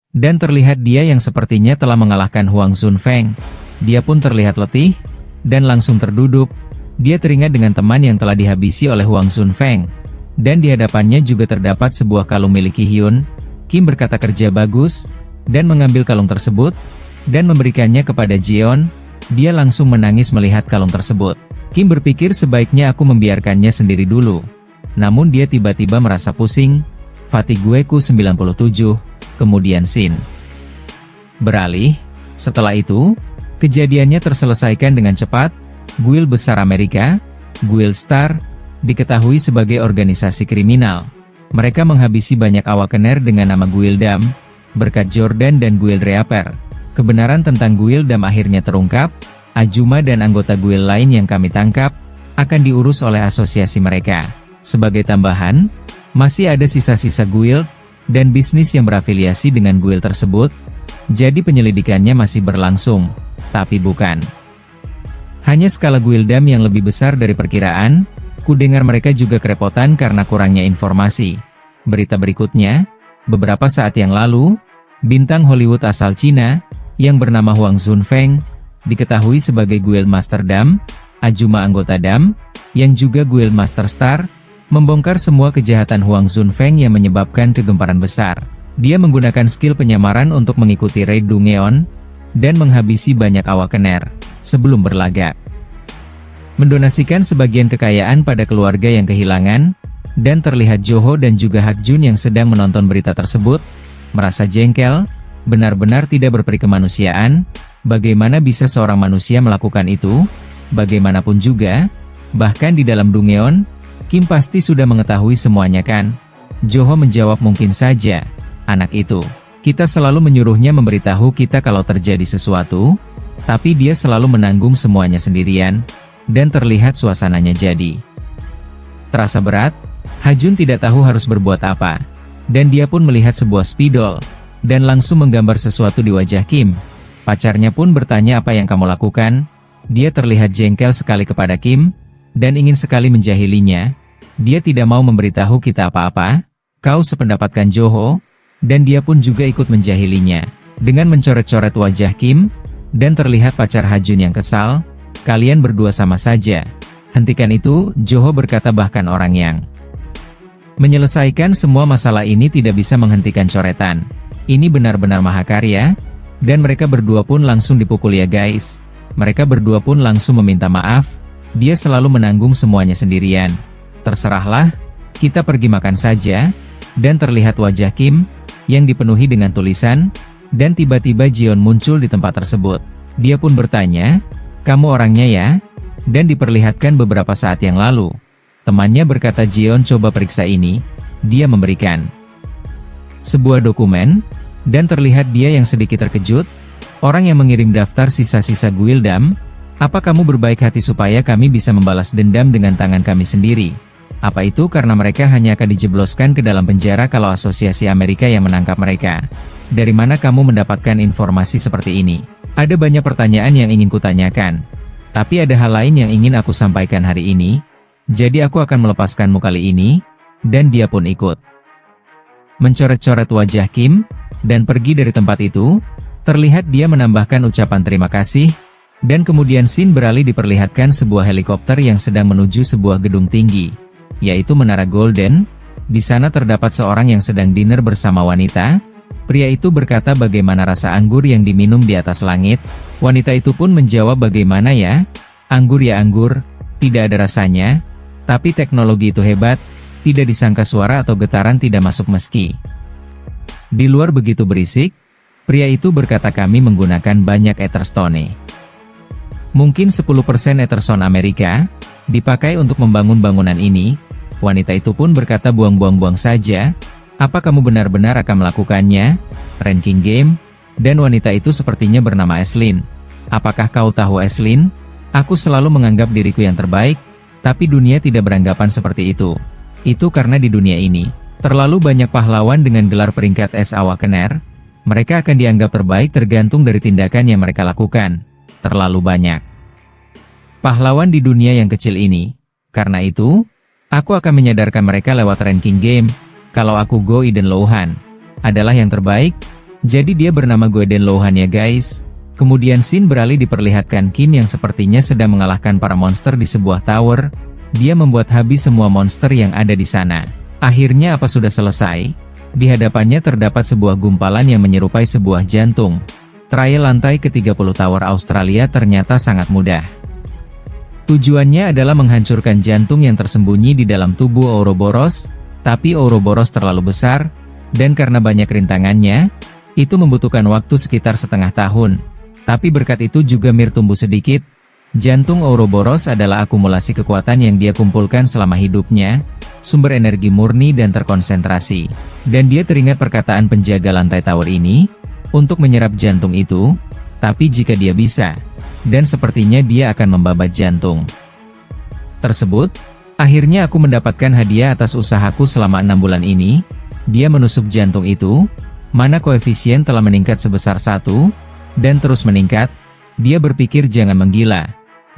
Dan terlihat dia yang sepertinya telah mengalahkan Huang Zunfeng. Dia pun terlihat letih, dan langsung terduduk. Dia teringat dengan teman yang telah dihabisi oleh Huang Zunfeng. Dan di hadapannya juga terdapat sebuah kalung milik Hyun. Kim berkata kerja bagus, dan mengambil kalung tersebut, dan memberikannya kepada Jeon. Dia langsung menangis melihat kalung tersebut. Kim berpikir sebaiknya aku membiarkannya sendiri dulu. Namun dia tiba-tiba merasa pusing. Fatigueku 97, kemudian Shin beralih. Setelah itu, kejadiannya terselesaikan dengan cepat. Guild besar Amerika, Guild Star, diketahui sebagai organisasi kriminal. Mereka menghabisi banyak awakener dengan nama Guildam, berkat Jordan dan Guild Reaper. Kebenaran tentang Guildam akhirnya terungkap. Ajuma dan anggota Guild lain yang kami tangkap, akan diurus oleh asosiasi mereka. Sebagai tambahan, masih ada sisa-sisa Guild, dan bisnis yang berafiliasi dengan Guild tersebut. Jadi penyelidikannya masih berlangsung, tapi bukan hanya skala Guildam yang lebih besar dari perkiraan. Kudengar mereka juga kerepotan karena kurangnya informasi. Berita berikutnya, beberapa saat yang lalu, bintang Hollywood asal Cina, yang bernama Huang Zunfeng, diketahui sebagai Guild Master Dam, Ajuma anggota Dam, yang juga Guild Master Star, membongkar semua kejahatan Huang Zunfeng yang menyebabkan kegemparan besar. Dia menggunakan skill penyamaran untuk mengikuti raid Dungeon, dan menghabisi banyak awakener, sebelum berlagak. Mendonasikan sebagian kekayaan pada keluarga yang kehilangan, dan terlihat Joho dan juga Hak Jun yang sedang menonton berita tersebut, merasa jengkel, benar-benar tidak berperi kemanusiaan. Bagaimana bisa seorang manusia melakukan itu? Bagaimanapun juga, bahkan di dalam Dungeon, Kim pasti sudah mengetahui semuanya kan? Joho menjawab mungkin saja, anak itu. Kita selalu menyuruhnya memberitahu kita kalau terjadi sesuatu, tapi dia selalu menanggung semuanya sendirian, dan terlihat suasananya jadi terasa berat. Hajun tidak tahu harus berbuat apa, dan dia pun melihat sebuah spidol, dan langsung menggambar sesuatu di wajah Kim. Pacarnya pun bertanya apa yang kamu lakukan. Dia terlihat jengkel sekali kepada Kim, dan ingin sekali menjahilinya. Dia tidak mau memberitahu kita apa-apa. Kau sependapatkan Joho, dan dia pun juga ikut menjahilinya. Dengan mencoret-coret wajah Kim, dan terlihat pacar Hajun yang kesal. Kalian berdua sama saja. Hentikan itu, Joho berkata, bahkan orang yang menyelesaikan semua masalah ini tidak bisa menghentikan coretan. Ini benar-benar mahakarya. Dan mereka berdua pun langsung dipukul ya guys. Mereka berdua pun langsung meminta maaf. Dia selalu menanggung semuanya sendirian. Terserahlah, kita pergi makan saja. Dan terlihat wajah Kim, yang dipenuhi dengan tulisan, dan tiba-tiba Jeon muncul di tempat tersebut. Dia pun bertanya, kamu orangnya ya? Dan diperlihatkan beberapa saat yang lalu. Temannya berkata Jeon coba periksa ini. Dia memberikan sebuah dokumen, dan terlihat dia yang sedikit terkejut. Orang yang mengirim daftar sisa-sisa Guildam, apa kamu berbaik hati supaya kami bisa membalas dendam dengan tangan kami sendiri? Apa itu karena mereka hanya akan dijebloskan ke dalam penjara kalau asosiasi Amerika yang menangkap mereka? Dari mana kamu mendapatkan informasi seperti ini? Ada banyak pertanyaan yang ingin kutanyakan. Tapi ada hal lain yang ingin aku sampaikan hari ini. Jadi aku akan melepaskanmu kali ini. Dan dia pun ikut mencoret-coret wajah Kim, dan pergi dari tempat itu. Terlihat dia menambahkan ucapan terima kasih, dan kemudian scene beralih diperlihatkan sebuah helikopter yang sedang menuju sebuah gedung tinggi, yaitu Menara Golden. Di sana terdapat seorang yang sedang dinner bersama wanita. Pria itu berkata bagaimana rasa anggur yang diminum di atas langit. Wanita itu pun menjawab bagaimana ya? Anggur ya anggur, tidak ada rasanya. Tapi teknologi itu hebat, tidak disangka suara atau getaran tidak masuk meski di luar begitu berisik. Pria itu berkata kami menggunakan banyak Etherstone. Mungkin 10% Etherstone Amerika, dipakai untuk membangun bangunan ini. Wanita itu pun berkata buang-buang-buang saja. Apa kamu benar-benar akan melakukannya? Ranking game? Dan wanita itu sepertinya bernama Eslin. Apakah kau tahu Eslin? Aku selalu menganggap diriku yang terbaik, tapi dunia tidak beranggapan seperti itu. Itu karena di dunia ini, terlalu banyak pahlawan dengan gelar peringkat S Awakener. Mereka akan dianggap terbaik tergantung dari tindakan yang mereka lakukan. Terlalu banyak pahlawan di dunia yang kecil ini. Karena itu, aku akan menyadarkan mereka lewat ranking game. Kalau aku Go Iden Louhan adalah yang terbaik, Jadi dia bernama Goeden Louhan ya guys. Kemudian scene beralih diperlihatkan Kim yang sepertinya sedang mengalahkan para monster di sebuah tower. Dia membuat habis semua monster yang ada di sana. Akhirnya apa sudah selesai? Di hadapannya terdapat sebuah gumpalan yang menyerupai sebuah jantung. Trial lantai ke-30 Tower Australia ternyata sangat mudah. Tujuannya adalah menghancurkan jantung yang tersembunyi di dalam tubuh Ouroboros, tapi Ouroboros terlalu besar, dan karena banyak rintangannya, itu membutuhkan waktu sekitar setengah tahun. Tapi berkat itu juga Mir tumbuh sedikit. Jantung Ouroboros adalah akumulasi kekuatan yang dia kumpulkan selama hidupnya, sumber energi murni dan terkonsentrasi. Dan dia teringat perkataan penjaga lantai tower ini, untuk menyerap jantung itu, tapi jika dia bisa, dan sepertinya dia akan membabat jantung tersebut. Akhirnya aku mendapatkan hadiah atas usahaku selama 6 bulan ini. Dia menusuk jantung itu, mana koefisien telah meningkat sebesar 1, dan terus meningkat. Dia berpikir jangan menggila.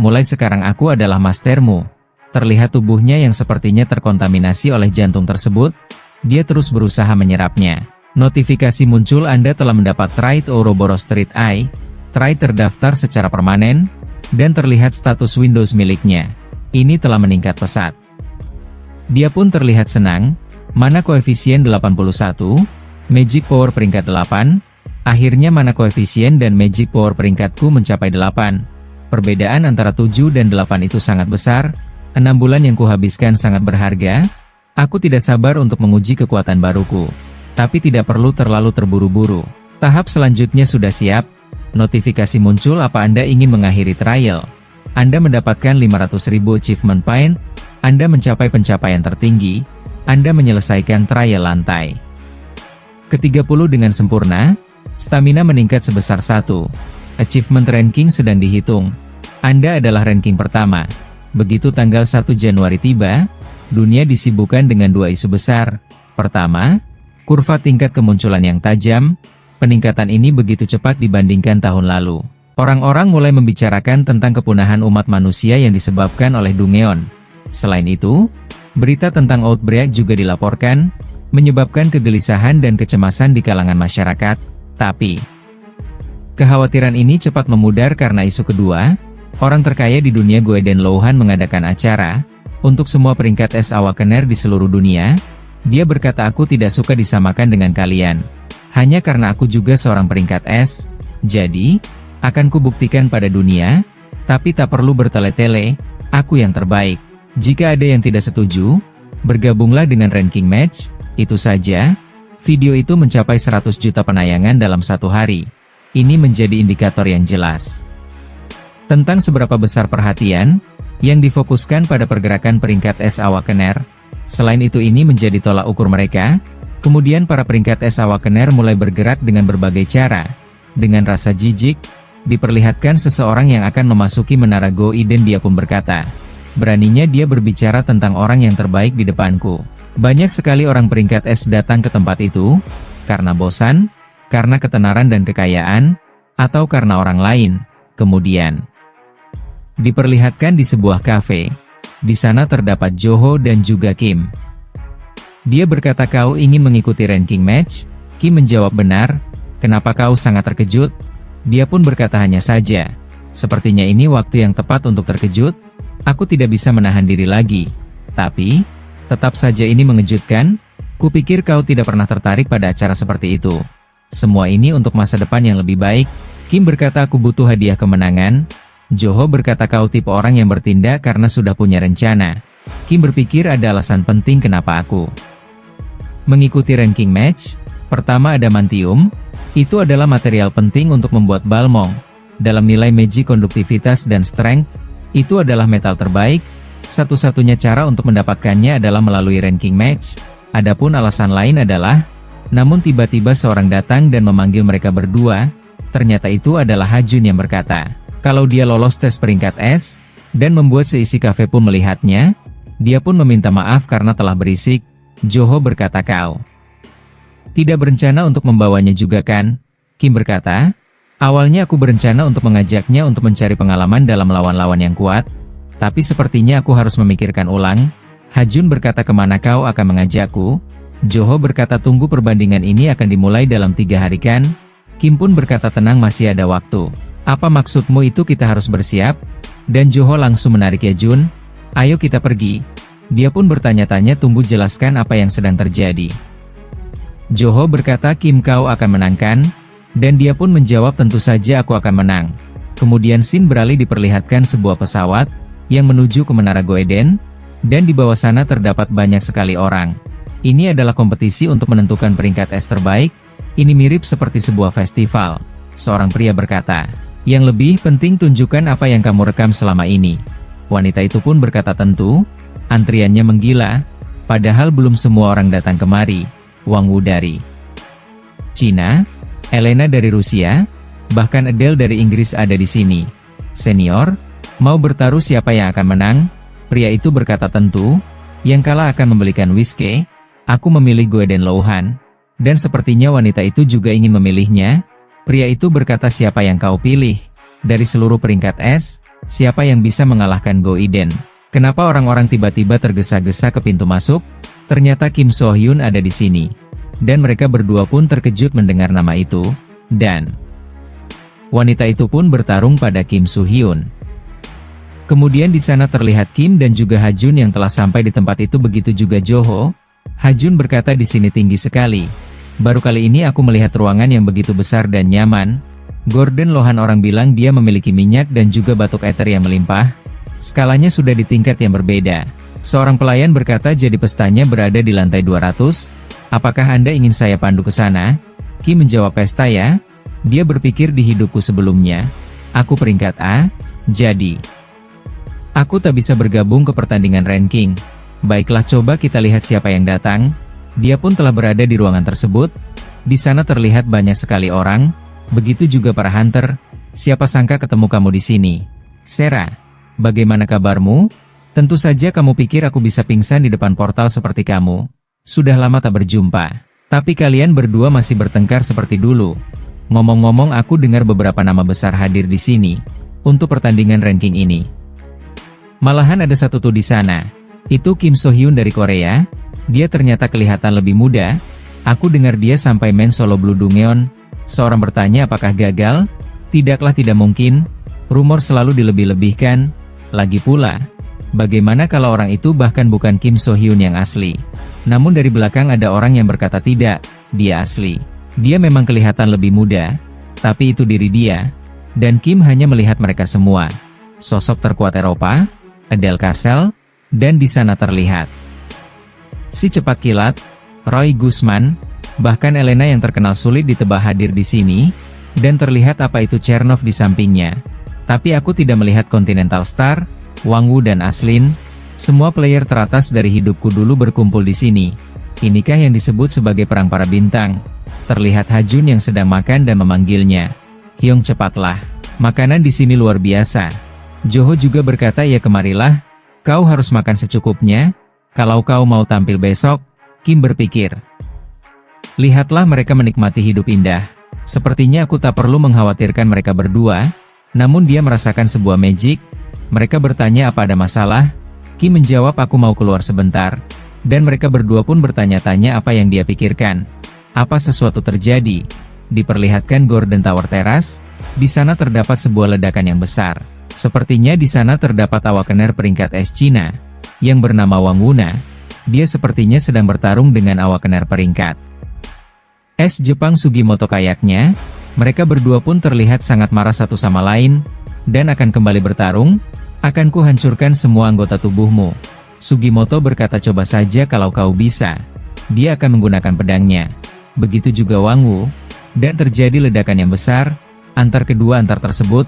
Mulai sekarang aku adalah mastermu. Terlihat tubuhnya yang sepertinya terkontaminasi oleh jantung tersebut. Dia terus berusaha menyerapnya. Notifikasi muncul Anda telah mendapat Trait Ouroboros Street Eye. Trait terdaftar secara permanen, dan terlihat status Windows miliknya. Ini telah meningkat pesat. Dia pun terlihat senang, mana koefisien 81, Magic Power peringkat 8, akhirnya mana koefisien dan Magic Power peringkatku mencapai 8. Perbedaan antara 7 dan 8 itu sangat besar, 6 bulan yang kuhabiskan sangat berharga, aku tidak sabar untuk menguji kekuatan baruku. Tapi tidak perlu terlalu terburu-buru. Tahap selanjutnya sudah siap. Notifikasi muncul apa Anda ingin mengakhiri trial. Anda mendapatkan 500.000 achievement point. Anda mencapai pencapaian tertinggi. Anda menyelesaikan trial lantai ke-30 dengan sempurna. Stamina meningkat sebesar 1. Achievement ranking sedang dihitung. Anda adalah ranking pertama. Begitu tanggal 1 Januari tiba, dunia disibukkan dengan 2 isu besar. Pertama, kurva tingkat kemunculan yang tajam. Peningkatan ini begitu cepat dibandingkan tahun lalu. Orang-orang mulai membicarakan tentang kepunahan umat manusia yang disebabkan oleh Dungeon. Selain itu, berita tentang outbreak juga dilaporkan, menyebabkan kegelisahan dan kecemasan di kalangan masyarakat. Tapi, kekhawatiran ini cepat memudar karena isu kedua. Orang terkaya di dunia Goeden Louhan mengadakan acara untuk semua peringkat es Awakener di seluruh dunia. Dia berkata, aku tidak suka disamakan dengan kalian. Hanya karena aku juga seorang peringkat es. Jadi, akan kubuktikan pada dunia, tapi tak perlu bertele-tele, aku yang terbaik. Jika ada yang tidak setuju, bergabunglah dengan ranking match. Itu saja. Video itu mencapai 100 juta penayangan dalam satu hari. Ini menjadi indikator yang jelas tentang seberapa besar perhatian yang difokuskan pada pergerakan peringkat es Awakener. Selain itu ini menjadi tolak ukur mereka. Kemudian para peringkat es Awakener mulai bergerak dengan berbagai cara. Dengan rasa jijik, diperlihatkan seseorang yang akan memasuki menara Goiden. Dia pun berkata, beraninya dia berbicara tentang orang yang terbaik di depanku. Banyak sekali orang peringkat es datang ke tempat itu, karena bosan, karena ketenaran dan kekayaan, atau karena orang lain. Kemudian, diperlihatkan di sebuah kafe. Di sana terdapat Joho dan juga Kim. Dia berkata, kau ingin mengikuti ranking match? Kim menjawab, benar. Kenapa kau sangat terkejut? Dia pun berkata, hanya saja. Sepertinya ini waktu yang tepat untuk terkejut. Aku tidak bisa menahan diri lagi. Tapi, tetap saja ini mengejutkan. Kupikir kau tidak pernah tertarik pada acara seperti itu. Semua ini untuk masa depan yang lebih baik. Kim berkata, aku butuh hadiah kemenangan. Joho berkata, kau tipe orang yang bertindak karena sudah punya rencana. Kim berpikir ada alasan penting kenapa aku mengikuti ranking match. Pertama ada mantium. Itu adalah material penting untuk membuat balmong. Dalam nilai magic konduktivitas dan strength, itu adalah metal terbaik. Satu-satunya cara untuk mendapatkannya adalah melalui ranking match. Adapun alasan lain adalah, namun tiba-tiba seorang datang dan memanggil mereka berdua. Ternyata itu adalah Hajun yang berkata, kalau dia lolos tes peringkat es, dan membuat seisi kafe pun melihatnya. Dia pun meminta maaf karena telah berisik. Joho berkata, kau tidak berencana untuk membawanya juga kan? Kim berkata, awalnya aku berencana untuk mengajaknya untuk mencari pengalaman dalam lawan-lawan yang kuat. Tapi sepertinya aku harus memikirkan ulang. Hajun berkata, kemana kau akan mengajakku? Joho berkata tunggu, perbandingan ini akan dimulai dalam 3 hari kan? Kim pun berkata tenang, masih ada waktu. Apa maksudmu itu kita harus bersiap? Dan Joho langsung menarik Yejun. Ayo kita pergi. Dia pun bertanya-tanya, tunggu jelaskan apa yang sedang terjadi. Joho berkata Kim kau akan menang kan? Dan dia pun menjawab tentu saja aku akan menang. Kemudian scene beralih diperlihatkan sebuah pesawat yang menuju ke Menara Goeden, dan di bawah sana terdapat banyak sekali orang. Ini adalah kompetisi untuk menentukan peringkat es terbaik. Ini mirip seperti sebuah festival. Seorang pria berkata, yang lebih penting tunjukkan apa yang kamu rekam selama ini. Wanita itu pun berkata tentu, antriannya menggila, padahal belum semua orang datang kemari. Wang Wu dari Cina, Elena dari Rusia, bahkan Adele dari Inggris ada di sini. Senior, mau bertaruh siapa yang akan menang? Pria itu berkata tentu, yang kalah akan membelikan whisky. Aku memilih Goeden Louhan. Dan sepertinya wanita itu juga ingin memilihnya. Pria itu berkata siapa yang kau pilih? Dari seluruh peringkat es, siapa yang bisa mengalahkan Goeden? Kenapa orang-orang tiba-tiba tergesa-gesa ke pintu masuk? Ternyata Kim So Hyun ada di sini. Dan mereka berdua pun terkejut mendengar nama itu. Dan wanita itu pun bertarung pada Kim So Hyun. Kemudian di sana terlihat Kim dan juga Hajun yang telah sampai di tempat itu, begitu juga Joho. Hajun berkata di sini tinggi sekali. Baru kali ini aku melihat ruangan yang begitu besar dan nyaman. Gordon Lohan orang bilang dia memiliki minyak dan juga batuk eter yang melimpah. Skalanya sudah di tingkat yang berbeda. Seorang pelayan berkata jadi pestanya berada di lantai 200. Apakah Anda ingin saya pandu ke sana? Kim menjawab pesta ya. Dia berpikir di hidupku sebelumnya. Aku peringkat A, jadi aku tak bisa bergabung ke pertandingan ranking. Baiklah, coba kita lihat siapa yang datang. Dia pun telah berada di ruangan tersebut. Di sana terlihat banyak sekali orang. Begitu juga para hunter. Siapa sangka ketemu kamu di sini. Sarah, bagaimana kabarmu? Tentu saja kamu pikir aku bisa pingsan di depan portal seperti kamu. Sudah lama tak berjumpa. Tapi kalian berdua masih bertengkar seperti dulu. Ngomong-ngomong, aku dengar beberapa nama besar hadir di sini untuk pertandingan ranking ini. Malahan ada satu tuh di sana. Itu Kim So Hyun dari Korea. Dia ternyata kelihatan lebih muda. Aku dengar dia sampai main solo Blue Dungeon. Seorang bertanya apakah gagal? Tidaklah, tidak mungkin. Rumor selalu dilebih-lebihkan. Lagi pula, bagaimana kalau orang itu bahkan bukan Kim So Hyun yang asli? Namun dari belakang ada orang yang berkata tidak, dia asli. Dia memang kelihatan lebih muda, tapi itu diri dia. Dan Kim hanya melihat mereka semua. Sosok terkuat Eropa, Adele Castle, dan di sana terlihat si cepat kilat, Roy Guzman, bahkan Elena yang terkenal sulit ditebak hadir di sini, dan terlihat apa itu Chernov di sampingnya. Tapi aku tidak melihat Continental Star, Wang Wu dan Aslin. Semua player teratas dari hidupku dulu berkumpul di sini. Inikah yang disebut sebagai perang para bintang? Terlihat Hajun yang sedang makan dan memanggilnya. Hyung, cepatlah. Makanan di sini luar biasa. Joho juga berkata ya kemarilah. Kau harus makan secukupnya. Kalau kau mau tampil besok, Kim berpikir. Lihatlah mereka menikmati hidup indah. Sepertinya aku tak perlu mengkhawatirkan mereka berdua. Namun dia merasakan sebuah magic. Mereka bertanya apa ada masalah. Kim menjawab aku mau keluar sebentar. Dan mereka berdua pun bertanya-tanya apa yang dia pikirkan. Apa sesuatu terjadi? Diperlihatkan Gordon Tower Terrace. Di sana terdapat sebuah ledakan yang besar. Sepertinya di sana terdapat awakener peringkat es Cina yang bernama Wang Wuna. Dia sepertinya sedang bertarung dengan awakener peringkat es Jepang Sugimoto. Kayaknya mereka berdua pun terlihat sangat marah satu sama lain dan akan kembali bertarung. Akan ku hancurkan semua anggota tubuhmu. Sugimoto berkata coba saja kalau kau bisa. Dia akan menggunakan pedangnya. Begitu juga Wang Wu. Dan terjadi ledakan yang besar antar kedua antar tersebut.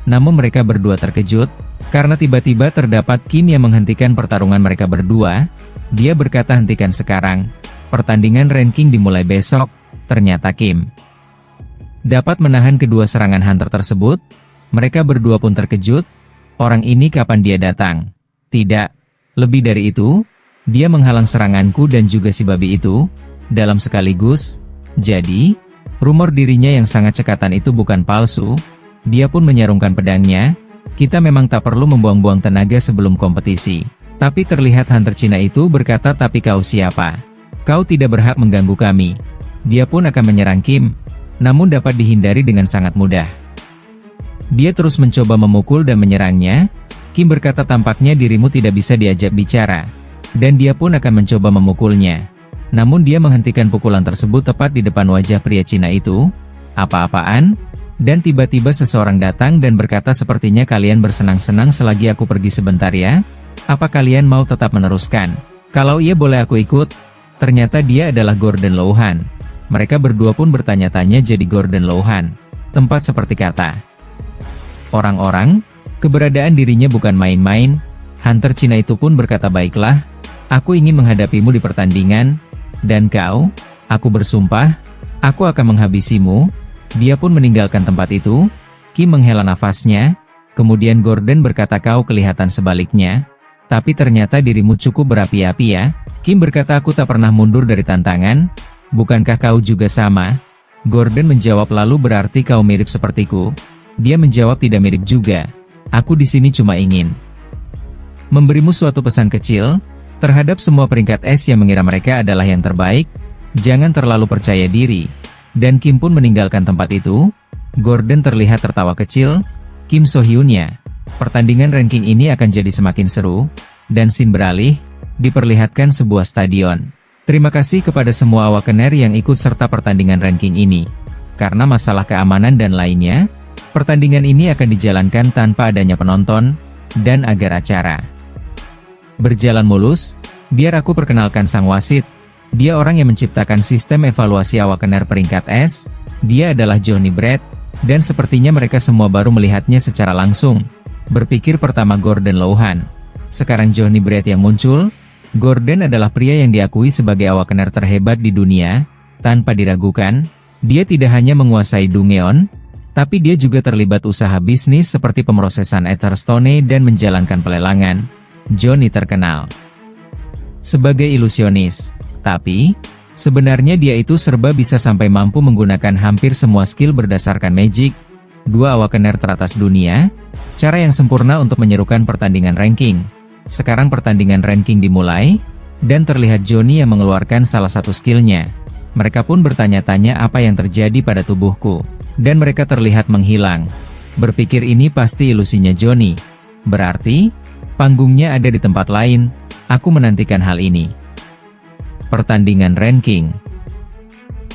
Namun mereka berdua terkejut, karena tiba-tiba terdapat Kim yang menghentikan pertarungan mereka berdua. Dia berkata hentikan sekarang. Pertandingan ranking dimulai besok. Ternyata Kim dapat menahan kedua serangan hunter tersebut. Mereka berdua pun terkejut. Orang ini kapan dia datang? Tidak. Lebih dari itu, dia menghalang seranganku dan juga si babi itu, dalam sekaligus. Jadi, rumor dirinya yang sangat cekatan itu bukan palsu. Dia pun menyarungkan pedangnya. Kita memang tak perlu membuang-buang tenaga sebelum kompetisi. Tapi terlihat hunter Cina itu berkata tapi kau siapa? Kau tidak berhak mengganggu kami. Dia pun akan menyerang Kim, namun dapat dihindari dengan sangat mudah. Dia terus mencoba memukul dan menyerangnya. Kim berkata tampaknya dirimu tidak bisa diajak bicara. Dan dia pun akan mencoba memukulnya. Namun dia menghentikan pukulan tersebut tepat di depan wajah pria Cina itu. Apa-apaan? Dan tiba-tiba seseorang datang dan berkata sepertinya kalian bersenang-senang selagi aku pergi sebentar ya? Apa kalian mau tetap meneruskan? Kalau iya boleh aku ikut? Ternyata dia adalah Gordon Louhan. Mereka berdua pun bertanya-tanya jadi Gordon Louhan. Tempat seperti kata orang-orang, keberadaan dirinya bukan main-main. Hunter Cina itu pun berkata baiklah, aku ingin menghadapimu di pertandingan. Dan kau, aku bersumpah, aku akan menghabisimu. Dia pun meninggalkan tempat itu. Kim menghela nafasnya. Kemudian Gordon berkata kau kelihatan sebaliknya. Tapi ternyata dirimu cukup berapi-api ya. Kim berkata aku tak pernah mundur dari tantangan. Bukankah kau juga sama? Gordon menjawab lalu berarti kau mirip sepertiku. Dia menjawab tidak mirip juga. Aku di sini cuma ingin memberimu suatu pesan kecil. Terhadap semua peringkat es yang mengira mereka adalah yang terbaik. Jangan terlalu percaya diri. Dan Kim pun meninggalkan tempat itu. Gordon terlihat tertawa kecil. Kim So-hyunnya. Pertandingan ranking ini akan jadi semakin seru. Dan scene beralih. Diperlihatkan sebuah stadion. Terima kasih kepada semua awakener yang ikut serta pertandingan ranking ini. Karena masalah keamanan dan lainnya, pertandingan ini akan dijalankan tanpa adanya penonton, dan agar acara berjalan mulus, biar aku perkenalkan sang wasit. Dia orang yang menciptakan sistem evaluasi awakener peringkat S, dia adalah Johnny Brett, dan sepertinya mereka semua baru melihatnya secara langsung. Berpikir pertama Gordon Louhan. Sekarang Johnny Brett yang muncul. Gordon adalah pria yang diakui sebagai awakener terhebat di dunia. Tanpa diragukan, dia tidak hanya menguasai Dungeon, tapi dia juga terlibat usaha bisnis seperti pemrosesan Etherstone dan menjalankan pelelangan. Johnny terkenal sebagai ilusionis, tapi sebenarnya dia itu serba bisa sampai mampu menggunakan hampir semua skill berdasarkan magic. Dua awakener teratas dunia, cara yang sempurna untuk menyerukan pertandingan ranking. Sekarang pertandingan ranking dimulai, dan terlihat Johnny yang mengeluarkan salah satu skillnya. Mereka pun bertanya-tanya apa yang terjadi pada tubuhku, dan mereka terlihat menghilang. Berpikir ini pasti ilusinya Johnny. Berarti, panggungnya ada di tempat lain. Aku menantikan hal ini. Pertandingan ranking.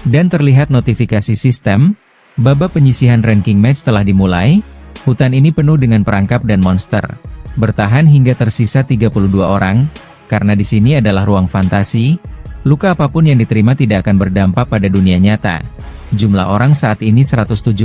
Dan terlihat notifikasi sistem, babak penyisihan ranking match telah dimulai. Hutan ini penuh dengan perangkap dan monster. Bertahan hingga tersisa 32 orang, karena di sini adalah ruang fantasi. Luka apapun yang diterima tidak akan berdampak pada dunia nyata. Jumlah orang saat ini 175.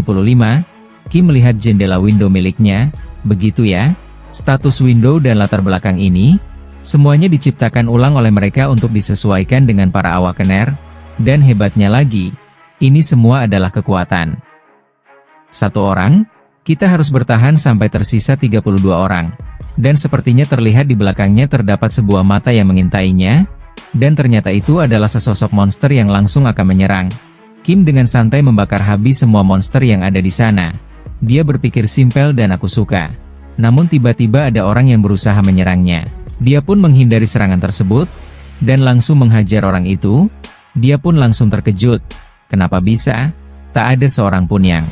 Kim melihat jendela window miliknya. Begitu ya, status window dan latar belakang ini, semuanya diciptakan ulang oleh mereka untuk disesuaikan dengan para awakener. Dan hebatnya lagi, ini semua adalah kekuatan satu orang. Kita harus bertahan sampai tersisa 32 orang. Dan sepertinya terlihat di belakangnya terdapat sebuah mata yang mengintainya. Dan ternyata itu adalah sesosok monster yang langsung akan menyerang. Kim dengan santai membakar habis semua monster yang ada di sana. Dia berpikir simpel dan aku suka. Namun tiba-tiba ada orang yang berusaha menyerangnya. Dia pun menghindari serangan tersebut, dan langsung menghajar orang itu. Dia pun langsung terkejut. Kenapa bisa? Tak ada seorang pun yang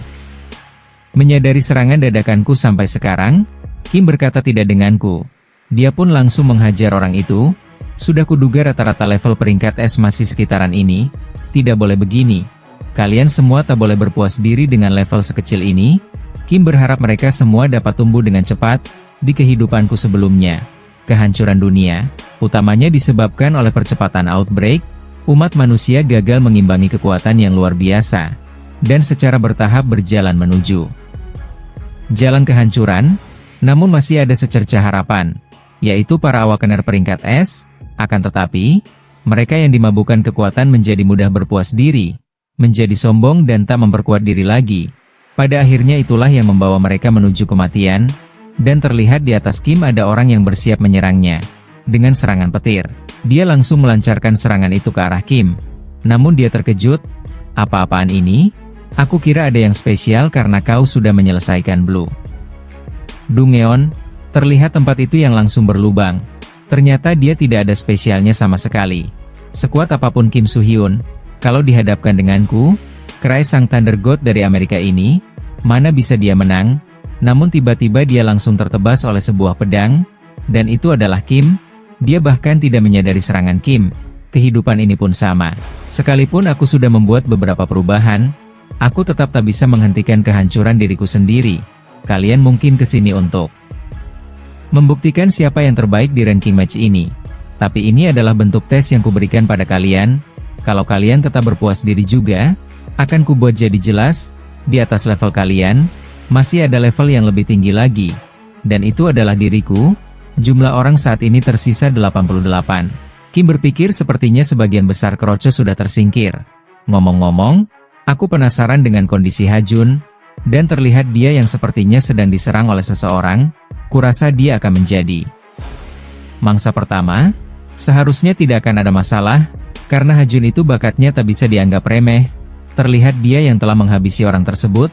menyadari serangan dadakanku sampai sekarang. Kim berkata tidak denganku. Dia pun langsung menghajar orang itu. Sudah kuduga rata-rata level peringkat S masih sekitaran ini. Tidak boleh begini. Kalian semua tak boleh berpuas diri dengan level sekecil ini. Kim berharap mereka semua dapat tumbuh dengan cepat. Di kehidupanku sebelumnya, kehancuran dunia, utamanya disebabkan oleh percepatan outbreak. Umat manusia gagal mengimbangi kekuatan yang luar biasa. Dan secara bertahap berjalan menuju jalan kehancuran. Namun masih ada secercah harapan, yaitu para awakener peringkat S. Akan tetapi, mereka yang dimabukkan kekuatan menjadi mudah berpuas diri, menjadi sombong dan tak memperkuat diri lagi. Pada akhirnya itulah yang membawa mereka menuju kematian. Dan terlihat di atas Kim ada orang yang bersiap menyerangnya. Dengan serangan petir, dia langsung melancarkan serangan itu ke arah Kim. Namun dia terkejut. Apa-apaan ini? Aku kira ada yang spesial karena kau sudah menyelesaikan Blue Dungeon. Terlihat tempat itu yang langsung berlubang. Ternyata dia tidak ada spesialnya sama sekali. Sekuat apapun Kim Soo-hyun, kalau dihadapkan denganku, Cry sang Thunder God dari Amerika ini, mana bisa dia menang? Namun tiba-tiba dia langsung tertebas oleh sebuah pedang, dan itu adalah Kim. Dia bahkan tidak menyadari serangan Kim. Kehidupan ini pun sama. Sekalipun aku sudah membuat beberapa perubahan, aku tetap tak bisa menghentikan kehancuran diriku sendiri. Kalian mungkin kesini untuk membuktikan siapa yang terbaik di ranking match ini. Tapi ini adalah bentuk tes yang kuberikan pada kalian. Kalau kalian tetap berpuas diri juga, akan kubuat jadi jelas, di atas level kalian, masih ada level yang lebih tinggi lagi. Dan itu adalah diriku. Jumlah orang saat ini tersisa 88. Kim berpikir sepertinya sebagian besar kroco sudah tersingkir. Ngomong-ngomong, aku penasaran dengan kondisi Hajun, dan terlihat dia yang sepertinya sedang diserang oleh seseorang. Kurasa dia akan menjadi mangsa pertama. Seharusnya tidak akan ada masalah, karena Hajun itu bakatnya tak bisa dianggap remeh. Terlihat dia yang telah menghabisi orang tersebut.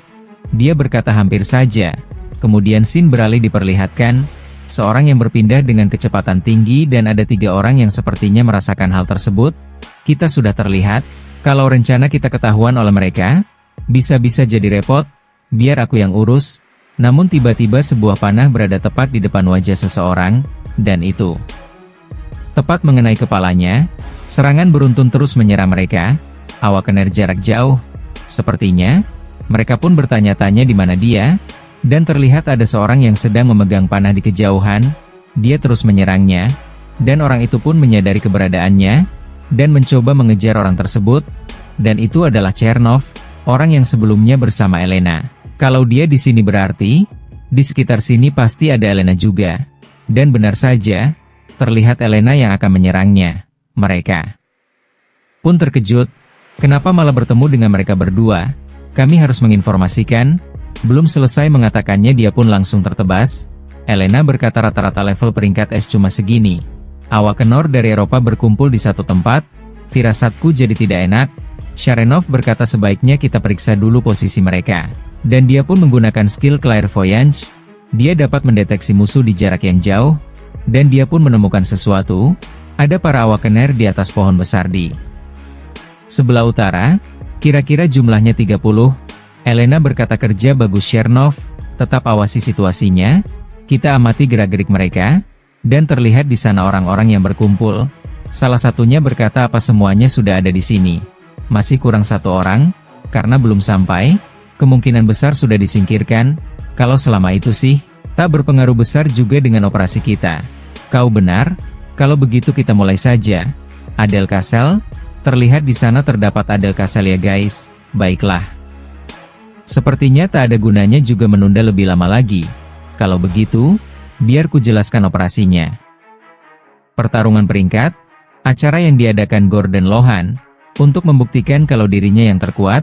Dia berkata hampir saja. Kemudian scene beralih diperlihatkan, seorang yang berpindah dengan kecepatan tinggi dan ada 3 orang yang sepertinya merasakan hal tersebut. Kita sudah terlihat, kalau rencana kita ketahuan oleh mereka, bisa-bisa jadi repot, biar aku yang urus. Namun tiba-tiba sebuah panah berada tepat di depan wajah seseorang, dan itu tepat mengenai kepalanya. Serangan beruntun terus menyerang mereka. Awakener jarak jauh. Sepertinya, mereka pun bertanya-tanya di mana dia, dan terlihat ada seorang yang sedang memegang panah di kejauhan. Dia terus menyerangnya, dan orang itu pun menyadari keberadaannya, dan mencoba mengejar orang tersebut. Dan itu adalah Chernov, orang yang sebelumnya bersama Elena. Kalau dia di sini berarti, di sekitar sini pasti ada Elena juga. Dan benar saja, terlihat Elena yang akan menyerangnya. Mereka pun terkejut. Kenapa malah bertemu dengan mereka berdua? Kami harus menginformasikan. Belum selesai mengatakannya dia pun langsung tertebas. Elena berkata rata-rata level peringkat S cuma segini. Awakenor dari Eropa berkumpul di satu tempat. Firasatku jadi tidak enak. Sharenov berkata sebaiknya kita periksa dulu posisi mereka. Dan dia pun menggunakan skill Clairvoyance. Dia dapat mendeteksi musuh di jarak yang jauh. Dan dia pun menemukan sesuatu. Ada para Awakener di atas pohon besar di sebelah utara. Kira-kira jumlahnya 30. Elena berkata kerja bagus Chernov. Tetap awasi situasinya. Kita amati gerak-gerik mereka. Dan terlihat di sana orang-orang yang berkumpul. Salah satunya berkata apa semuanya sudah ada di sini. Masih kurang 1 orang. Karena belum sampai. Kemungkinan besar sudah disingkirkan. Kalau selama itu sih, tak berpengaruh besar juga dengan operasi kita. Kau benar. Kalau begitu kita mulai saja. Adel Castle. Terlihat di sana terdapat Adel Castle ya guys. Baiklah. Sepertinya tak ada gunanya juga menunda lebih lama lagi. Kalau begitu, biar ku jelaskan operasinya. Pertarungan peringkat. Acara yang diadakan Gordon Lohan. Untuk membuktikan kalau dirinya yang terkuat.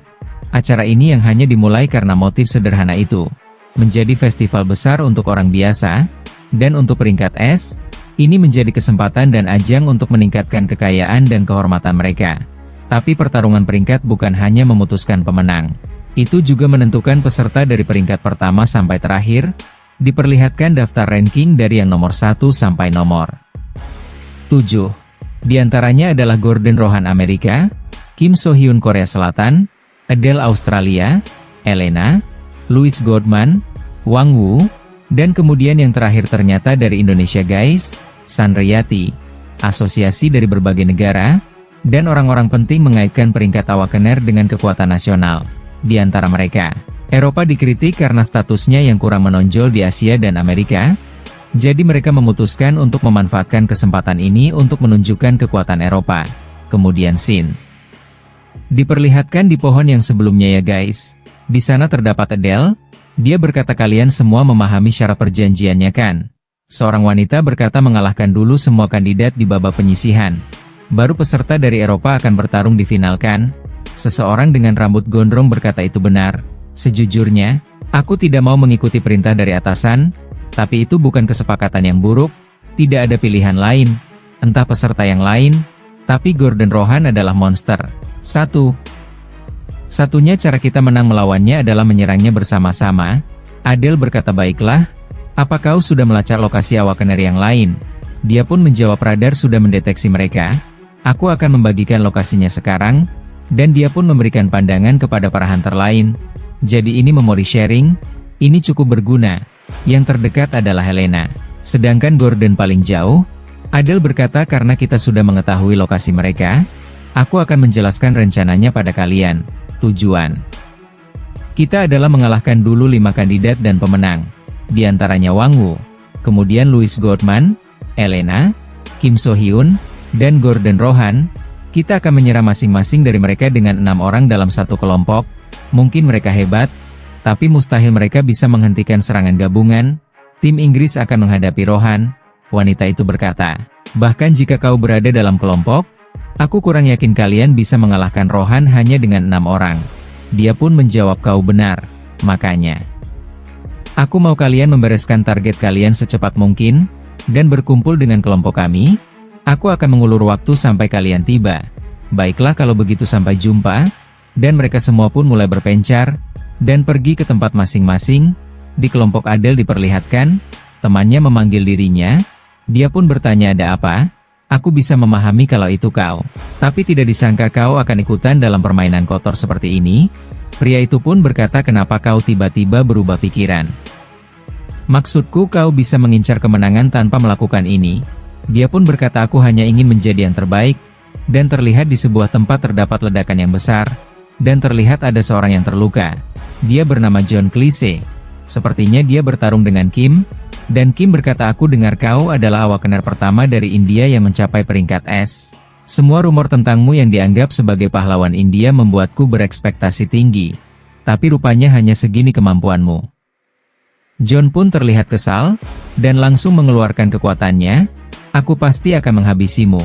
Acara ini yang hanya dimulai karena motif sederhana itu. Menjadi festival besar untuk orang biasa. Dan untuk peringkat S. Ini menjadi kesempatan dan ajang untuk meningkatkan kekayaan dan kehormatan mereka. Tapi pertarungan peringkat bukan hanya memutuskan pemenang. Itu juga menentukan peserta dari peringkat pertama sampai terakhir. Diperlihatkan daftar ranking dari yang nomor 1 sampai nomor 7. Di antaranya adalah Gordon Rohan Amerika, Kim Soo-hyun Korea Selatan, Adele Australia, Elena, Louis Goldman, Wang Wu, dan kemudian yang terakhir ternyata dari Indonesia guys, Sanriyati. Asosiasi dari berbagai negara, dan orang-orang penting mengaitkan peringkat Awakener dengan kekuatan nasional. Di antara mereka, Eropa dikritik karena statusnya yang kurang menonjol di Asia dan Amerika. Jadi mereka memutuskan untuk memanfaatkan kesempatan ini untuk menunjukkan kekuatan Eropa. Kemudian scene diperlihatkan di pohon yang sebelumnya ya guys. Di sana terdapat Adele. Dia berkata kalian semua memahami syarat perjanjiannya kan? Seorang wanita berkata mengalahkan dulu semua kandidat di babak penyisihan. Baru peserta dari Eropa akan bertarung di final kan? Seseorang dengan rambut gondrong berkata itu benar. Sejujurnya, aku tidak mau mengikuti perintah dari atasan. Tapi itu bukan kesepakatan yang buruk. Tidak ada pilihan lain. Entah peserta yang lain. Tapi Gordon Rohan adalah monster. Satunya cara kita menang melawannya adalah menyerangnya bersama-sama. Adele berkata baiklah. Apa kau sudah melacak lokasi Awakener yang lain? Dia pun menjawab radar sudah mendeteksi mereka. Aku akan membagikan lokasinya sekarang, dan dia pun memberikan pandangan kepada para hunter lain. Jadi ini memori sharing, ini cukup berguna. Yang terdekat adalah Helena. Sedangkan Gordon paling jauh. Adele berkata karena kita sudah mengetahui lokasi mereka, aku akan menjelaskan rencananya pada kalian. Tujuan kita adalah mengalahkan dulu 5 kandidat dan pemenang. Di antaranya Wang Wu, kemudian Louis Goldman, Elena, Kim So Hyun, dan Gordon Rohan. Kita akan menyerang masing-masing dari mereka dengan 6 orang dalam satu kelompok. Mungkin mereka hebat, tapi mustahil mereka bisa menghentikan serangan gabungan. Tim Inggris akan menghadapi Rohan. Wanita itu berkata, bahkan jika kau berada dalam kelompok, aku kurang yakin kalian bisa mengalahkan Rohan hanya dengan 6 orang. Dia pun menjawab, kau benar, makanya aku mau kalian membereskan target kalian secepat mungkin, dan berkumpul dengan kelompok kami. Aku akan mengulur waktu sampai kalian tiba. Baiklah kalau begitu sampai jumpa. Dan mereka semua pun mulai berpencar, dan pergi ke tempat masing-masing. Di kelompok Adele diperlihatkan, temannya memanggil dirinya. Dia pun bertanya ada apa? Aku bisa memahami kalau itu kau. Tapi tidak disangka kau akan ikutan dalam permainan kotor seperti ini. Pria itu pun berkata kenapa kau tiba-tiba berubah pikiran. Maksudku kau bisa mengincar kemenangan tanpa melakukan ini. Dia pun berkata aku hanya ingin menjadi yang terbaik, dan terlihat di sebuah tempat terdapat ledakan yang besar, dan terlihat ada seorang yang terluka. Dia bernama John Cleese. Sepertinya dia bertarung dengan Kim, dan Kim berkata aku dengar kau adalah awakener pertama dari India yang mencapai peringkat S. Semua rumor tentangmu yang dianggap sebagai pahlawan India membuatku berekspektasi tinggi. Tapi rupanya hanya segini kemampuanmu. John pun terlihat kesal, dan langsung mengeluarkan kekuatannya. Aku pasti akan menghabisimu.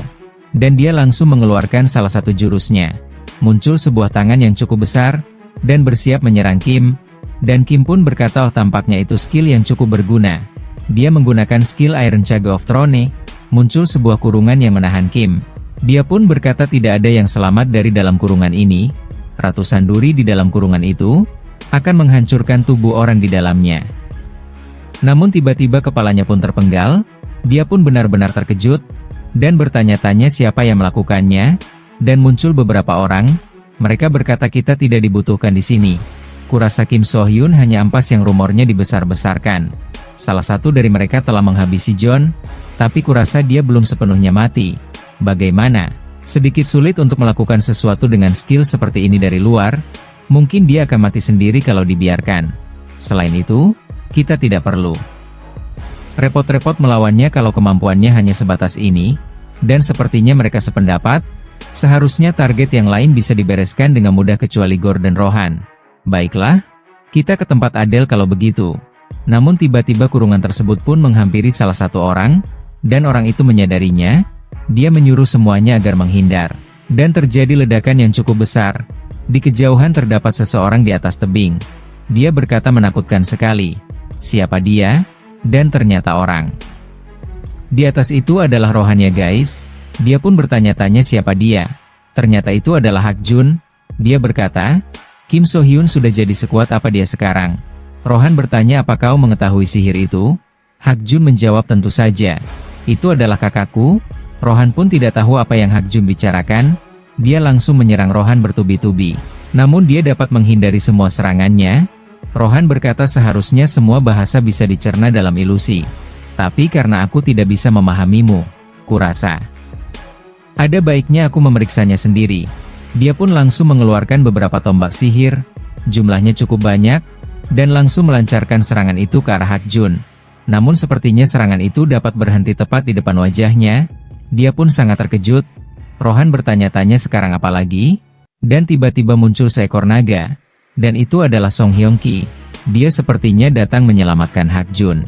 Dan dia langsung mengeluarkan salah satu jurusnya. Muncul sebuah tangan yang cukup besar, dan bersiap menyerang Kim. Dan Kim pun berkata oh tampaknya itu skill yang cukup berguna. Dia menggunakan skill Iron Chage of Throne. Muncul sebuah kurungan yang menahan Kim. Dia pun berkata tidak ada yang selamat dari dalam kurungan ini. Ratusan duri di dalam kurungan itu akan menghancurkan tubuh orang di dalamnya. Namun tiba-tiba kepalanya pun terpenggal. Dia pun benar-benar terkejut, dan bertanya-tanya siapa yang melakukannya, dan muncul beberapa orang. Mereka berkata kita tidak dibutuhkan di sini. Kurasa Kim So Hyun hanya ampas yang rumornya dibesar-besarkan. Salah satu dari mereka telah menghabisi John, tapi kurasa dia belum sepenuhnya mati. Bagaimana? Sedikit sulit untuk melakukan sesuatu dengan skill seperti ini dari luar. Mungkin dia akan mati sendiri kalau dibiarkan. Selain itu, kita tidak perlu repot-repot melawannya kalau kemampuannya hanya sebatas ini, dan sepertinya mereka sependapat, seharusnya target yang lain bisa dibereskan dengan mudah kecuali Gordon Rohan. Baiklah, kita ke tempat Adele kalau begitu. Namun tiba-tiba kurungan tersebut pun menghampiri salah satu orang, dan orang itu menyadarinya. Dia menyuruh semuanya agar menghindar, dan terjadi ledakan yang cukup besar. Di kejauhan terdapat seseorang di atas tebing. Dia berkata menakutkan sekali. Siapa dia? Dan ternyata orang di atas itu adalah Rohan ya guys. Dia pun bertanya-tanya siapa dia. Ternyata itu adalah Hak Jun. Dia berkata, Kim So Hyun sudah jadi sekuat apa dia sekarang? Rohan bertanya apa kau mengetahui sihir itu? Hak Jun menjawab tentu saja. Itu adalah kakakku. Rohan pun tidak tahu apa yang Hak Jun bicarakan. Dia langsung menyerang Rohan bertubi-tubi. Namun dia dapat menghindari semua serangannya. Rohan berkata seharusnya semua bahasa bisa dicerna dalam ilusi. Tapi karena aku tidak bisa memahamimu, kurasa ada baiknya aku memeriksanya sendiri. Dia pun langsung mengeluarkan beberapa tombak sihir, jumlahnya cukup banyak, dan langsung melancarkan serangan itu ke arah Hak Jun. Namun sepertinya serangan itu dapat berhenti tepat di depan wajahnya. Dia pun sangat terkejut. Rohan bertanya-tanya sekarang apa lagi? Dan tiba-tiba muncul seekor naga. Dan itu adalah Song Hyong Ki. Dia sepertinya datang menyelamatkan Hak Jun.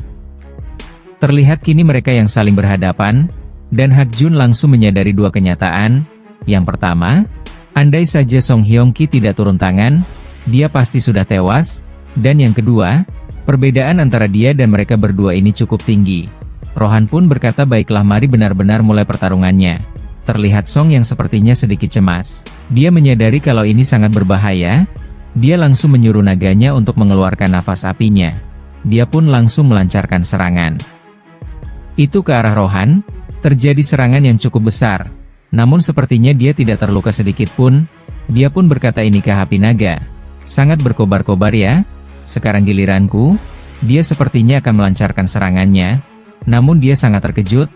Terlihat kini mereka yang saling berhadapan, dan Hak Jun langsung menyadari dua kenyataan. Yang pertama, andai saja Song Hyong Ki tidak turun tangan, dia pasti sudah tewas. Dan yang kedua, perbedaan antara dia dan mereka berdua ini cukup tinggi. Rohan pun berkata baiklah mari benar-benar mulai pertarungannya. Terlihat Song yang sepertinya sedikit cemas. Dia menyadari kalau ini sangat berbahaya. Dia langsung menyuruh naganya untuk mengeluarkan nafas apinya. Dia pun langsung melancarkan serangan. Itu ke arah Rohan, terjadi serangan yang cukup besar. Namun sepertinya dia tidak terluka sedikit pun. Dia pun berkata, inikah api naga? Sangat berkobar-kobar ya? Sekarang giliranku. Dia sepertinya akan melancarkan serangannya. Namun dia sangat terkejut,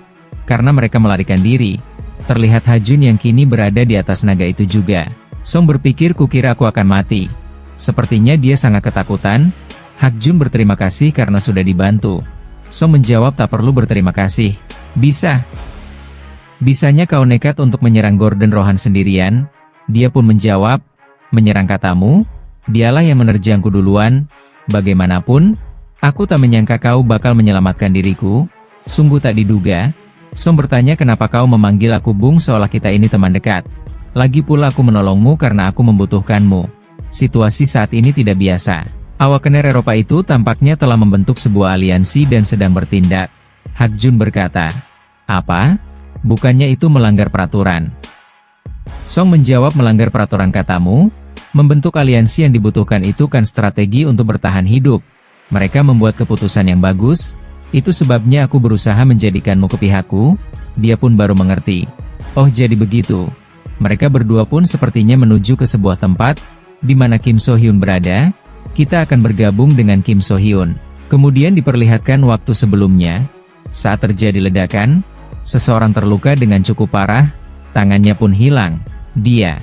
karena mereka melarikan diri. Terlihat Hajun yang kini berada di atas naga itu juga. Song berpikir, kukira aku akan mati. Sepertinya dia sangat ketakutan. Hajun berterima kasih karena sudah dibantu. Song menjawab, tak perlu berterima kasih. Bisanya kau nekat untuk menyerang Gordon Rohan sendirian? Dia pun menjawab, menyerang katamu? Dialah yang menerjangku duluan. Bagaimanapun, aku tak menyangka kau bakal menyelamatkan diriku. Sungguh tak diduga. Song bertanya, kenapa kau memanggil aku Bung seolah kita ini teman dekat? Lagi pula aku menolongmu karena aku membutuhkanmu. Situasi saat ini tidak biasa. Awakener Eropa itu tampaknya telah membentuk sebuah aliansi dan sedang bertindak. Hak Jun berkata, apa? Bukannya itu melanggar peraturan? Song menjawab, melanggar peraturan katamu? Membentuk aliansi yang dibutuhkan itu kan strategi untuk bertahan hidup. Mereka membuat keputusan yang bagus. Itu sebabnya aku berusaha menjadikanmu ke pihakku. Dia pun baru mengerti. Oh, jadi begitu. Mereka berdua pun sepertinya menuju ke sebuah tempat di mana Kim So Hyun berada. Kita akan bergabung dengan Kim So Hyun. Kemudian diperlihatkan waktu sebelumnya. Saat terjadi ledakan, seseorang terluka dengan cukup parah, tangannya pun hilang. Dia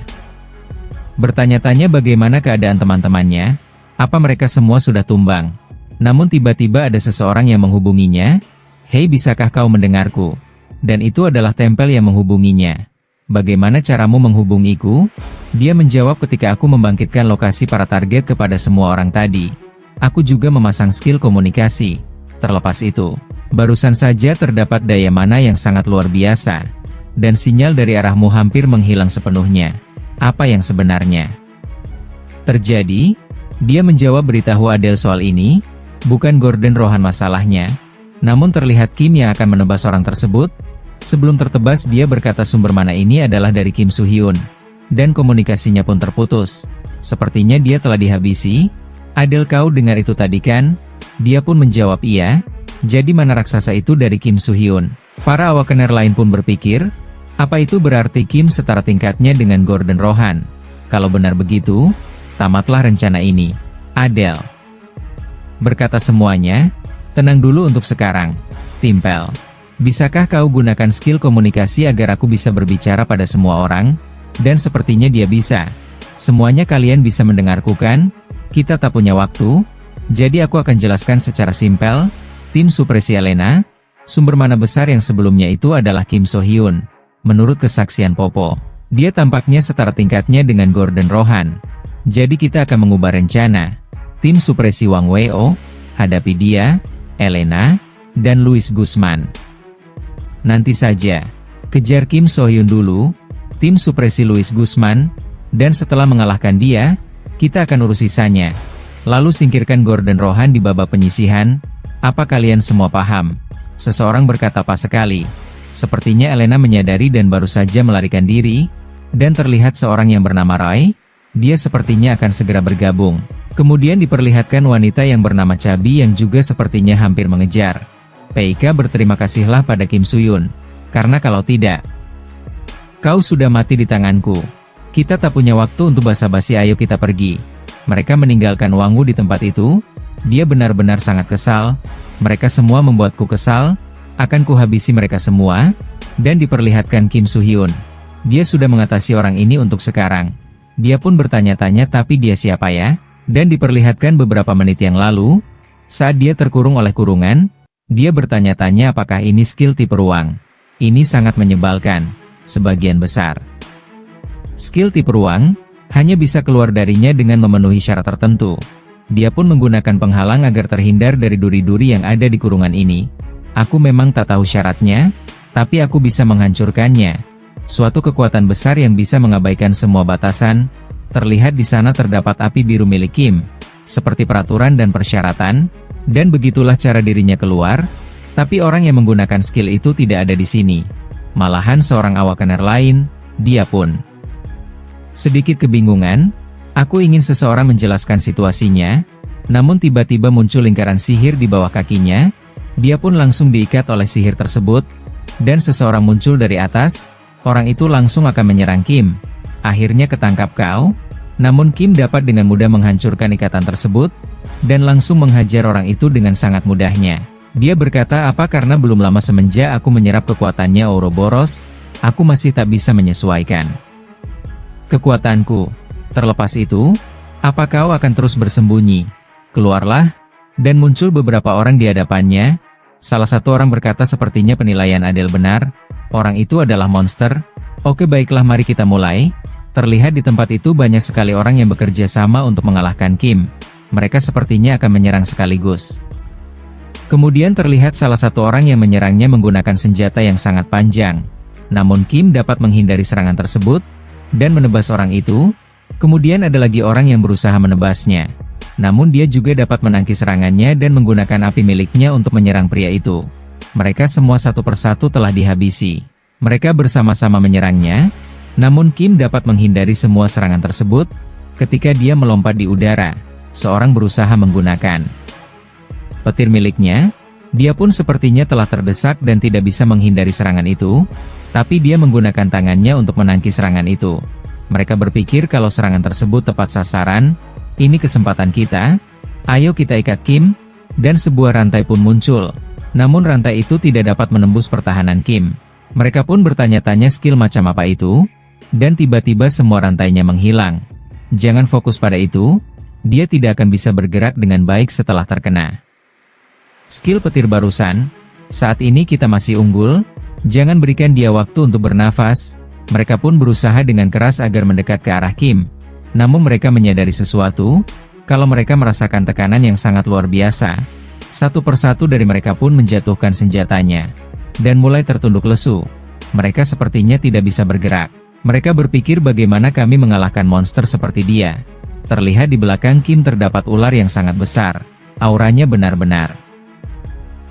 bertanya-tanya bagaimana keadaan teman-temannya, apa mereka semua sudah tumbang. Namun tiba-tiba ada seseorang yang menghubunginya. Hei, bisakah kau mendengarku? Dan itu adalah Tempel yang menghubunginya. Bagaimana caramu menghubungiku? Dia menjawab, ketika aku membangkitkan lokasi para target kepada semua orang tadi. Aku juga memasang skill komunikasi. Terlepas itu, barusan saja terdapat daya mana yang sangat luar biasa. Dan sinyal dari arahmu hampir menghilang sepenuhnya. Apa yang sebenarnya terjadi? Dia menjawab, beritahu Adele soal ini. Bukan Gordon Rohan masalahnya. Namun terlihat Kim yang akan menebas orang tersebut. Sebelum tertebas dia berkata sumber mana ini adalah dari Kim So Hyun. Dan komunikasinya pun terputus. Sepertinya dia telah dihabisi. Adele, kau dengar itu tadi kan? Dia pun menjawab iya. Jadi mana raksasa itu dari Kim So Hyun? Para awakener lain pun berpikir, apa itu berarti Kim setara tingkatnya dengan Gordon Rohan? Kalau benar begitu, tamatlah rencana ini. Adele berkata, semuanya, tenang dulu untuk sekarang. Tempel, bisakah kau gunakan skill komunikasi agar aku bisa berbicara pada semua orang? Dan sepertinya dia bisa. Semuanya kalian bisa mendengarku kan? Kita tak punya waktu. Jadi aku akan jelaskan secara simpel. Tim supresi Elena, sumber mana besar yang sebelumnya itu adalah Kim So Hyun. Menurut kesaksian Popo, dia tampaknya setara tingkatnya dengan Gordon Rohan. Jadi kita akan mengubah rencana. Tim supresi Wang Weo, hadapi dia, Elena, dan Louis Guzman. Nanti saja. Kejar Kim So Hyun dulu, tim supresi Louis Guzman, dan setelah mengalahkan dia, kita akan urus sisanya. Lalu singkirkan Gordon Rohan di babak penyisihan. Apa kalian semua paham? Seseorang berkata, pas sekali. Sepertinya Elena menyadari dan baru saja melarikan diri, dan terlihat seorang yang bernama Rai. Dia sepertinya akan segera bergabung. Kemudian diperlihatkan wanita yang bernama Chabi yang juga sepertinya hampir mengejar. Peika, berterima kasihlah pada Kim So Hyun, karena kalau tidak, kau sudah mati di tanganku. Kita tak punya waktu untuk basa-basi, ayo kita pergi. Mereka meninggalkan Wang Wu di tempat itu. Dia benar-benar sangat kesal. Mereka semua membuatku kesal. Akan kuhabisi mereka semua. Dan diperlihatkan Kim So Hyun. Dia sudah mengatasi orang ini untuk sekarang. Dia pun bertanya-tanya, tapi dia siapa ya? Dan diperlihatkan beberapa menit yang lalu, saat dia terkurung oleh kurungan, dia bertanya-tanya apakah ini skill tipe ruang. Ini sangat menyebalkan. Sebagian besar skill tipe ruang hanya bisa keluar darinya dengan memenuhi syarat tertentu. Dia pun menggunakan penghalang agar terhindar dari duri-duri yang ada di kurungan ini. Aku memang tak tahu syaratnya, tapi aku bisa menghancurkannya. Suatu kekuatan besar yang bisa mengabaikan semua batasan. Terlihat di sana terdapat api biru milik Kim, seperti peraturan dan persyaratan, dan begitulah cara dirinya keluar. Tapi orang yang menggunakan skill itu tidak ada di sini. Malahan seorang awakener lain, dia pun sedikit kebingungan. Aku ingin seseorang menjelaskan situasinya, namun tiba-tiba muncul lingkaran sihir di bawah kakinya. Dia pun langsung diikat oleh sihir tersebut, dan seseorang muncul dari atas. orang itu langsung akan menyerang Kim. Akhirnya ketangkap kau. Namun Kim dapat dengan mudah menghancurkan ikatan tersebut, dan langsung menghajar orang itu dengan sangat mudahnya. Dia berkata, apa karena belum lama semenjak aku menyerap kekuatannya Ouroboros, aku masih tak bisa menyesuaikan kekuatanku. Terlepas itu, apa kau akan terus bersembunyi? Keluarlah. Dan muncul beberapa orang di hadapannya. Salah satu orang berkata, sepertinya penilaian Adele benar, orang itu adalah monster. Oke, baiklah, mari kita mulai. Terlihat di tempat itu banyak sekali orang yang bekerja sama untuk mengalahkan Kim. Mereka sepertinya akan menyerang sekaligus. Kemudian terlihat salah satu orang yang menyerangnya menggunakan senjata yang sangat panjang. Namun Kim dapat menghindari serangan tersebut, dan menebas orang itu. Kemudian ada lagi orang yang berusaha menebasnya. Namun dia juga dapat menangkis serangannya dan menggunakan api miliknya untuk menyerang pria itu. Mereka semua satu persatu telah dihabisi. Mereka bersama-sama menyerangnya. Namun Kim dapat menghindari semua serangan tersebut. Ketika dia melompat di udara, seorang berusaha menggunakan petir miliknya. Dia pun sepertinya telah terdesak dan tidak bisa menghindari serangan itu. Tapi dia menggunakan tangannya untuk menangkis serangan itu. Mereka berpikir kalau serangan tersebut tepat sasaran. Ini kesempatan kita. Ayo kita ikat Kim. Dan sebuah rantai pun muncul. Namun rantai itu tidak dapat menembus pertahanan Kim. Mereka pun bertanya-tanya skill macam apa itu. Dan tiba-tiba semua rantainya menghilang. Jangan fokus pada itu. Dia tidak akan bisa bergerak dengan baik setelah terkena skill petir barusan. Saat ini kita masih unggul. Jangan berikan dia waktu untuk bernafas. Mereka pun berusaha dengan keras agar mendekat ke arah Kim. Namun mereka menyadari sesuatu. Kalau mereka merasakan tekanan yang sangat luar biasa. Satu persatu dari mereka pun menjatuhkan senjatanya. Dan mulai tertunduk lesu. Mereka sepertinya tidak bisa bergerak. Mereka berpikir bagaimana kami mengalahkan monster seperti dia. Terlihat di belakang Kim terdapat ular yang sangat besar. Auranya benar-benar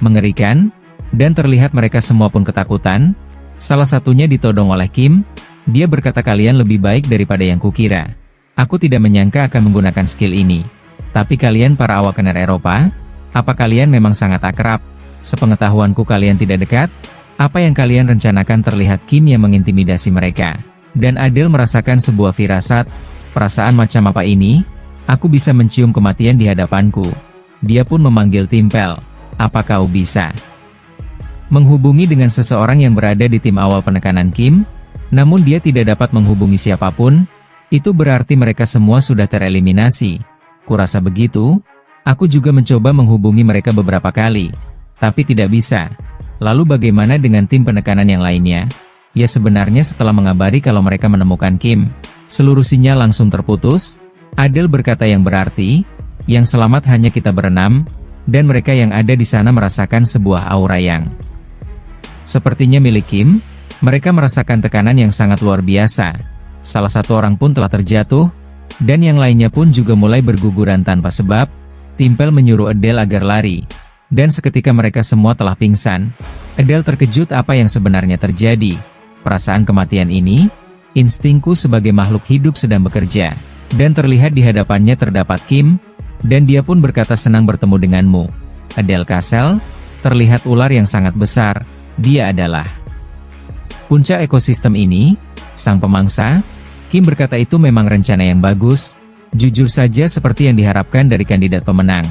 mengerikan. Dan terlihat mereka semua pun ketakutan. Salah satunya ditodong oleh Kim. Dia berkata, kalian lebih baik daripada yang kukira. Aku tidak menyangka akan menggunakan skill ini. Tapi kalian para awakener Eropa, apa kalian memang sangat akrab? Sepengetahuanku kalian tidak dekat. Apa yang kalian rencanakan? Terlihat Kim yang mengintimidasi mereka. Dan Adele merasakan sebuah firasat. Perasaan macam apa ini? Aku bisa mencium kematian di hadapanku. Dia pun memanggil Timpel. Apa kau bisa menghubungi dengan seseorang yang berada di tim awal penekanan Kim? Namun dia tidak dapat menghubungi siapapun. Itu berarti mereka semua sudah tereliminasi. Kurasa begitu. Aku juga mencoba menghubungi mereka beberapa kali. Tapi tidak bisa. Lalu bagaimana dengan tim penekanan yang lainnya? Ya, sebenarnya setelah mengabari kalau mereka menemukan Kim, seluruh sinyal langsung terputus. Adele berkata, yang berarti, yang selamat hanya kita berenam, dan mereka yang ada di sana merasakan sebuah aura yang sepertinya milik Kim. Mereka merasakan tekanan yang sangat luar biasa. Salah satu orang pun telah terjatuh, dan yang lainnya pun juga mulai berguguran tanpa sebab. Timpel menyuruh Adele agar lari, dan seketika mereka semua telah pingsan. Adele terkejut apa yang sebenarnya terjadi. Perasaan kematian ini, instingku sebagai makhluk hidup sedang bekerja. Dan terlihat di hadapannya terdapat Kim, dan dia pun berkata, senang bertemu denganmu, Adele Castle. Terlihat ular yang sangat besar. Dia adalah puncak ekosistem ini, sang pemangsa. Kim berkata, itu memang rencana yang bagus. Jujur saja seperti yang diharapkan dari kandidat pemenang.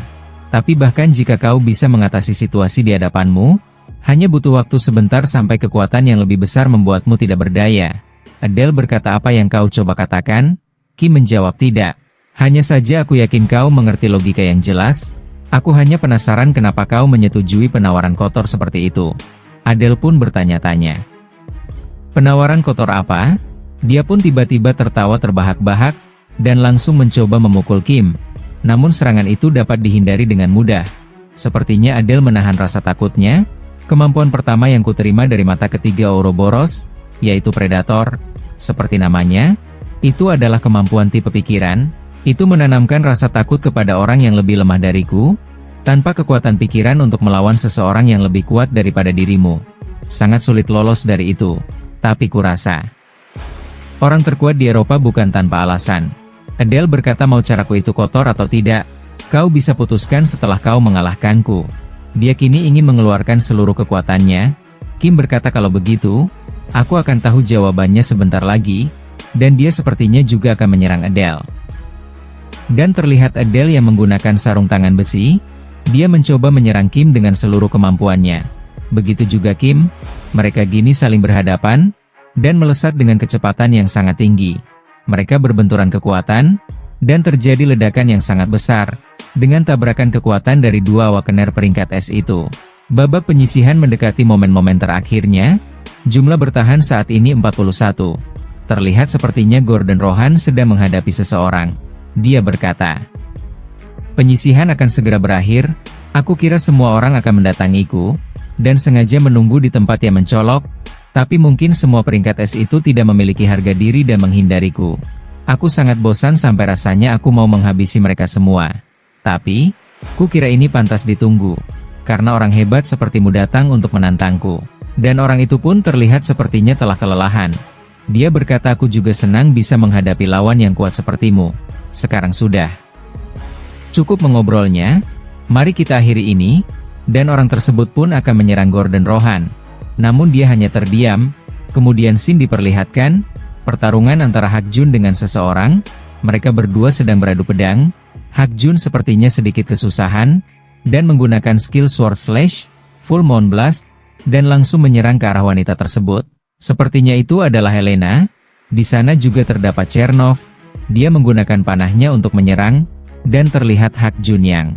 Tapi bahkan jika kau bisa mengatasi situasi di hadapanmu, hanya butuh waktu sebentar sampai kekuatan yang lebih besar membuatmu tidak berdaya. Adele berkata, apa yang kau coba katakan? Kim menjawab, tidak. Hanya saja aku yakin kau mengerti logika yang jelas. Aku hanya penasaran kenapa kau menyetujui penawaran kotor seperti itu. Adele pun bertanya-tanya. Penawaran kotor apa? Dia pun tiba-tiba tertawa terbahak-bahak, dan langsung mencoba memukul Kim. Namun serangan itu dapat dihindari dengan mudah. Sepertinya Adele menahan rasa takutnya. Kemampuan pertama yang kuterima dari mata ketiga Ouroboros, yaitu Predator. Seperti namanya, itu adalah kemampuan tipe pikiran. Itu menanamkan rasa takut kepada orang yang lebih lemah dariku. Tanpa kekuatan pikiran untuk melawan seseorang yang lebih kuat daripada dirimu. Sangat sulit lolos dari itu. Tapi kurasa orang terkuat di Eropa bukan tanpa alasan. Adele berkata, mau caraku itu kotor atau tidak, kau bisa putuskan setelah kau mengalahkanku. Dia kini ingin mengeluarkan seluruh kekuatannya. Kim berkata, kalau begitu, Aku akan tahu jawabannya sebentar lagi, dan dia sepertinya juga akan menyerang Adele. Dan terlihat Adele yang menggunakan sarung tangan besi, dia mencoba menyerang Kim dengan seluruh kemampuannya. Begitu juga Kim, mereka kini saling berhadapan, dan melesat dengan kecepatan yang sangat tinggi. Mereka berbenturan kekuatan, dan terjadi ledakan yang sangat besar, dengan tabrakan kekuatan dari dua wakener peringkat S itu. Babak penyisihan mendekati momen-momen terakhirnya, jumlah bertahan saat ini 41. Terlihat sepertinya Gordon Rohan sedang menghadapi seseorang. Dia berkata, "Penyisihan akan segera berakhir, aku kira semua orang akan mendatangiku, dan sengaja menunggu di tempat yang mencolok, tapi mungkin semua peringkat S itu tidak memiliki harga diri dan menghindariku. Aku sangat bosan sampai rasanya aku mau menghabisi mereka semua. Tapi, ku kira ini pantas ditunggu, karena orang hebat sepertimu datang untuk menantangku." Dan orang itu pun terlihat sepertinya telah kelelahan. Dia berkata, "Aku juga senang bisa menghadapi lawan yang kuat sepertimu. Sekarang sudah cukup mengobrolnya, mari kita akhiri ini." Dan orang tersebut pun akan menyerang Gordon Rohan. Namun dia hanya terdiam, kemudian scene diperlihatkan, pertarungan antara Hak Jun dengan seseorang, mereka berdua sedang beradu pedang. Hak Jun sepertinya sedikit kesusahan, dan menggunakan skill Sword Slash, Full Moon Blast, dan langsung menyerang ke arah wanita tersebut. Sepertinya itu adalah Helena. Di sana juga terdapat Chernov. Dia menggunakan panahnya untuk menyerang, dan terlihat Hak Jun yang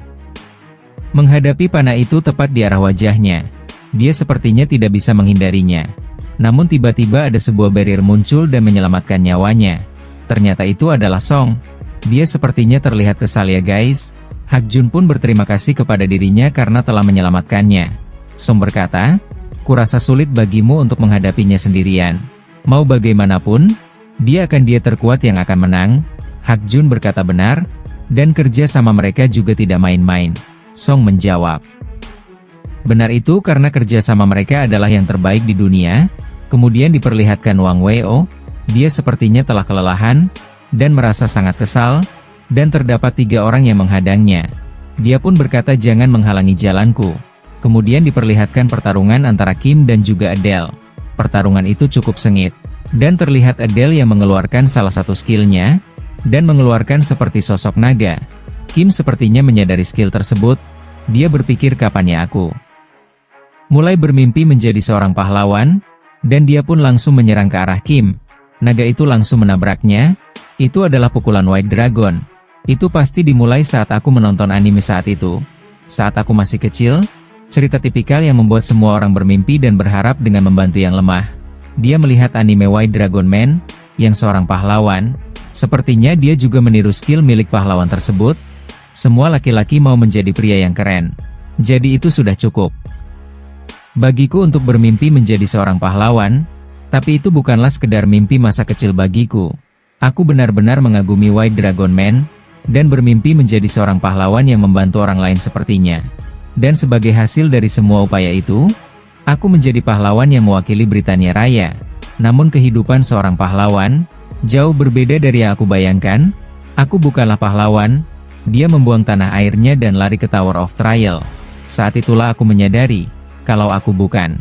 menghadapi panah itu tepat di arah wajahnya. Dia sepertinya tidak bisa menghindarinya. Namun tiba-tiba ada sebuah barrier muncul dan menyelamatkan nyawanya. Ternyata itu adalah Song. Dia sepertinya terlihat kesal ya guys. Hak Jun pun berterima kasih kepada dirinya karena telah menyelamatkannya. Song berkata, "Kurasa sulit bagimu untuk menghadapinya sendirian. Mau bagaimanapun, dia terkuat yang akan menang." Hak Jun berkata benar, dan kerja sama mereka juga tidak main-main. Song menjawab, "Benar itu karena kerja sama mereka adalah yang terbaik di dunia." Kemudian diperlihatkan Wang Weo, dia sepertinya telah kelelahan, dan merasa sangat kesal, dan terdapat 3 orang yang menghadangnya. Dia pun berkata, "Jangan menghalangi jalanku." Kemudian diperlihatkan pertarungan antara Kim dan juga Adele. Pertarungan itu cukup sengit, dan terlihat Adele yang mengeluarkan salah satu skillnya, dan mengeluarkan seperti sosok naga. Kim sepertinya menyadari skill tersebut, dia berpikir kapan ya aku mulai bermimpi menjadi seorang pahlawan, dan dia pun langsung menyerang ke arah Kim. Naga itu langsung menabraknya, itu adalah pukulan White Dragon. Itu pasti dimulai saat aku menonton anime saat itu. Saat aku masih kecil, cerita tipikal yang membuat semua orang bermimpi dan berharap dengan membantu yang lemah. Dia melihat anime White Dragon Man, yang seorang pahlawan, sepertinya dia juga meniru skill milik pahlawan tersebut. Semua laki-laki mau menjadi pria yang keren. Jadi itu sudah cukup bagiku untuk bermimpi menjadi seorang pahlawan, tapi itu bukanlah sekedar mimpi masa kecil bagiku. Aku benar-benar mengagumi White Dragon Man, dan bermimpi menjadi seorang pahlawan yang membantu orang lain sepertinya. Dan sebagai hasil dari semua upaya itu, aku menjadi pahlawan yang mewakili Britania Raya. Namun kehidupan seorang pahlawan, jauh berbeda dari yang aku bayangkan. Aku bukanlah pahlawan. Dia membuang tanah airnya dan lari ke Tower of Trial. Saat itulah aku menyadari, kalau aku bukan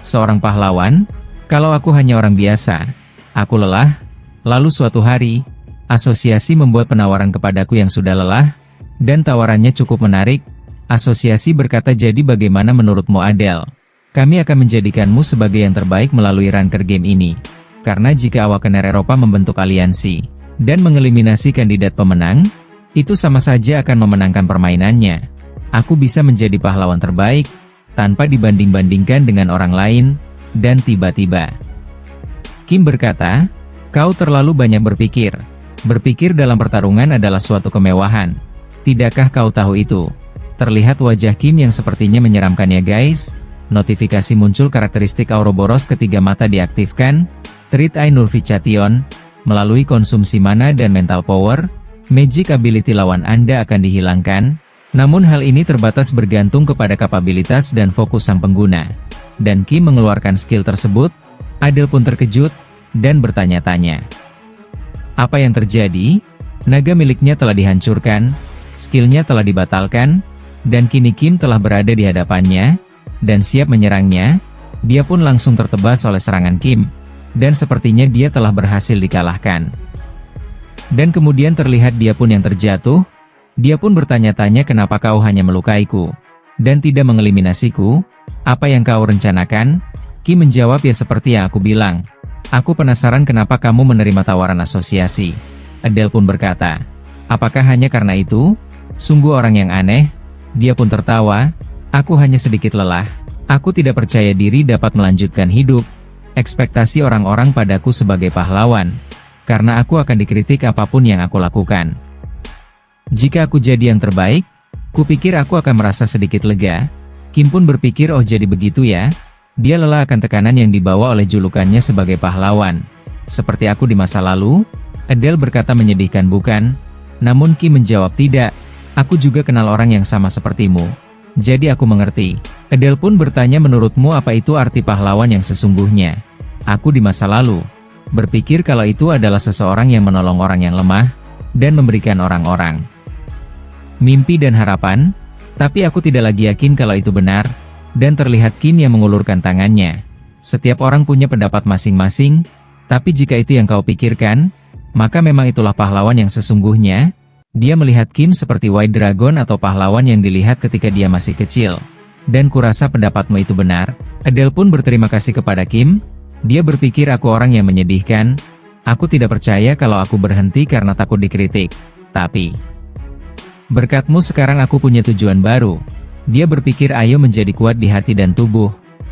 seorang pahlawan, kalau aku hanya orang biasa. Aku lelah, lalu suatu hari, asosiasi membuat penawaran kepadaku yang sudah lelah, dan tawarannya cukup menarik. Asosiasi berkata, "Jadi bagaimana menurutmu Adele? Kami akan menjadikanmu sebagai yang terbaik melalui ranker game ini. Karena jika Awakener Eropa membentuk aliansi, dan mengeliminasi kandidat pemenang, itu sama saja akan memenangkan permainannya. Aku bisa menjadi pahlawan terbaik, tanpa dibanding-bandingkan dengan orang lain." Dan tiba-tiba Kim berkata, "Kau terlalu banyak berpikir. Berpikir dalam pertarungan adalah suatu kemewahan. Tidakkah kau tahu itu?" Terlihat wajah Kim yang sepertinya menyeramkan ya guys. Notifikasi muncul karakteristik Ouroboros ketiga mata diaktifkan. Treat Eye Nulfication. Melalui konsumsi mana dan mental power, magic ability lawan Anda akan dihilangkan. Namun hal ini terbatas bergantung kepada kapabilitas dan fokus sang pengguna. Dan Kim mengeluarkan skill tersebut. Adele pun terkejut, dan bertanya-tanya, apa yang terjadi? Naga miliknya telah dihancurkan, skillnya telah dibatalkan, dan kini Kim telah berada di hadapannya, dan siap menyerangnya. Dia pun langsung tertebas oleh serangan Kim, dan sepertinya dia telah berhasil dikalahkan. Dan kemudian terlihat dia pun yang terjatuh. Dia pun bertanya-tanya, kenapa kau hanya melukaiku, dan tidak mengeliminasiku? Apa yang kau rencanakan? Kim menjawab, ya seperti yang aku bilang. Aku penasaran kenapa kamu menerima tawaran asosiasi. Adele pun berkata, apakah hanya karena itu? Sungguh orang yang aneh. Dia pun tertawa, aku hanya sedikit lelah. Aku tidak percaya diri dapat melanjutkan hidup. Ekspektasi orang-orang padaku sebagai pahlawan. Karena aku akan dikritik apapun yang aku lakukan. Jika aku jadi yang terbaik, kupikir aku akan merasa sedikit lega. Kim pun berpikir, oh jadi begitu ya. Dia lelah akan tekanan yang dibawa oleh julukannya sebagai pahlawan. Seperti aku di masa lalu? Adele berkata menyedihkan, bukan? Namun Kim menjawab, tidak. Aku juga kenal orang yang sama sepertimu. Jadi aku mengerti. Adele pun bertanya, menurutmu apa itu arti pahlawan yang sesungguhnya? Aku di masa lalu berpikir kalau itu adalah seseorang yang menolong orang yang lemah, dan memberikan orang-orang mimpi dan harapan, tapi aku tidak lagi yakin kalau itu benar, dan terlihat Kim yang mengulurkan tangannya. Setiap orang punya pendapat masing-masing, tapi jika itu yang kau pikirkan, maka memang itulah pahlawan yang sesungguhnya. Dia melihat Kim seperti White Dragon atau pahlawan yang dilihat ketika dia masih kecil. Dan kurasa pendapatmu itu benar. Adele pun berterima kasih kepada Kim. Dia berpikir, aku orang yang menyedihkan. Aku tidak percaya kalau aku berhenti karena takut dikritik. Tapi berkatmu sekarang aku punya tujuan baru. Dia berpikir, ayo menjadi kuat di hati dan tubuh.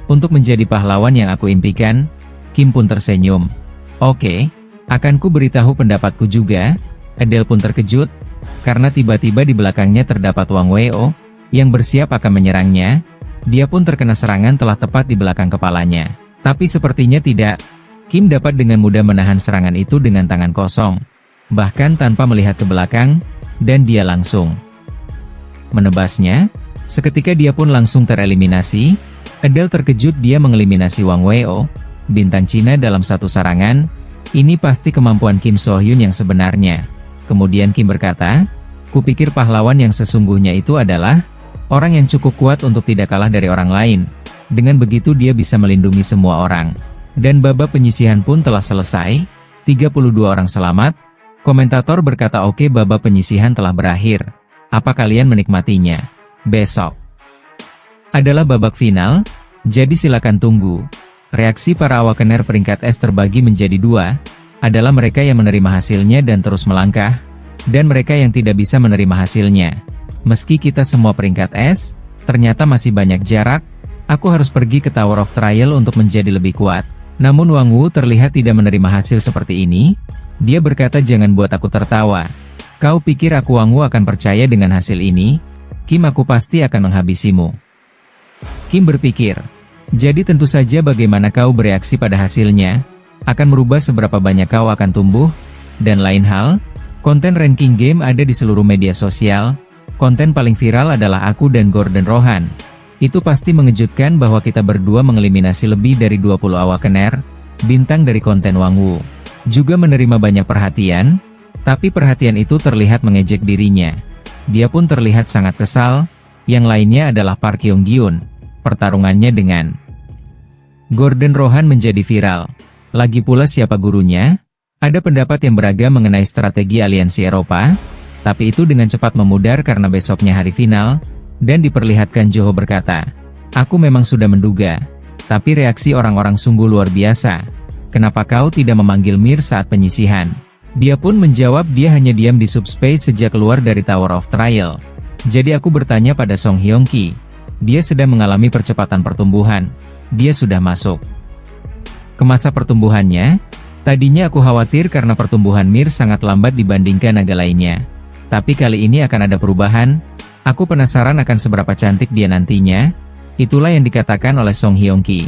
Untuk menjadi pahlawan yang aku impikan. Kim pun tersenyum. Oke, akan ku beritahu pendapatku juga. Adele pun terkejut, karena tiba-tiba di belakangnya terdapat Wang Weo, yang bersiap akan menyerangnya. Dia pun terkena serangan telah tepat di belakang kepalanya. Tapi sepertinya tidak. Kim dapat dengan mudah menahan serangan itu dengan tangan kosong. Bahkan tanpa melihat ke belakang. Dan dia langsung menebasnya. Seketika dia pun langsung tereliminasi. Adele terkejut, dia mengeliminasi Wang Weo, bintang Cina dalam satu serangan. Ini pasti kemampuan Kim So Hyun yang sebenarnya. Kemudian Kim berkata, kupikir pahlawan yang sesungguhnya itu adalah orang yang cukup kuat untuk tidak kalah dari orang lain. Dengan begitu dia bisa melindungi semua orang. Dan babak penyisihan pun telah selesai. 32 orang selamat. Komentator berkata, oke, babak penyisihan telah berakhir. Apa kalian menikmatinya? Besok adalah babak final, jadi silakan tunggu. Reaksi para awakener peringkat S terbagi menjadi dua, adalah mereka yang menerima hasilnya dan terus melangkah, dan mereka yang tidak bisa menerima hasilnya. Meski kita semua peringkat S, ternyata masih banyak jarak. Aku harus pergi ke Tower of Trial untuk menjadi lebih kuat. Namun Wang Wu terlihat tidak menerima hasil seperti ini. Dia berkata, jangan buat aku tertawa. Kau pikir aku Wang Wu akan percaya dengan hasil ini? Kim, aku pasti akan menghabisimu. Kim berpikir, jadi tentu saja bagaimana kau bereaksi pada hasilnya, akan merubah seberapa banyak kau akan tumbuh, dan lain hal. Konten ranking game ada di seluruh media sosial. Konten paling viral adalah aku dan Gordon Rohan. Itu pasti mengejutkan bahwa kita berdua mengeliminasi lebih dari 20 awakener, bintang dari konten Wang Wu. Juga menerima banyak perhatian, tapi perhatian itu terlihat mengejek dirinya. Dia pun terlihat sangat kesal. Yang lainnya adalah Park Hyung Gyun. Pertarungannya dengan Gordon Rohan menjadi viral. Lagi pula siapa gurunya? Ada pendapat yang beragam mengenai strategi aliansi Eropa, tapi itu dengan cepat memudar karena besoknya hari final, dan diperlihatkan Joho berkata, aku memang sudah menduga, tapi reaksi orang-orang sungguh luar biasa. Kenapa kau tidak memanggil Mir saat penyisihan? Dia pun menjawab, dia hanya diam di subspace sejak keluar dari Tower of Trial. Jadi aku bertanya pada Song Hyong Ki. Dia sedang mengalami percepatan pertumbuhan. Dia sudah masuk ke masa pertumbuhannya. Tadinya aku khawatir karena pertumbuhan Mir sangat lambat dibandingkan naga lainnya. Tapi kali ini akan ada perubahan. Aku penasaran akan seberapa cantik dia nantinya. Itulah yang dikatakan oleh Song Hyong Ki.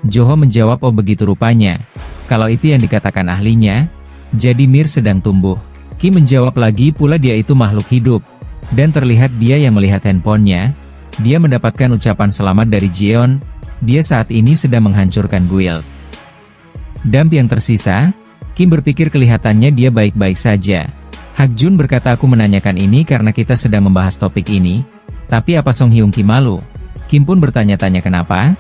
Joho menjawab, oh begitu rupanya. Kalau itu yang dikatakan ahlinya, jadi Mir sedang tumbuh. Ki menjawab lagi pula, dia itu makhluk hidup. Dan terlihat dia yang melihat handphonenya. Dia mendapatkan ucapan selamat dari Jeon. Dia saat ini sedang menghancurkan guild Damp yang tersisa. Kim berpikir kelihatannya dia baik-baik saja. Hak Jun berkata, aku menanyakan ini karena kita sedang membahas topik ini. Tapi apa Song Hyung Ki malu? Kim pun bertanya-tanya kenapa?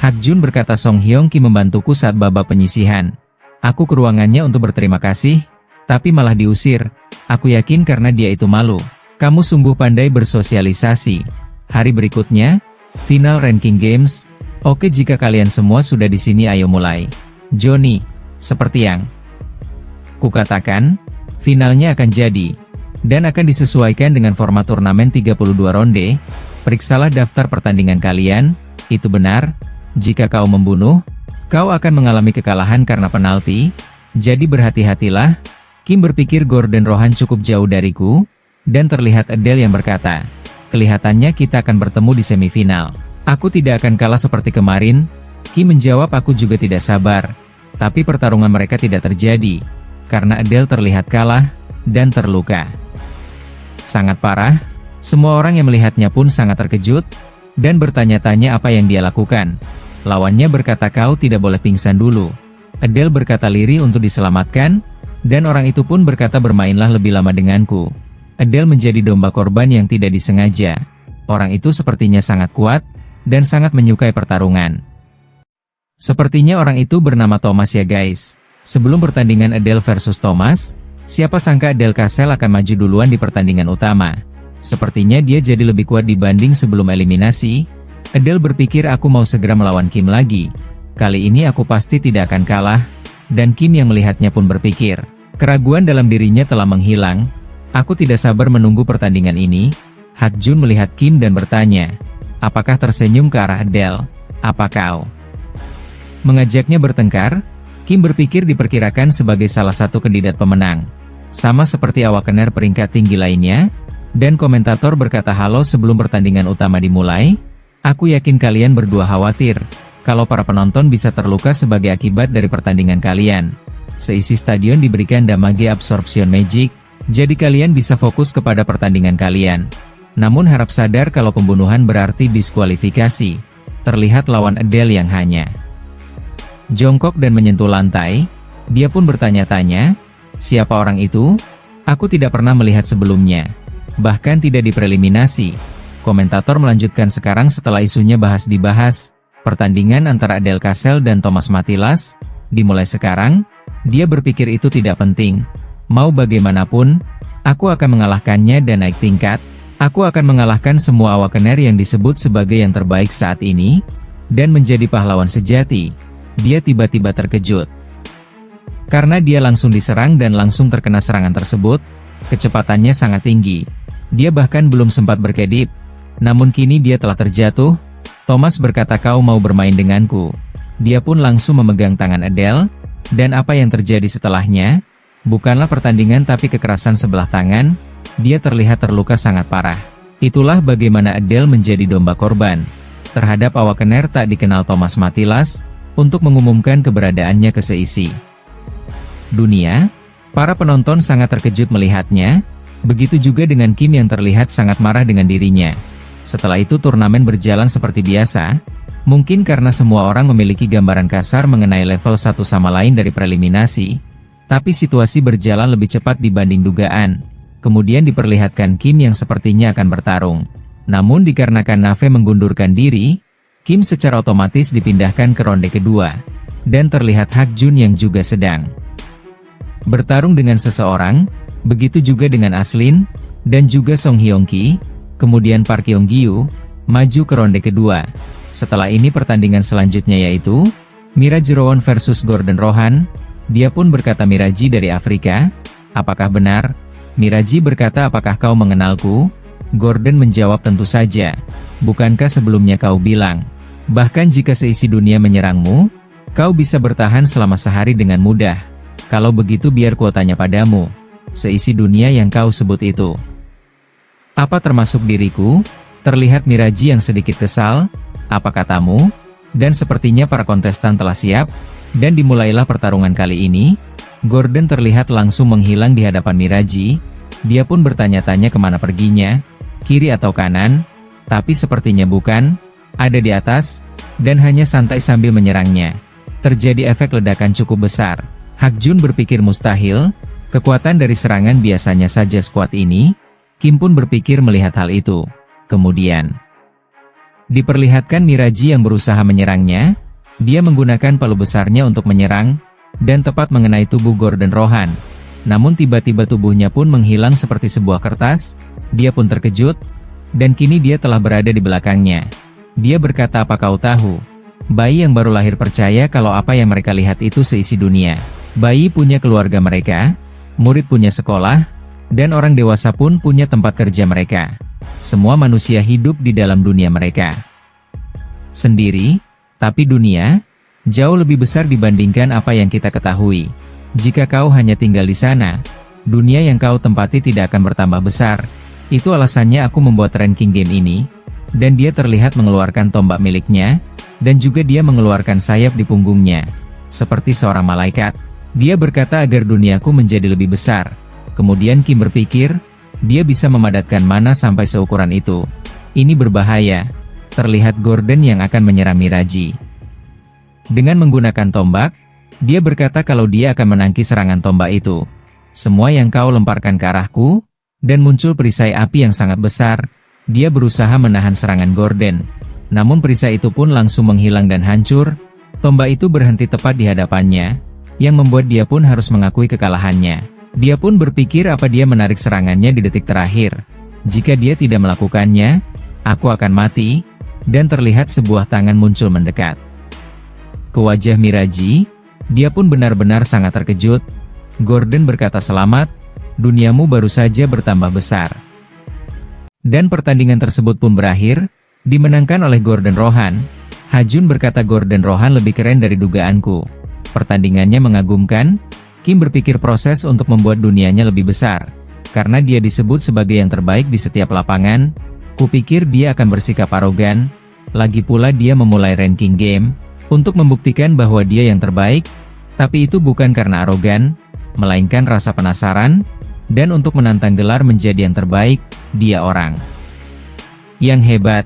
Hak Jun berkata, Song Hyeong Ki membantuku saat babak penyisihan. Aku ke ruangannya untuk berterima kasih, tapi malah diusir. Aku yakin karena dia itu malu. Kamu sungguh pandai bersosialisasi. Hari berikutnya, final ranking games. Oke, jika kalian semua sudah di sini, ayo mulai. Johnny, seperti yang kukatakan, finalnya akan jadi, dan akan disesuaikan dengan format turnamen 32 ronde. Periksalah daftar pertandingan kalian, itu benar. Jika kau membunuh, kau akan mengalami kekalahan karena penalti, jadi berhati-hatilah. Kim berpikir Gordon Rohan cukup jauh dariku, dan terlihat Adele yang berkata, kelihatannya kita akan bertemu di semifinal. Aku tidak akan kalah seperti kemarin. Kim menjawab, aku juga tidak sabar. Tapi pertarungan mereka tidak terjadi, karena Adele terlihat kalah, dan terluka. Sangat parah, semua orang yang melihatnya pun sangat terkejut, dan bertanya-tanya apa yang dia lakukan. Lawannya berkata, kau tidak boleh pingsan dulu. Adele berkata lirih untuk diselamatkan, dan orang itu pun berkata, bermainlah lebih lama denganku. Adele menjadi domba korban yang tidak disengaja. Orang itu sepertinya sangat kuat, dan sangat menyukai pertarungan. Sepertinya orang itu bernama Thomas ya guys. Sebelum pertandingan Adele versus Thomas, siapa sangka Adele Casel akan maju duluan di pertandingan utama. Sepertinya dia jadi lebih kuat dibanding sebelum eliminasi. Adele berpikir, aku mau segera melawan Kim lagi. Kali ini aku pasti tidak akan kalah. Dan Kim yang melihatnya pun berpikir, keraguan dalam dirinya telah menghilang. Aku tidak sabar menunggu pertandingan ini. Hak Jun melihat Kim dan bertanya, apakah tersenyum ke arah Adele? Apa kau mengajaknya bertengkar? Kim berpikir diperkirakan sebagai salah satu kandidat pemenang. Sama seperti awakener peringkat tinggi lainnya. Dan komentator berkata, halo, sebelum pertandingan utama dimulai, aku yakin kalian berdua khawatir kalau para penonton bisa terluka sebagai akibat dari pertandingan kalian. Seisi stadion diberikan damage absorption magic, jadi kalian bisa fokus kepada pertandingan kalian. Namun harap sadar kalau pembunuhan berarti diskualifikasi. Terlihat lawan Adele yang hanya jongkok dan menyentuh lantai. Dia pun bertanya-tanya, siapa orang itu? Aku tidak pernah melihat sebelumnya. Bahkan tidak dipreliminasi. Komentator melanjutkan, sekarang setelah isunya dibahas, pertandingan antara Adele Casel dan Thomas Matilas, dimulai sekarang. Dia berpikir itu tidak penting. Mau bagaimanapun, aku akan mengalahkannya dan naik tingkat. Aku akan mengalahkan semua awakener yang disebut sebagai yang terbaik saat ini, dan menjadi pahlawan sejati. Dia tiba-tiba terkejut. Karena dia langsung diserang dan langsung terkena serangan tersebut, kecepatannya sangat tinggi. Dia bahkan belum sempat berkedip. Namun kini dia telah terjatuh. Thomas berkata, kau mau bermain denganku? Dia pun langsung memegang tangan Adele, dan apa yang terjadi setelahnya? Bukanlah pertandingan tapi kekerasan sebelah tangan. Dia terlihat terluka sangat parah. Itulah bagaimana Adele menjadi domba korban terhadap awakener tak dikenal Thomas Matilas, untuk mengumumkan keberadaannya ke seisi dunia. Para penonton sangat terkejut melihatnya. Begitu juga dengan Kim yang terlihat sangat marah dengan dirinya. Setelah itu turnamen berjalan seperti biasa. Mungkin karena semua orang memiliki gambaran kasar mengenai level satu sama lain dari preliminasi. Tapi situasi berjalan lebih cepat dibanding dugaan. Kemudian diperlihatkan Kim yang sepertinya akan bertarung. Namun dikarenakan Nave mengundurkan diri, Kim secara otomatis dipindahkan ke ronde kedua. Dan terlihat Hak Jun yang juga sedang bertarung dengan seseorang. Begitu juga dengan Aslin, dan juga Song Hyeong Ki. Kemudian Park Kyung Gyu maju ke ronde kedua. Setelah ini pertandingan selanjutnya yaitu Miraj Rowan versus Gordon Rohan. Dia pun berkata, Miraji dari Afrika, apakah benar? Miraji berkata, apakah kau mengenalku? Gordon menjawab, tentu saja. Bukankah sebelumnya kau bilang, bahkan jika seisi dunia menyerangmu, kau bisa bertahan selama sehari dengan mudah. Kalau begitu biar kuotanya padamu. Seisi dunia yang kau sebut itu, apa termasuk diriku? Terlihat Miraji yang sedikit kesal. Apa katamu? Dan sepertinya para kontestan telah siap, dan dimulailah pertarungan kali ini. Gordon terlihat langsung menghilang di hadapan Miraji. Dia pun bertanya-tanya kemana perginya, kiri atau kanan, tapi sepertinya bukan, ada di atas, dan hanya santai sambil menyerangnya. Terjadi efek ledakan cukup besar. Hak Jun berpikir mustahil, kekuatan dari serangan biasanya saja sekuat ini. Kim pun berpikir melihat hal itu. Kemudian Diperlihatkan Miraji yang berusaha menyerangnya, dia menggunakan palu besarnya untuk menyerang, dan tepat mengenai tubuh Gordon Rohan. Namun tiba-tiba tubuhnya pun menghilang seperti sebuah kertas, dia pun terkejut, dan kini dia telah berada di belakangnya. Dia berkata, "Apa kau tahu?" Bayi yang baru lahir percaya kalau apa yang mereka lihat itu seisi dunia. Bayi punya keluarga mereka, murid punya sekolah, dan orang dewasa pun punya tempat kerja mereka. Semua manusia hidup di dalam dunia mereka sendiri, tapi dunia jauh lebih besar dibandingkan apa yang kita ketahui. Jika kau hanya tinggal di sana, dunia yang kau tempati tidak akan bertambah besar. Itu alasannya aku membuat ranking game ini. Dan dia terlihat mengeluarkan tombak miliknya, dan juga dia mengeluarkan sayap di punggungnya, seperti seorang malaikat. Dia berkata agar duniaku menjadi lebih besar. Kemudian Kim berpikir, dia bisa memadatkan mana sampai seukuran itu. Ini berbahaya. Terlihat Gordon yang akan menyerang Miraji. Dengan menggunakan tombak, dia berkata kalau dia akan menangkis serangan tombak itu. Semua yang kau lemparkan ke arahku, dan muncul perisai api yang sangat besar. Dia berusaha menahan serangan Gordon. Namun perisai itu pun langsung menghilang dan hancur. Tombak itu berhenti tepat di hadapannya, yang membuat dia pun harus mengakui kekalahannya. Dia pun berpikir apa dia menarik serangannya di detik terakhir. Jika dia tidak melakukannya, aku akan mati, dan terlihat sebuah tangan muncul mendekat ke wajah Miraji. Dia pun benar-benar sangat terkejut. Gordon berkata, "Selamat, duniamu baru saja bertambah besar." Dan pertandingan tersebut pun berakhir, dimenangkan oleh Gordon Rohan. Ha-Jun berkata Gordon Rohan lebih keren dari dugaanku. Pertandingannya mengagumkan. Kim berpikir proses untuk membuat dunianya lebih besar. Karena dia disebut sebagai yang terbaik di setiap lapangan, kupikir dia akan bersikap arogan. Lagi pula dia memulai ranking game, untuk membuktikan bahwa dia yang terbaik, tapi itu bukan karena arogan, melainkan rasa penasaran, dan untuk menantang gelar menjadi yang terbaik, dia orang yang hebat.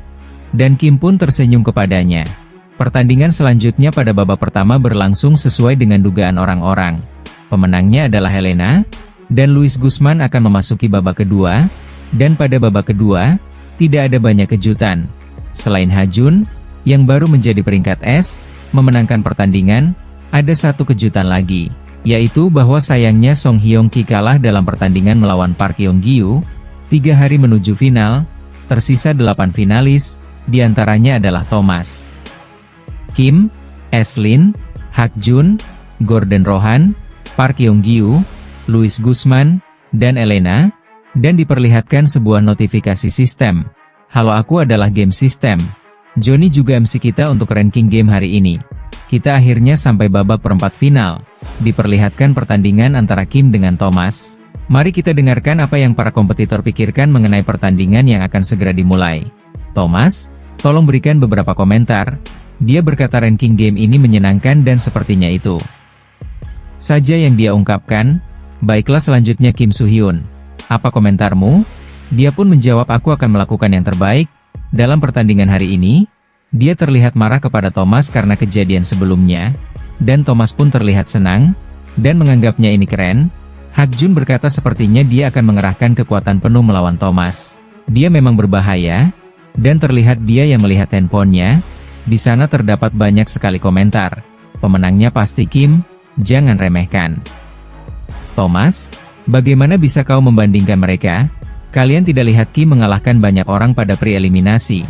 Dan Kim pun tersenyum kepadanya. Pertandingan selanjutnya pada babak pertama berlangsung sesuai dengan dugaan orang-orang. Pemenangnya adalah Helena, dan Luis Guzman akan memasuki babak kedua, dan pada babak kedua, tidak ada banyak kejutan. Selain Ha-Jun, yang baru menjadi peringkat S, memenangkan pertandingan, ada satu kejutan lagi, yaitu bahwa sayangnya Song Hyeong Ki kalah dalam pertandingan melawan Park Yong Gyu. 3 hari menuju final, tersisa 8 finalis, diantaranya adalah Thomas, Kim, Eslin, Ha-Jun, Gordon Rohan, Park Yong Gyu, Luis Guzman, dan Elena, dan diperlihatkan sebuah notifikasi sistem. Halo, aku adalah game system. Johnny juga MC kita untuk ranking game hari ini. Kita akhirnya sampai babak perempat final. Diperlihatkan pertandingan antara Kim dengan Thomas. Mari kita dengarkan apa yang para kompetitor pikirkan mengenai pertandingan yang akan segera dimulai. Thomas, tolong berikan beberapa komentar. Dia berkata ranking game ini menyenangkan dan sepertinya itu saja yang dia ungkapkan. Baiklah, selanjutnya Kim Soo-hyun. Apa komentarmu? Dia pun menjawab, aku akan melakukan yang terbaik. Dalam pertandingan hari ini, dia terlihat marah kepada Thomas karena kejadian sebelumnya. Dan Thomas pun terlihat senang, dan menganggapnya ini keren. Ha-Jun berkata sepertinya dia akan mengerahkan kekuatan penuh melawan Thomas. Dia memang berbahaya, dan terlihat dia yang melihat handphonenya. Di sana terdapat banyak sekali komentar. Pemenangnya pasti Kim. Jangan remehkan Thomas. Bagaimana bisa kau membandingkan mereka? Kalian tidak lihat Kim mengalahkan banyak orang pada pre-eliminasi.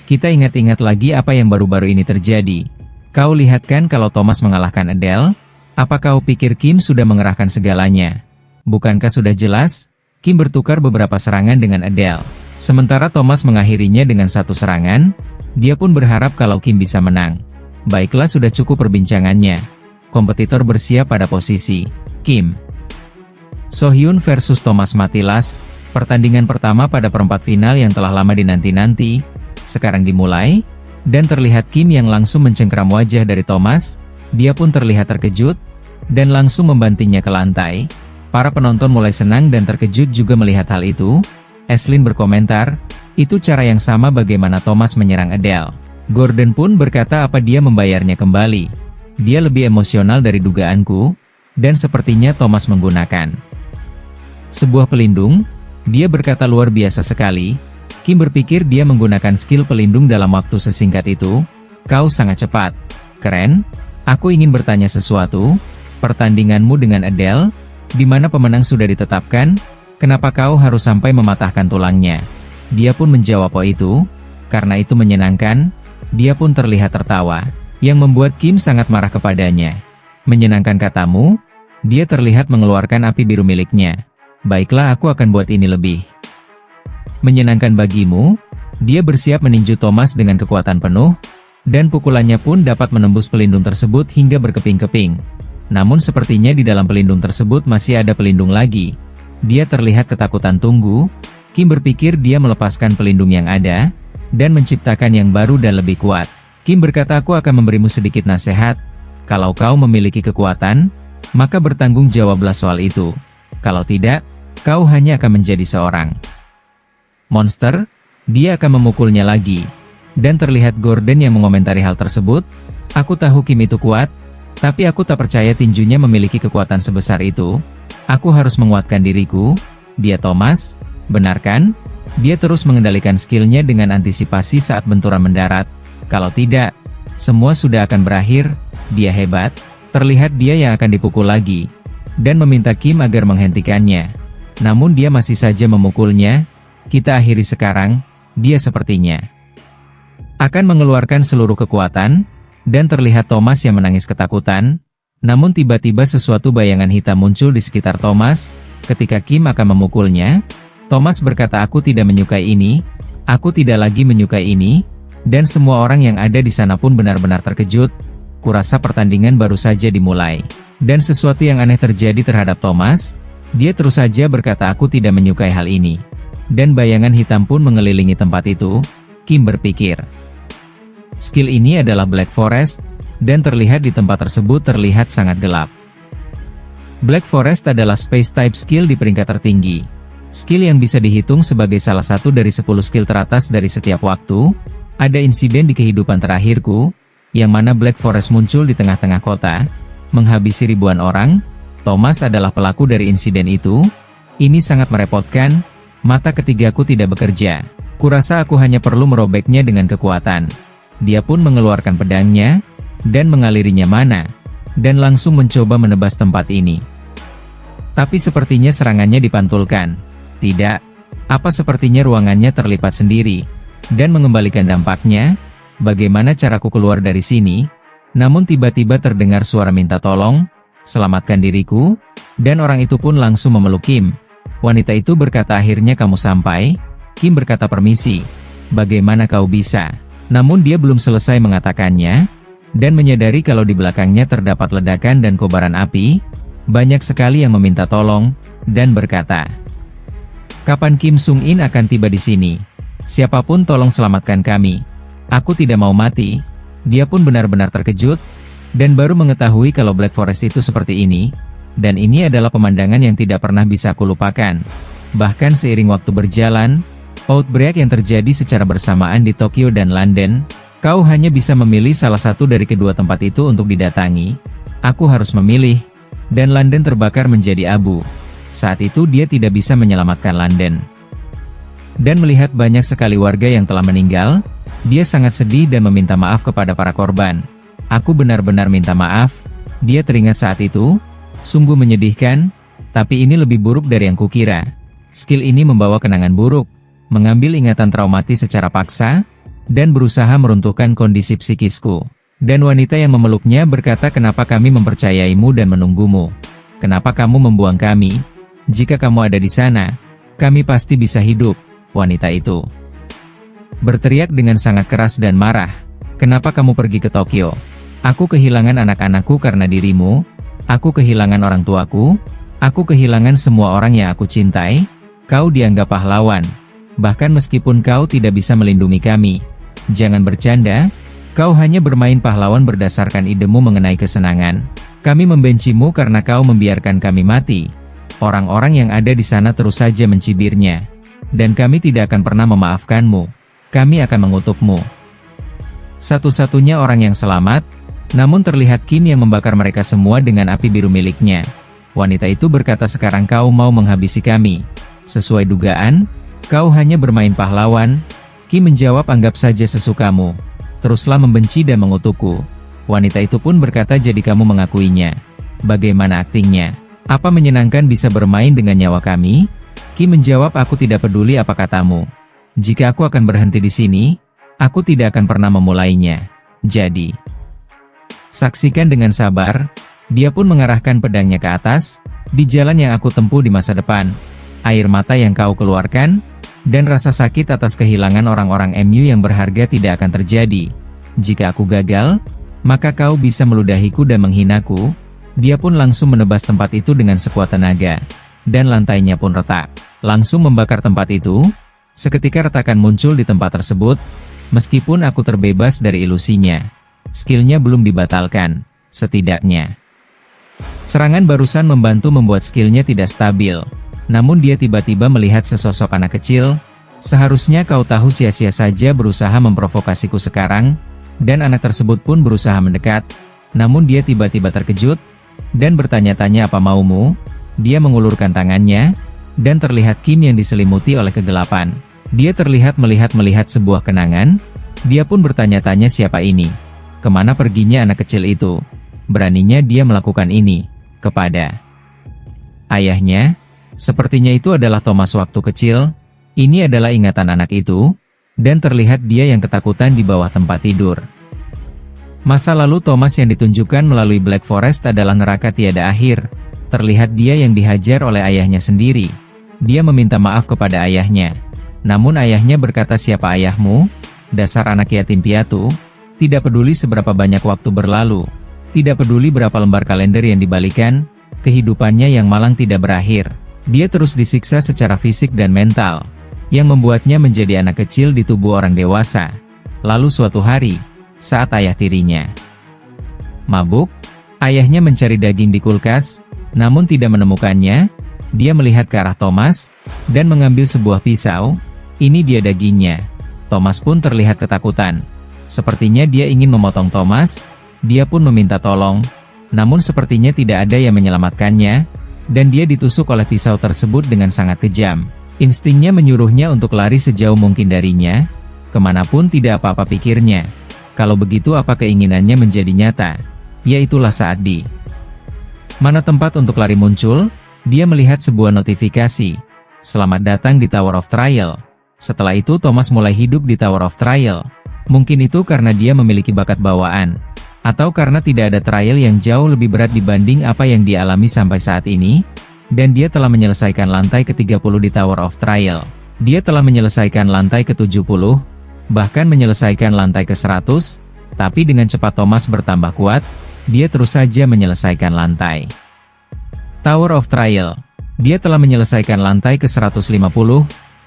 Kita ingat-ingat lagi apa yang baru-baru ini terjadi. Kau lihat kan kalau Thomas mengalahkan Adele? Apa kau pikir Kim sudah mengerahkan segalanya? Bukankah sudah jelas? Kim bertukar beberapa serangan dengan Adele. Sementara Thomas mengakhirinya dengan satu serangan. Dia pun berharap kalau Kim bisa menang. Baiklah, sudah cukup perbincangannya. Kompetitor bersiap pada posisi. Kim So-hyun versus Thomas Matilas. Pertandingan pertama pada perempat final yang telah lama dinanti-nanti, sekarang dimulai, dan terlihat Kim yang langsung mencengkeram wajah dari Thomas. Dia pun terlihat terkejut, dan langsung membantingnya ke lantai. Para penonton mulai senang dan terkejut juga melihat hal itu. Eslin berkomentar, itu cara yang sama bagaimana Thomas menyerang Adele. Gordon pun berkata apa dia membayarnya kembali. Dia lebih emosional dari dugaanku, dan sepertinya Thomas menggunakan sebuah pelindung. Dia berkata luar biasa sekali. Kim berpikir dia menggunakan skill pelindung dalam waktu sesingkat itu. Kau sangat cepat. Keren. Aku ingin bertanya sesuatu. Pertandinganmu dengan Adele, di mana pemenang sudah ditetapkan, kenapa kau harus sampai mematahkan tulangnya? Dia pun menjawab, oh itu, karena itu menyenangkan. Dia pun terlihat tertawa, yang membuat Kim sangat marah kepadanya. Menyenangkan katamu? Dia terlihat mengeluarkan api biru miliknya. Baiklah, aku akan buat ini lebih menyenangkan bagimu. Dia bersiap meninju Thomas dengan kekuatan penuh, dan pukulannya pun dapat menembus pelindung tersebut hingga berkeping-keping. Namun sepertinya di dalam pelindung tersebut masih ada pelindung lagi. Dia terlihat ketakutan. Tunggu. Kim berpikir dia melepaskan pelindung yang ada, dan menciptakan yang baru dan lebih kuat. Kim berkata, aku akan memberimu sedikit nasihat. Kalau kau memiliki kekuatan, maka bertanggung jawablah soal itu. Kalau tidak, kau hanya akan menjadi seorang monster. Dia akan memukulnya lagi. Dan terlihat Gordon yang mengomentari hal tersebut. Aku tahu Kim itu kuat, tapi aku tak percaya tinjunya memiliki kekuatan sebesar itu. Aku harus menguatkan diriku. Dia Thomas, benar kan? Dia terus mengendalikan skillnya dengan antisipasi saat benturan mendarat. Kalau tidak, semua sudah akan berakhir. Dia hebat. Terlihat dia yang akan dipukul lagi. Dan meminta Kim agar menghentikannya. Namun dia masih saja memukulnya. Kita akhiri sekarang. Dia sepertinya akan mengeluarkan seluruh kekuatan. Dan terlihat Thomas yang menangis ketakutan. Namun tiba-tiba sesuatu bayangan hitam muncul di sekitar Thomas. Ketika Kim akan memukulnya, Thomas berkata, aku tidak menyukai ini. Aku tidak lagi menyukai ini. Dan semua orang yang ada di sana pun benar-benar terkejut. Kurasa pertandingan baru saja dimulai. Dan sesuatu yang aneh terjadi terhadap Thomas. Dia terus saja berkata, aku tidak menyukai hal ini. Dan bayangan hitam pun mengelilingi tempat itu. Kim berpikir, skill ini adalah Black Forest, dan terlihat di tempat tersebut terlihat sangat gelap. Black Forest adalah Space Type skill di peringkat tertinggi. Skill yang bisa dihitung sebagai salah satu dari 10 skill teratas dari setiap waktu. Ada insiden di kehidupan terakhirku, yang mana Black Forest muncul di tengah-tengah kota, menghabisi ribuan orang. Thomas adalah pelaku dari insiden itu. Ini sangat merepotkan. Mata ketigaku tidak bekerja. Kurasa aku hanya perlu merobeknya dengan kekuatan. Dia pun mengeluarkan pedangnya, dan mengalirinya mana, dan langsung mencoba menebas tempat ini. Tapi sepertinya serangannya dipantulkan. Tidak. Apa sepertinya ruangannya terlipat sendiri, dan mengembalikan dampaknya. Bagaimana caraku keluar dari sini? Namun tiba-tiba terdengar suara minta tolong, selamatkan diriku, dan orang itu pun langsung memeluk Kim. Wanita itu berkata, akhirnya kamu sampai. Kim berkata, permisi. Bagaimana kau bisa? Namun dia belum selesai mengatakannya, dan menyadari kalau di belakangnya terdapat ledakan dan kobaran api. Banyak sekali yang meminta tolong, dan berkata, kapan Kim Sung In akan tiba di sini? Siapapun tolong selamatkan kami. Aku tidak mau mati. Dia pun benar-benar terkejut, dan baru mengetahui kalau Black Forest itu seperti ini. Dan ini adalah pemandangan yang tidak pernah bisa kulupakan. Bahkan seiring waktu berjalan, outbreak yang terjadi secara bersamaan di Tokyo dan London, kau hanya bisa memilih salah satu dari kedua tempat itu untuk didatangi. Aku harus memilih, dan London terbakar menjadi abu. Saat itu dia tidak bisa menyelamatkan London. Dan melihat banyak sekali warga yang telah meninggal, dia sangat sedih dan meminta maaf kepada para korban. Aku benar-benar minta maaf. Dia teringat saat itu. Sungguh menyedihkan, tapi ini lebih buruk dari yang kukira. Skill ini membawa kenangan buruk, mengambil ingatan traumatis secara paksa, dan berusaha meruntuhkan kondisi psikisku. Dan wanita yang memeluknya berkata, kenapa kami mempercayaimu dan menunggumu? Kenapa kamu membuang kami? Jika kamu ada di sana, kami pasti bisa hidup. Wanita itu berteriak dengan sangat keras dan marah. Kenapa kamu pergi ke Tokyo? Aku kehilangan anak-anakku karena dirimu. Aku kehilangan orang tuaku. Aku kehilangan semua orang yang aku cintai. Kau dianggap pahlawan. Bahkan meskipun kau tidak bisa melindungi kami. Jangan bercanda. Kau hanya bermain pahlawan berdasarkan idemu mengenai kesenangan. Kami membencimu karena kau membiarkan kami mati. Orang-orang yang ada di sana terus saja mencibirnya. Dan kami tidak akan pernah memaafkanmu. Kami akan mengutukmu. Satu-satunya orang yang selamat. Namun terlihat Kim yang membakar mereka semua dengan api biru miliknya. Wanita itu berkata, sekarang kau mau menghabisi kami. Sesuai dugaan, Kau hanya bermain pahlawan. Kim menjawab, anggap saja sesukamu. Teruslah membenci dan mengutukku. Wanita itu pun berkata, jadi kamu mengakuinya. Bagaimana aktingnya? Apa menyenangkan bisa bermain dengan nyawa kami? Kim menjawab, aku tidak peduli apa katamu. Jika aku akan berhenti di sini, aku tidak akan pernah memulainya. Jadi, saksikan dengan sabar. Dia pun mengarahkan pedangnya ke atas, di jalan yang aku tempuh di masa depan. Air mata yang kau keluarkan, dan rasa sakit atas kehilangan orang-orang MU yang berharga tidak akan terjadi. Jika aku gagal, maka kau bisa meludahiku dan menghinaku. Dia pun langsung menebas tempat itu dengan sekuat tenaga, dan lantainya pun retak. Langsung membakar tempat itu. Seketika retakan muncul di tempat tersebut. Meskipun aku terbebas dari ilusinya, skillnya belum dibatalkan, setidaknya. Serangan barusan membantu membuat skillnya tidak stabil. Namun dia tiba-tiba melihat sesosok anak kecil. Seharusnya kau tahu, sia-sia saja berusaha memprovokasiku sekarang. Dan anak tersebut pun berusaha mendekat. Namun dia tiba-tiba terkejut, dan bertanya-tanya, apa maumu? Dia mengulurkan tangannya, dan terlihat Kim yang diselimuti oleh kegelapan. Dia terlihat melihat sebuah kenangan. Dia pun bertanya-tanya, siapa ini? Kemana perginya anak kecil itu? Beraninya dia melakukan ini kepada ayahnya. Sepertinya itu adalah Thomas waktu kecil. Ini adalah ingatan anak itu, dan terlihat dia yang ketakutan di bawah tempat tidur. Masa lalu Thomas yang ditunjukkan melalui Black Forest adalah neraka tiada akhir. Terlihat dia yang dihajar oleh ayahnya sendiri. Dia meminta maaf kepada ayahnya. Namun ayahnya berkata, siapa ayahmu? Dasar anak yatim piatu. Tidak peduli seberapa banyak waktu berlalu. Tidak peduli berapa lembar kalender yang dibalikan. Kehidupannya yang malang tidak berakhir. Dia terus disiksa secara fisik dan mental, yang membuatnya menjadi anak kecil di tubuh orang dewasa. Lalu suatu hari, saat ayah tirinya mabuk, ayahnya mencari daging di kulkas, namun tidak menemukannya. Dia melihat ke arah Thomas, dan mengambil sebuah pisau. Ini dia dagingnya. Thomas pun terlihat ketakutan. Sepertinya dia ingin memotong Thomas. Dia pun meminta tolong, namun sepertinya tidak ada yang menyelamatkannya. Dan dia ditusuk oleh pisau tersebut dengan sangat kejam. Instingnya menyuruhnya untuk lari sejauh mungkin darinya. Kemanapun tidak apa-apa pikirnya. Kalau begitu apa keinginannya menjadi nyata? Yaitulah saat di mana tempat untuk lari muncul, dia melihat sebuah notifikasi. Selamat datang di Tower of Trial. Setelah itu Thomas mulai hidup di Tower of Trial. Mungkin itu karena dia memiliki bakat bawaan. Atau karena tidak ada trial yang jauh lebih berat dibanding apa yang dialami sampai saat ini. Dan dia telah menyelesaikan lantai ke-30 di Tower of Trial. Dia telah menyelesaikan lantai ke-70, bahkan menyelesaikan lantai ke-100, tapi dengan cepat Thomas bertambah kuat, dia terus saja menyelesaikan lantai Tower of Trial. Dia telah menyelesaikan lantai ke-150,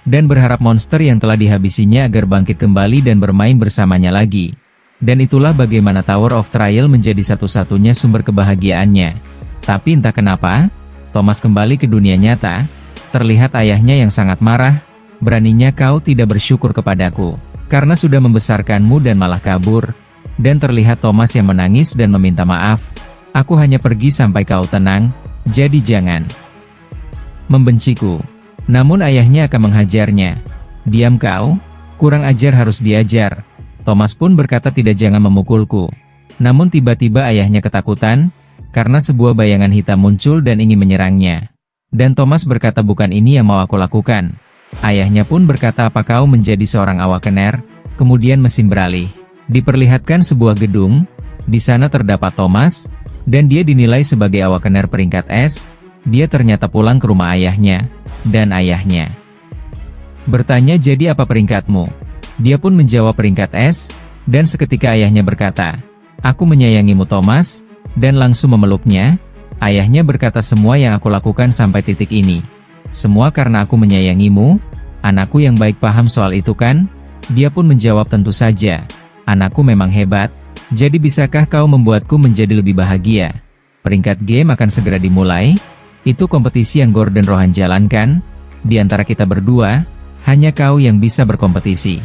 dan berharap monster yang telah dihabisinya agar bangkit kembali dan bermain bersamanya lagi. Dan itulah bagaimana Tower of Trial menjadi satu-satunya sumber kebahagiaannya. Tapi entah kenapa, Thomas kembali ke dunia nyata. Terlihat ayahnya yang sangat marah. Beraninya kau tidak bersyukur kepadaku, karena sudah membesarkanmu dan malah kabur. Dan terlihat Thomas yang menangis dan meminta maaf. Aku hanya pergi sampai kau tenang, jadi jangan membenciku. Namun ayahnya akan menghajarnya. Diam kau, kurang ajar, harus diajar. Thomas pun berkata, tidak, jangan memukulku. Namun tiba-tiba ayahnya ketakutan, karena sebuah bayangan hitam muncul dan ingin menyerangnya. Dan Thomas berkata, bukan ini yang mau aku lakukan. Ayahnya pun berkata, apa kau menjadi seorang awakener? Kemudian mesin beralih. Diperlihatkan sebuah gedung, di sana terdapat Thomas, dan dia dinilai sebagai awakener peringkat S. Dia ternyata pulang ke rumah ayahnya, dan ayahnya bertanya, jadi apa peringkatmu? Dia pun menjawab peringkat S, dan seketika ayahnya berkata, aku menyayangimu Thomas, dan langsung memeluknya. Ayahnya berkata, semua yang aku lakukan sampai titik ini, semua karena aku menyayangimu, anakku yang baik, paham soal itu kan? Dia pun menjawab, tentu saja, anakku memang hebat, jadi bisakah kau membuatku menjadi lebih bahagia? Peringkat game akan segera dimulai, itu kompetisi yang Gordon Rohan jalankan, di antara kita berdua, hanya kau yang bisa berkompetisi.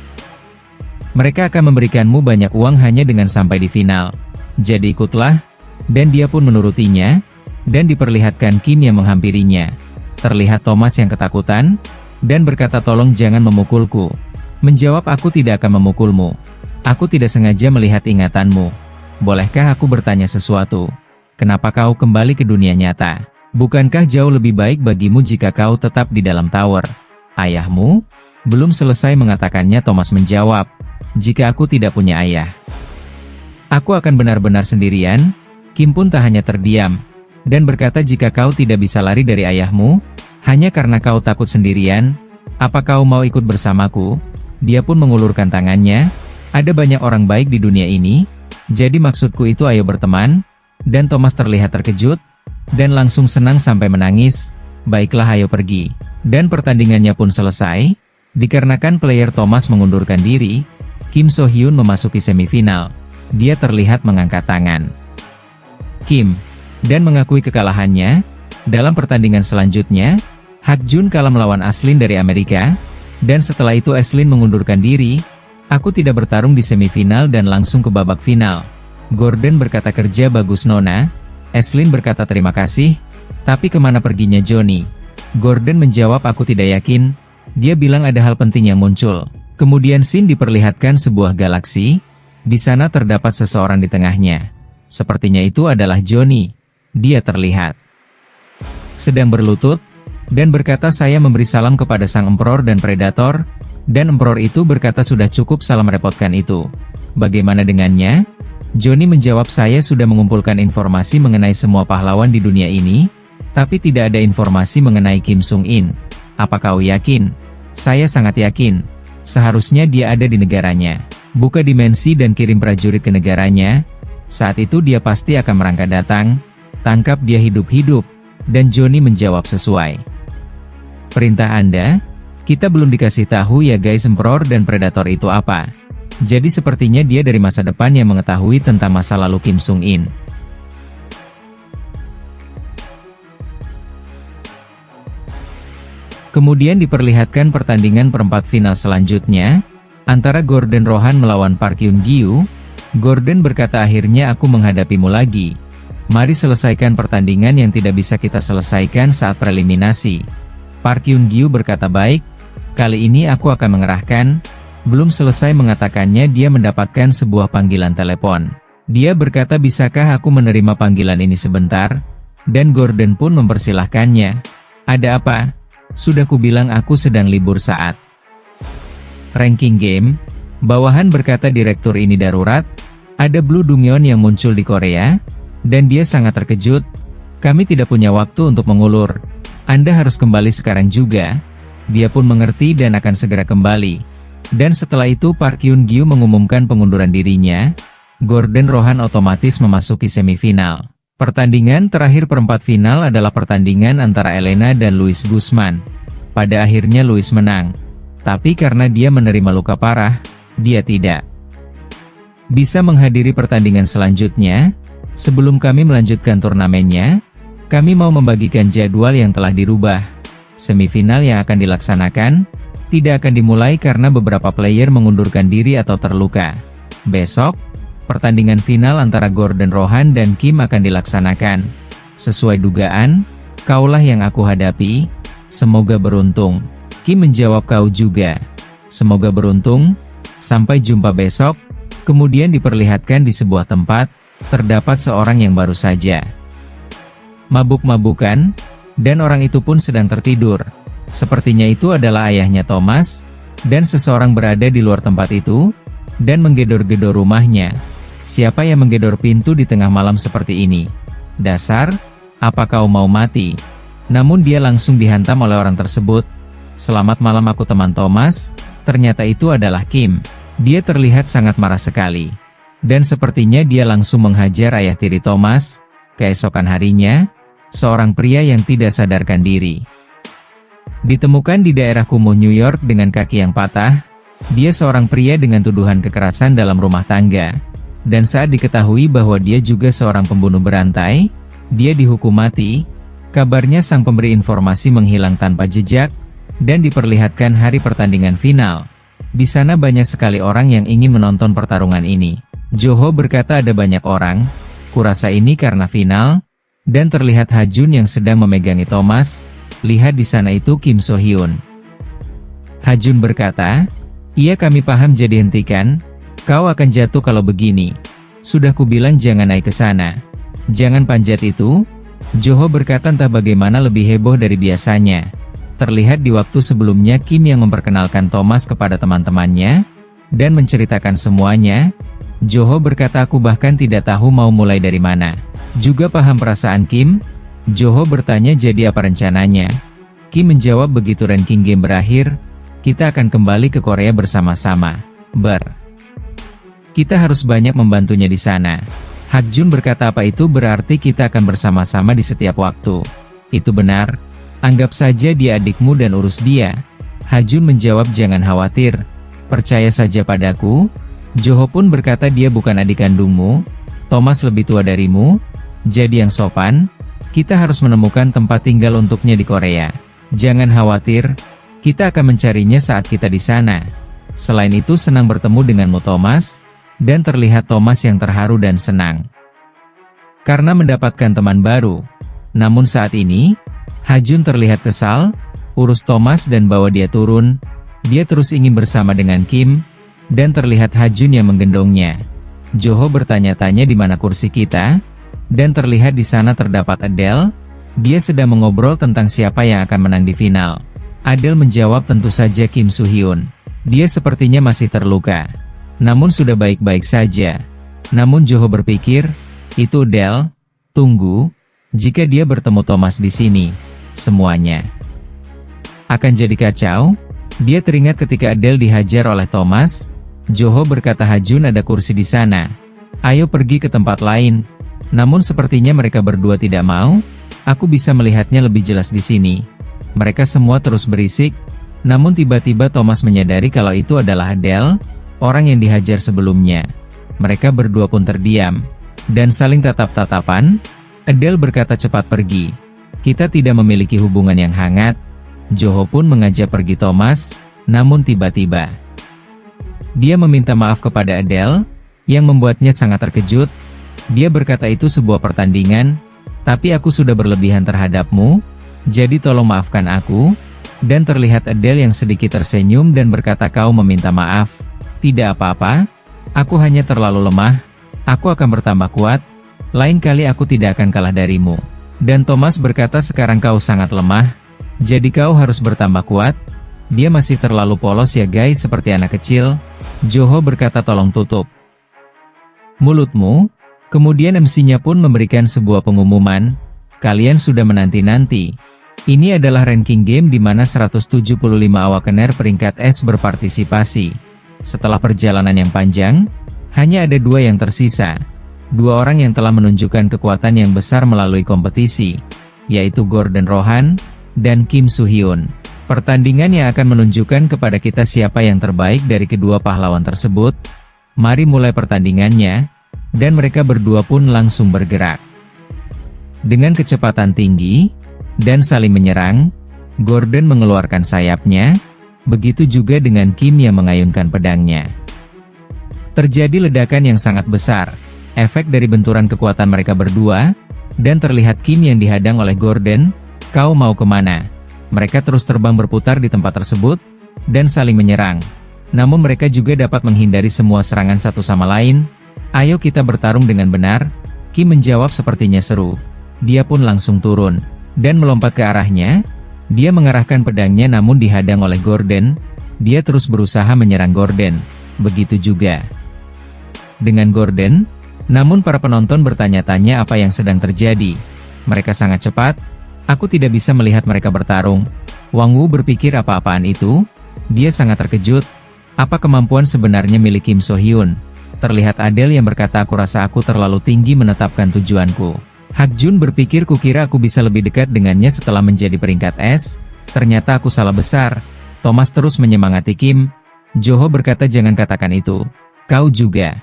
Mereka akan memberikanmu banyak uang hanya dengan sampai di final. Jadi ikutlah. Dan dia pun menurutinya. Dan diperlihatkan Kim yang menghampirinya. Terlihat Thomas yang ketakutan. dan berkata tolong jangan memukulku. Menjawab aku tidak akan memukulmu. Aku tidak sengaja melihat ingatanmu. Bolehkah aku bertanya sesuatu? Kenapa kau kembali ke dunia nyata? Bukankah jauh lebih baik bagimu jika kau tetap di dalam tower? Ayahmu? Belum selesai mengatakannya Thomas menjawab, jika aku tidak punya ayah, aku akan benar-benar sendirian. Kim pun tak hanya terdiam, dan berkata jika kau tidak bisa lari dari ayahmu, hanya karena kau takut sendirian, apa kau mau ikut bersamaku? Dia pun mengulurkan tangannya, ada banyak orang baik di dunia ini, jadi maksudku itu ayo berteman. Dan Thomas terlihat terkejut, dan langsung senang sampai menangis. Baiklah ayo pergi. Dan pertandingannya pun selesai. Dikarenakan player Thomas mengundurkan diri, Kim So Hyun memasuki semifinal. Dia terlihat mengangkat tangan Kim, dan mengakui kekalahannya. Dalam pertandingan selanjutnya, Hak Jun kalah melawan Aislinn dari Amerika, dan setelah itu Aislinn mengundurkan diri. Aku tidak bertarung di semifinal dan langsung ke babak final. Gordon berkata kerja bagus Nona. Aislinn berkata terima kasih, tapi kemana perginya Johnny? Gordon menjawab aku tidak yakin. Dia bilang ada hal penting yang muncul. Kemudian scene diperlihatkan sebuah galaksi. Di sana terdapat seseorang di tengahnya. Sepertinya itu adalah Johnny. Dia terlihat sedang berlutut, dan berkata saya memberi salam kepada sang Emperor dan Predator. Dan Emperor itu berkata sudah cukup salam merepotkan itu. Bagaimana dengannya? Johnny menjawab saya sudah mengumpulkan informasi mengenai semua pahlawan di dunia ini, tapi tidak ada informasi mengenai Kim Sung In. Apa kau yakin? Saya sangat yakin. Seharusnya dia ada di negaranya. Buka dimensi dan kirim prajurit ke negaranya. Saat itu dia pasti akan merangkak datang. Tangkap dia hidup-hidup. Dan Johnny menjawab sesuai perintah Anda. Kita belum dikasih tahu ya guys Emperor dan Predator itu apa. Jadi sepertinya dia dari masa depan yang mengetahui tentang masa lalu Kim Sung In. Kemudian diperlihatkan pertandingan perempat final selanjutnya, antara Gordon Rohan melawan Park Hyun Gyu. Gordon berkata akhirnya aku menghadapimu lagi. Mari selesaikan pertandingan yang tidak bisa kita selesaikan saat preliminasi. Park Hyun Gyu berkata baik, kali ini aku akan mengerahkan. Belum selesai mengatakannya dia mendapatkan sebuah panggilan telepon. Dia berkata bisakah aku menerima panggilan ini sebentar? Dan Gordon pun mempersilahkannya. Ada apa? Sudah kubilang aku sedang libur saat ranking game. Bawahan berkata direktur ini darurat. Ada Blue Dongyeon yang muncul di Korea, dan dia sangat terkejut. Kami tidak punya waktu untuk mengulur. Anda harus kembali sekarang juga. Dia pun mengerti dan akan segera kembali. Dan setelah itu Park Hyun Gyu mengumumkan pengunduran dirinya. Gordon Rohan otomatis memasuki semifinal. Pertandingan terakhir perempat final adalah pertandingan antara Elena dan Louis Guzman. Pada akhirnya Louis menang. Tapi karena dia menerima luka parah, dia tidak bisa menghadiri pertandingan selanjutnya. Sebelum kami melanjutkan turnamennya, kami mau membagikan jadwal yang telah dirubah. Semifinal yang akan dilaksanakan tidak akan dimulai karena beberapa player mengundurkan diri atau terluka. Besok, pertandingan final antara Gordon Rohan dan Kim akan dilaksanakan. Sesuai dugaan, kaulah yang aku hadapi. Semoga beruntung. Kim menjawab kau juga. Semoga beruntung. Sampai jumpa besok. Kemudian diperlihatkan di sebuah tempat, terdapat seorang yang baru saja mabuk-mabukan, dan orang itu pun sedang tertidur. Sepertinya itu adalah ayahnya Thomas, dan seseorang berada di luar tempat itu, dan menggedor-gedor rumahnya. Siapa yang menggedor pintu di tengah malam seperti ini? Dasar, apa kau mau mati? Namun dia langsung dihantam oleh orang tersebut. Selamat malam aku teman Thomas, ternyata itu adalah Kim. Dia terlihat sangat marah sekali. Dan sepertinya dia langsung menghajar ayah tiri Thomas. Keesokan harinya, seorang pria yang tidak sadarkan diri ditemukan di daerah kumuh New York dengan kaki yang patah. Dia seorang pria dengan tuduhan kekerasan dalam rumah tangga. Dan saat diketahui bahwa dia juga seorang pembunuh berantai, dia dihukum mati. Kabarnya sang pemberi informasi menghilang tanpa jejak, dan diperlihatkan hari pertandingan final. Di sana banyak sekali orang yang ingin menonton pertarungan ini. Joho berkata ada banyak orang, kurasa ini karena final, dan terlihat Ha Jun yang sedang memegangi Thomas. Lihat di sana itu Kim So Hyun. Hajun berkata, "Iya kami paham, jadi hentikan. Kau akan jatuh kalau begini. Sudah kubilang jangan naik ke sana. Jangan panjat itu." Joho berkata entah bagaimana lebih heboh dari biasanya. Terlihat di waktu sebelumnya Kim yang memperkenalkan Thomas kepada teman-temannya, dan menceritakan semuanya. Joho berkata aku bahkan tidak tahu mau mulai dari mana. Juga paham perasaan Kim. Joho bertanya jadi apa rencananya. Kim menjawab begitu ranking game berakhir, kita akan kembali ke Korea bersama-sama. Kita harus banyak membantunya di sana. Hakjun berkata apa itu berarti kita akan bersama-sama di setiap waktu. Itu benar. Anggap saja dia adikmu dan urus dia. Hajun menjawab jangan khawatir. Percaya saja padaku. Joho pun berkata dia bukan adik kandungmu. Thomas lebih tua darimu. Jadi yang sopan. Kita harus menemukan tempat tinggal untuknya di Korea. Jangan khawatir. Kita akan mencarinya saat kita di sana. Selain itu senang bertemu denganmu Thomas. Dan terlihat Thomas yang terharu dan senang. Karena mendapatkan teman baru. Namun saat ini, Hajun terlihat kesal, urus Thomas dan bawa dia turun. Dia terus ingin bersama dengan Kim, dan terlihat Hajun yang menggendongnya. Joho bertanya-tanya di mana kursi kita, dan terlihat di sana terdapat Adele. Dia sedang mengobrol tentang siapa yang akan menang di final. Adele menjawab tentu saja Kim Soo Hyun. Dia sepertinya masih terluka, namun sudah baik-baik saja. Namun Joho berpikir, itu Adele, tunggu, jika dia bertemu Thomas di sini, semuanya akan jadi kacau. Dia teringat ketika Adele dihajar oleh Thomas. Joho berkata Hajun ada kursi di sana. Ayo pergi ke tempat lain. Namun sepertinya mereka berdua tidak mau. Aku bisa melihatnya lebih jelas di sini. Mereka semua terus berisik. Namun tiba-tiba Thomas menyadari kalau itu adalah Adele, orang yang dihajar sebelumnya. Mereka berdua pun terdiam dan saling tatap-tatapan. Adele berkata cepat pergi. Kita tidak memiliki hubungan yang hangat. Joho pun mengajak pergi Thomas, namun tiba-tiba dia meminta maaf kepada Adele, yang membuatnya sangat terkejut. Dia berkata itu sebuah pertandingan, tapi aku sudah berlebihan terhadapmu, jadi tolong maafkan aku. Dan terlihat Adele yang sedikit tersenyum dan berkata kau meminta maaf. Tidak apa-apa, aku hanya terlalu lemah, aku akan bertambah kuat, lain kali aku tidak akan kalah darimu. Dan Thomas berkata sekarang kau sangat lemah, jadi kau harus bertambah kuat. Dia masih terlalu polos ya guys seperti anak kecil. Joho berkata tolong tutup mulutmu. Kemudian MC-nya pun memberikan sebuah pengumuman, kalian sudah menanti-nanti. Ini adalah ranking game di mana 175 awakener peringkat S berpartisipasi. Setelah perjalanan yang panjang, hanya ada 2 yang tersisa. 2 orang yang telah menunjukkan kekuatan yang besar melalui kompetisi, yaitu Gordon Rohan dan Kim Soo Hyun. Pertandingan yang akan menunjukkan kepada kita siapa yang terbaik dari kedua pahlawan tersebut. Mari mulai pertandingannya, dan mereka berdua pun langsung bergerak. Dengan kecepatan tinggi, dan saling menyerang, Gordon mengeluarkan sayapnya, begitu juga dengan Kim yang mengayunkan pedangnya. Terjadi ledakan yang sangat besar. Efek dari benturan kekuatan mereka berdua, dan terlihat Kim yang dihadang oleh Gordon. Kau mau kemana? Mereka terus terbang berputar di tempat tersebut, dan saling menyerang. Namun mereka juga dapat menghindari semua serangan satu sama lain. Ayo kita bertarung dengan benar. Kim menjawab sepertinya seru. Dia pun langsung turun, dan melompat ke arahnya. Dia mengarahkan pedangnya namun dihadang oleh Gordon. Dia terus berusaha menyerang Gordon. Begitu juga dengan Gordon. Namun para penonton bertanya-tanya apa yang sedang terjadi. Mereka sangat cepat. Aku tidak bisa melihat mereka bertarung. Wang Wu berpikir apa-apaan itu. Dia sangat terkejut. Apa kemampuan sebenarnya milik Kim Soo Hyun? Terlihat Adele yang berkata aku rasa aku terlalu tinggi menetapkan tujuanku. Hakjun berpikir kukira aku bisa lebih dekat dengannya setelah menjadi peringkat S. Ternyata aku salah besar. Thomas terus menyemangati Kim. Joho berkata jangan katakan itu. Kau juga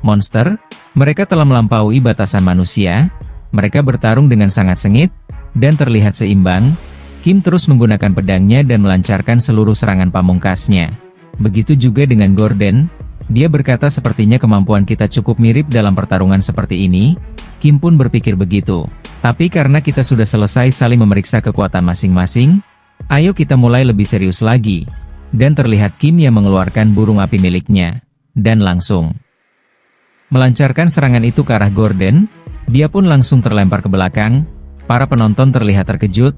monster. Mereka telah melampaui batasan manusia. Mereka bertarung dengan sangat sengit, dan terlihat seimbang. Kim terus menggunakan pedangnya dan melancarkan seluruh serangan pamungkasnya. Begitu juga dengan Gordon. Dia berkata sepertinya kemampuan kita cukup mirip dalam pertarungan seperti ini. Kim pun berpikir begitu. Tapi karena kita sudah selesai saling memeriksa kekuatan masing-masing, Ayo kita mulai lebih serius lagi. Dan terlihat Kim yang mengeluarkan burung api miliknya. Dan langsung melancarkan serangan itu ke arah Gordon. Dia pun langsung terlempar ke belakang. Para penonton terlihat terkejut.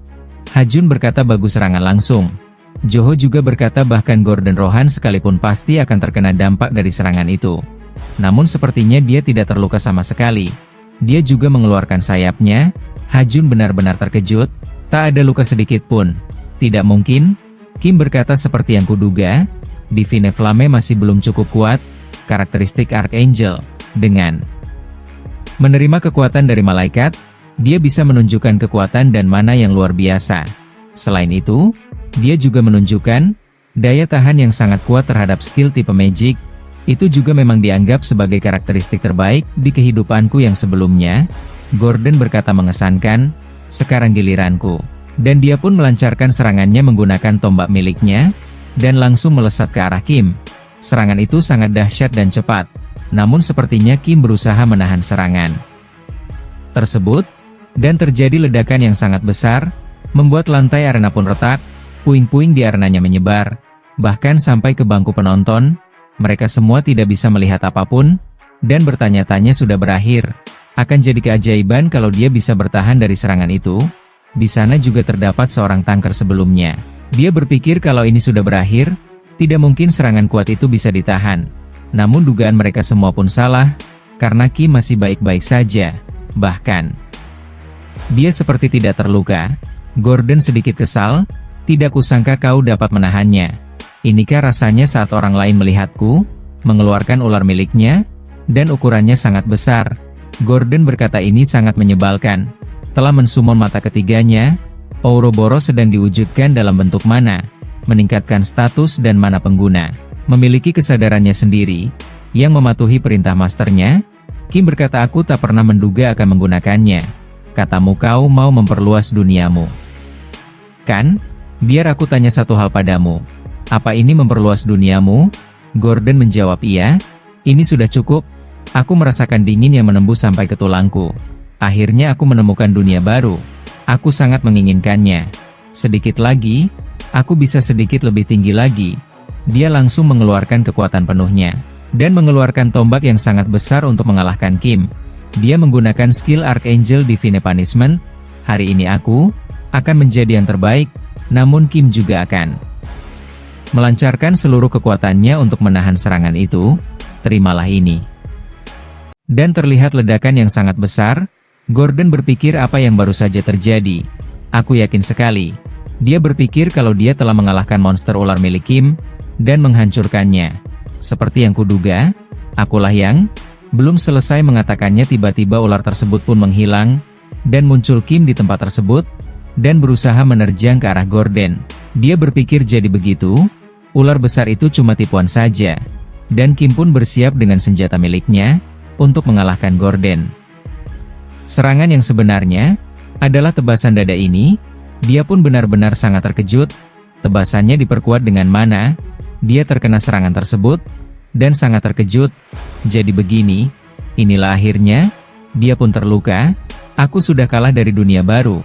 Ha-jun berkata bagus serangan langsung. Jo-ho juga berkata bahkan Gordon Rohan sekalipun pasti akan terkena dampak dari serangan itu. Namun sepertinya dia tidak terluka sama sekali. Dia juga mengeluarkan sayapnya. Ha-jun benar-benar terkejut. Tak ada luka sedikit pun. Tidak mungkin. Kim berkata seperti yang kuduga. Divine Flame masih belum cukup kuat. Karakteristik Archangel. Dengan menerima kekuatan dari malaikat, dia bisa menunjukkan kekuatan dan mana yang luar biasa. Selain itu, dia juga menunjukkan daya tahan yang sangat kuat terhadap skill tipe magic. Itu juga memang dianggap sebagai karakteristik terbaik di kehidupanku yang sebelumnya. Gordon berkata mengesankan, sekarang giliranku. Dan dia pun melancarkan serangannya menggunakan tombak miliknya, dan langsung melesat ke arah Kim. Serangan itu sangat dahsyat dan cepat. Namun sepertinya Kim berusaha menahan serangan tersebut, dan terjadi ledakan yang sangat besar, membuat lantai arena pun retak, puing-puing di arenanya menyebar, bahkan sampai ke bangku penonton. Mereka semua tidak bisa melihat apapun, dan bertanya-tanya sudah berakhir. Akan jadi keajaiban kalau dia bisa bertahan dari serangan itu. Di sana juga terdapat seorang tanker sebelumnya. Dia berpikir kalau ini sudah berakhir, tidak mungkin serangan kuat itu bisa ditahan. Namun dugaan mereka semua pun salah, karena Kim masih baik-baik saja. Bahkan, dia seperti tidak terluka. Gordon sedikit kesal, tidak kusangka kau dapat menahannya. Inikah rasanya saat orang lain melihatku, mengeluarkan ular miliknya, dan ukurannya sangat besar. Gordon berkata ini sangat menyebalkan. Telah mensumon mata ketiganya, Ouroboros sedang diwujudkan dalam bentuk mana, meningkatkan status dan mana pengguna, memiliki kesadarannya sendiri, yang mematuhi perintah masternya. Kim berkata aku tak pernah menduga akan menggunakannya. Katamu kau mau memperluas duniamu. Kan? Biar aku tanya satu hal padamu. Apa ini memperluas duniamu? Gordon menjawab iya. Ini sudah cukup. Aku merasakan dingin yang menembus sampai ke tulangku. Akhirnya aku menemukan dunia baru. Aku sangat menginginkannya. Sedikit lagi, aku bisa sedikit lebih tinggi lagi. Dia langsung mengeluarkan kekuatan penuhnya, dan mengeluarkan tombak yang sangat besar untuk mengalahkan Kim. Dia menggunakan skill Archangel Divine Punishment. Hari ini aku akan menjadi yang terbaik, namun Kim juga akan melancarkan seluruh kekuatannya untuk menahan serangan itu. Terimalah ini. Dan terlihat ledakan yang sangat besar. Gordon berpikir apa yang baru saja terjadi. Aku yakin sekali. Dia berpikir kalau dia telah mengalahkan monster ular milik Kim, dan menghancurkannya. Seperti yang kuduga, akulah yang belum selesai mengatakannya tiba-tiba ular tersebut pun menghilang, dan muncul Kim di tempat tersebut, dan berusaha menerjang ke arah Gordon. Dia berpikir jadi begitu, ular besar itu cuma tipuan saja. Dan Kim pun bersiap dengan senjata miliknya, untuk mengalahkan Gordon. Serangan yang sebenarnya adalah tebasan dada ini. Dia pun benar-benar sangat terkejut. Tebasannya diperkuat dengan mana dia terkena serangan tersebut, dan sangat terkejut. Jadi begini, inilah akhirnya. Dia pun terluka. Aku sudah kalah dari dunia baru.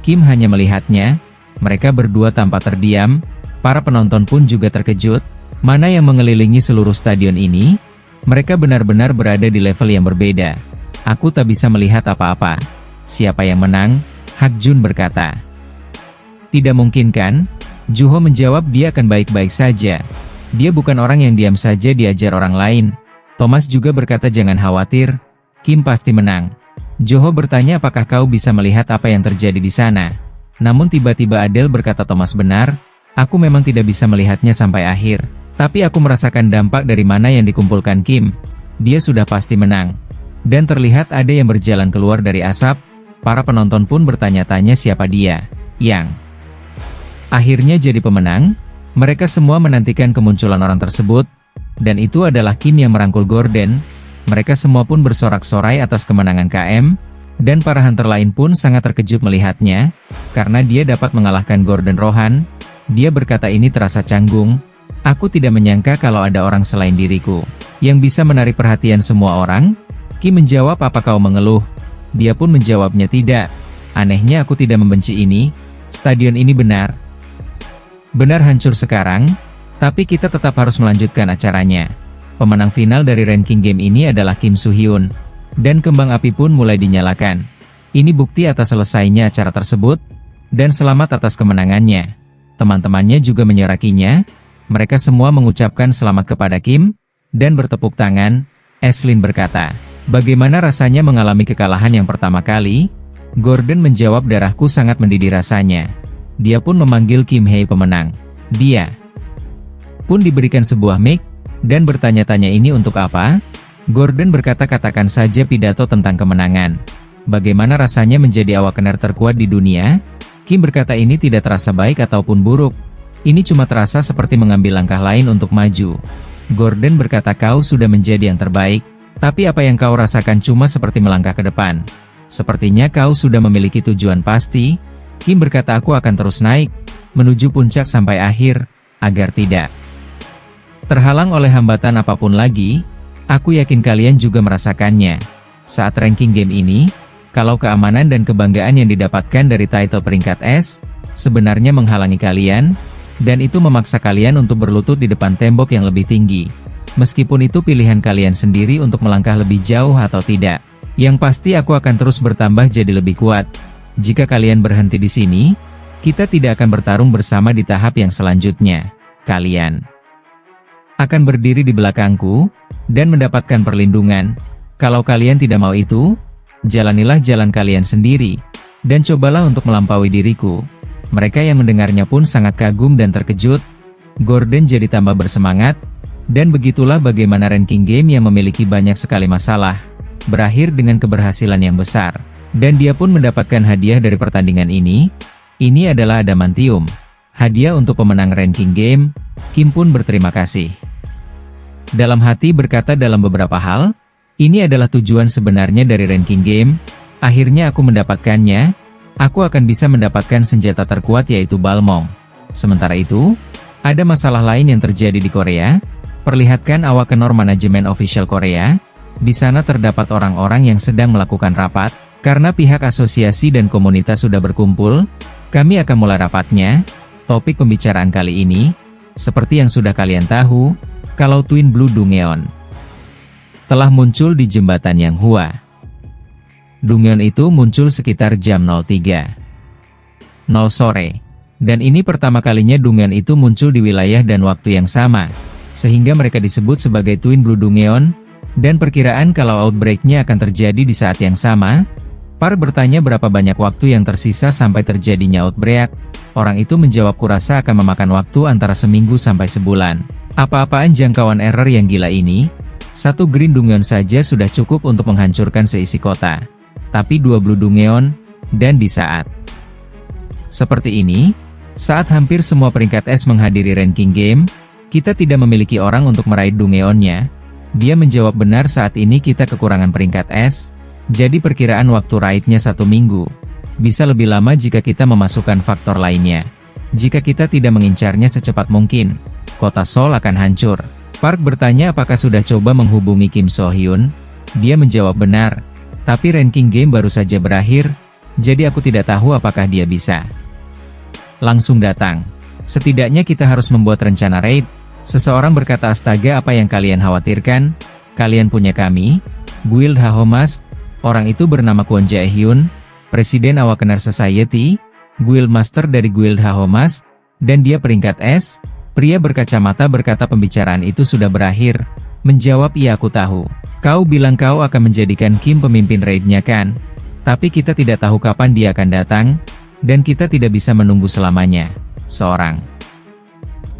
Kim hanya melihatnya. Mereka berdua tanpa terdiam. Para penonton pun juga terkejut. Mana yang mengelilingi seluruh stadion ini? Mereka benar-benar berada di level yang berbeda. Aku tak bisa melihat apa-apa. Siapa yang menang? Ha-jun berkata. Tidak mungkin kan? Jo-ho menjawab dia akan baik-baik saja. Dia bukan orang yang diam saja diajar orang lain. Thomas juga berkata jangan khawatir. Kim pasti menang. Jo-ho bertanya apakah kau bisa melihat apa yang terjadi di sana. Namun tiba-tiba Adele berkata Thomas benar. Aku memang tidak bisa melihatnya sampai akhir. Tapi aku merasakan dampak dari mana yang dikumpulkan Kim. Dia sudah pasti menang. Dan terlihat ada yang berjalan keluar dari asap. Para penonton pun bertanya-tanya siapa dia yang akhirnya jadi pemenang. Mereka semua menantikan kemunculan orang tersebut. Dan itu adalah Kim yang merangkul Gordon. Mereka semua pun bersorak-sorai atas kemenangan KM. Dan para hunter lain pun sangat terkejut melihatnya. Karena dia dapat mengalahkan Gordon Rohan. Dia berkata ini terasa canggung. Aku tidak menyangka kalau ada orang selain diriku yang bisa menarik perhatian semua orang. Kim menjawab apa kau mengeluh? Dia pun menjawabnya tidak. Anehnya aku tidak membenci ini. Stadion ini benar Benar hancur sekarang, tapi kita tetap harus melanjutkan acaranya. Pemenang final dari ranking game ini adalah Kim Soo-hyun, dan kembang api pun mulai dinyalakan. Ini bukti atas selesainya acara tersebut, dan selamat atas kemenangannya. Teman-temannya juga menyorakinya, mereka semua mengucapkan selamat kepada Kim, dan bertepuk tangan. Aislinn berkata, "Bagaimana rasanya mengalami kekalahan yang pertama kali?" Gordon menjawab, "Darahku sangat mendidih rasanya." Dia pun memanggil Kim Hye pemenang. Dia pun diberikan sebuah mic, dan bertanya-tanya ini untuk apa? Gordon berkata, "Katakan saja pidato tentang kemenangan. Bagaimana rasanya menjadi awakener terkuat di dunia?" Kim berkata, "Ini tidak terasa baik ataupun buruk. Ini cuma terasa seperti mengambil langkah lain untuk maju." Gordon berkata, "Kau sudah menjadi yang terbaik, tapi apa yang kau rasakan cuma seperti melangkah ke depan. Sepertinya kau sudah memiliki tujuan pasti." Kim berkata, "Aku akan terus naik, menuju puncak sampai akhir, agar tidak terhalang oleh hambatan apapun lagi. Aku yakin kalian juga merasakannya. Saat ranking game ini, kalau keamanan dan kebanggaan yang didapatkan dari title peringkat S, sebenarnya menghalangi kalian, dan itu memaksa kalian untuk berlutut di depan tembok yang lebih tinggi. Meskipun itu pilihan kalian sendiri untuk melangkah lebih jauh atau tidak. Yang pasti aku akan terus bertambah jadi lebih kuat. Jika kalian berhenti di sini, kita tidak akan bertarung bersama di tahap yang selanjutnya. Kalian akan berdiri di belakangku, dan mendapatkan perlindungan. Kalau kalian tidak mau itu, jalanilah jalan kalian sendiri, dan cobalah untuk melampaui diriku." Mereka yang mendengarnya pun sangat kagum dan terkejut. Gordon jadi tambah bersemangat, dan begitulah bagaimana ranking game yang memiliki banyak sekali masalah, berakhir dengan keberhasilan yang besar. Dan dia pun mendapatkan hadiah dari pertandingan ini. Ini adalah adamantium, hadiah untuk pemenang ranking game. Kim pun berterima kasih. Dalam hati berkata, dalam beberapa hal, ini adalah tujuan sebenarnya dari ranking game. Akhirnya aku mendapatkannya. Aku akan bisa mendapatkan senjata terkuat yaitu Balmong. Sementara itu, ada masalah lain yang terjadi di Korea. Perlihatkan Awakenor Manajemen Official Korea. Di sana terdapat orang-orang yang sedang melakukan rapat. Karena pihak asosiasi dan komunitas sudah berkumpul, kami akan mulai rapatnya. Topik pembicaraan kali ini, seperti yang sudah kalian tahu, kalau Twin Blue Dungeon telah muncul di jembatan Yanghua. Dungeon itu muncul sekitar jam 03.00 sore. Dan ini pertama kalinya Dungeon itu muncul di wilayah dan waktu yang sama, sehingga mereka disebut sebagai Twin Blue Dungeon, dan perkiraan kalau outbreak-nya akan terjadi di saat yang sama. Par bertanya berapa banyak waktu yang tersisa sampai terjadinya outbreak. Orang itu menjawab, "Kurasa akan memakan waktu antara seminggu sampai sebulan." Apa-apaan jangkauan error yang gila ini? Satu Green Dungeon saja sudah cukup untuk menghancurkan seisi kota. Tapi 2 Blue Dungeon, dan di saat seperti ini, saat hampir semua peringkat S menghadiri ranking game, kita tidak memiliki orang untuk meraih Dungeonnya. Dia menjawab, "Benar, saat ini kita kekurangan peringkat S. Jadi perkiraan waktu raidnya 1 minggu. Bisa lebih lama jika kita memasukkan faktor lainnya. Jika kita tidak mengincarnya secepat mungkin, kota Seoul akan hancur." Park bertanya apakah sudah coba menghubungi Kim Soo-hyun. Dia menjawab, "Benar. Tapi ranking game baru saja berakhir, jadi aku tidak tahu apakah dia bisa langsung datang. Setidaknya kita harus membuat rencana raid." Seseorang berkata, "Astaga, apa yang kalian khawatirkan? Kalian punya kami, Guild Hahomas." Orang itu bernama Kwon Jae-hyun, Presiden Awakener Society, Guild Master dari Guild Hahomas, dan dia peringkat S. Pria berkacamata berkata, "Pembicaraan itu sudah berakhir." Menjawab, "Iya, aku tahu. Kau bilang kau akan menjadikan Kim pemimpin raidnya kan? Tapi kita tidak tahu kapan dia akan datang, dan kita tidak bisa menunggu selamanya." Seorang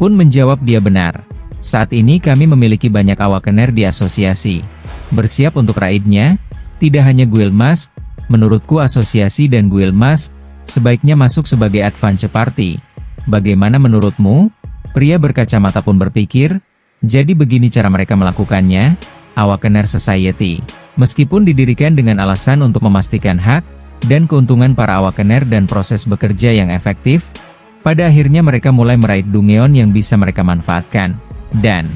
pun menjawab, "Dia benar. Saat ini kami memiliki banyak Awakener di asosiasi. Bersiap untuk raidnya. Tidak hanya Guild Mas, menurutku asosiasi dan Guild Mas sebaiknya masuk sebagai advance party. Bagaimana menurutmu?" Pria berkacamata pun berpikir, jadi begini cara mereka melakukannya. Awakener Society, meskipun didirikan dengan alasan untuk memastikan hak dan keuntungan para Awakener dan proses bekerja yang efektif, pada akhirnya mereka mulai meraih Dungeon yang bisa mereka manfaatkan, dan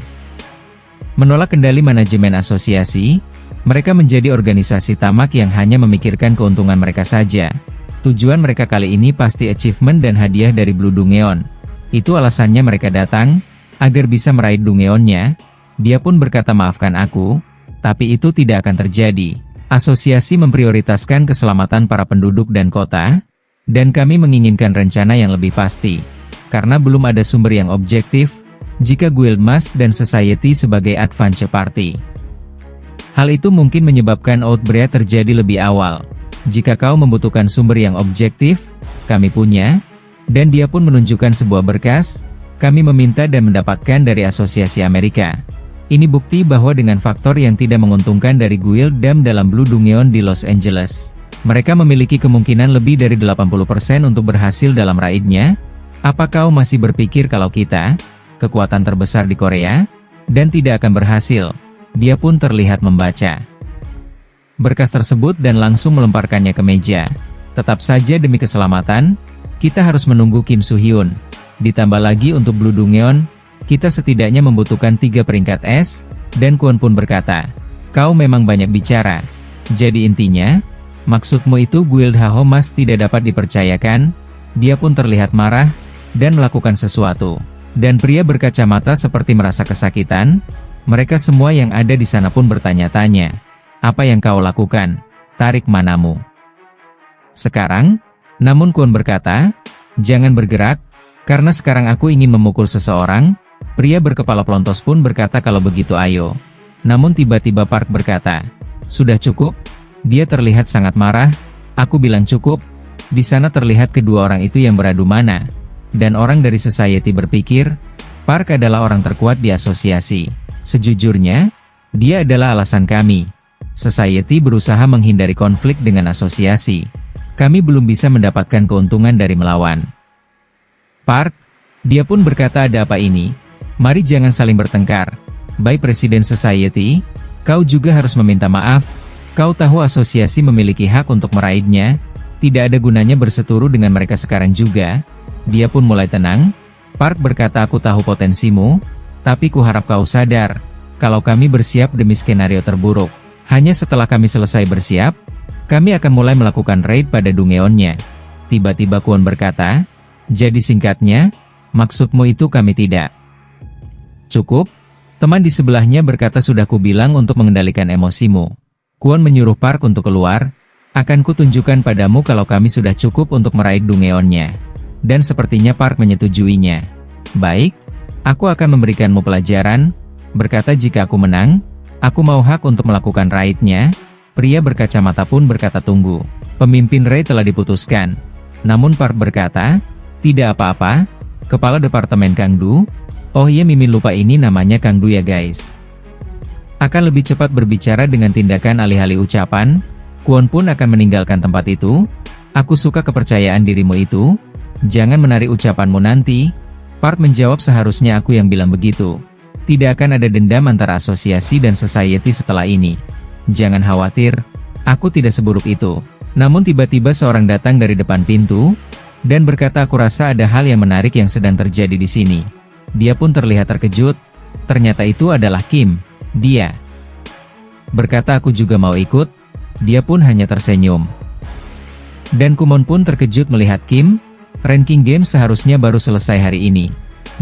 menolak kendali manajemen asosiasi. Mereka menjadi organisasi tamak yang hanya memikirkan keuntungan mereka saja. Tujuan mereka kali ini pasti achievement dan hadiah dari Blue Dungeon. Itu alasannya mereka datang, agar bisa meraih Dungeonnya. Dia pun berkata maafkan aku, tapi itu tidak akan terjadi. Asosiasi memprioritaskan keselamatan para penduduk dan kota, dan kami menginginkan rencana yang lebih pasti. Karena belum ada sumber yang objektif, jika Guildmaster dan Society sebagai advance party. Hal itu mungkin menyebabkan outbreak terjadi lebih awal. Jika kau membutuhkan sumber yang objektif, kami punya, dan dia pun menunjukkan sebuah berkas, kami meminta dan mendapatkan dari Asosiasi Amerika. Ini bukti bahwa dengan faktor yang tidak menguntungkan dari Guild dalam Blue Dungeon di Los Angeles, mereka memiliki kemungkinan lebih dari 80% untuk berhasil dalam raidnya. Apa kau masih berpikir kalau kita, kekuatan terbesar di Korea, dan tidak akan berhasil? Dia pun terlihat membaca berkas tersebut dan langsung melemparkannya ke meja. Tetap saja demi keselamatan, kita harus menunggu Kim Soo Hyun. Ditambah lagi untuk Blue Dungeon, kita setidaknya membutuhkan 3 peringkat S, dan Kwon pun berkata, kau memang banyak bicara. Jadi intinya, maksudmu itu Guild Hahomas tidak dapat dipercayakan? Dia pun terlihat marah, dan melakukan sesuatu. Dan pria berkacamata seperti merasa kesakitan. Mereka semua yang ada di sana pun bertanya-tanya, apa yang kau lakukan? Tarik manamu. Sekarang, namun Kwon berkata, jangan bergerak, karena sekarang aku ingin memukul seseorang. Pria berkepala pelontos pun berkata kalau begitu ayo. Namun tiba-tiba Park berkata, sudah cukup? Dia terlihat sangat marah. Aku bilang cukup. Di sana terlihat kedua orang itu yang beradu mana. Dan orang dari Society berpikir, Park adalah orang terkuat di asosiasi. Sejujurnya, dia adalah alasan kami. Society berusaha menghindari konflik dengan asosiasi. Kami belum bisa mendapatkan keuntungan dari melawan Park. Dia pun berkata ada apa ini? Mari jangan saling bertengkar. Baik Presiden Society, kau juga harus meminta maaf. Kau tahu asosiasi memiliki hak untuk meraidnya. Tidak ada gunanya berseteru dengan mereka sekarang juga. Dia pun mulai tenang. Park berkata aku tahu potensimu, tapi kuharap kau sadar, kalau kami bersiap demi skenario terburuk. Hanya setelah kami selesai bersiap, kami akan mulai melakukan raid pada Dungeonnya. Tiba-tiba Kwon berkata, jadi singkatnya, maksudmu itu kami tidak cukup? Teman di sebelahnya berkata sudah kubilang untuk mengendalikan emosimu. Kwon menyuruh Park untuk keluar. Akan kutunjukkan padamu kalau kami sudah cukup untuk meraih Dungeonnya. Dan sepertinya Park menyetujuinya. Baik, aku akan memberikanmu pelajaran. Berkata jika aku menang, aku mau hak untuk melakukan raidnya. Pria berkacamata pun berkata tunggu. Pemimpin raid telah diputuskan. Namun Park berkata, tidak apa-apa. Kepala Departemen Kang Du. Oh iya Mimin lupa ini namanya Kang Du ya guys. Akan lebih cepat berbicara dengan tindakan alih-alih ucapan. Kwon pun akan meninggalkan tempat itu. Aku suka kepercayaan dirimu itu. Jangan menarik ucapanmu nanti. Park menjawab seharusnya aku yang bilang begitu. Tidak akan ada dendam antara asosiasi dan Society setelah ini. Jangan khawatir, aku tidak seburuk itu. Namun tiba-tiba seorang datang dari depan pintu, dan berkata aku rasa ada hal yang menarik yang sedang terjadi di sini. Dia pun terlihat terkejut, ternyata itu adalah Kim. Dia berkata aku juga mau ikut. Dia pun hanya tersenyum. Dan Kumon pun terkejut melihat Kim. Ranking game seharusnya baru selesai hari ini.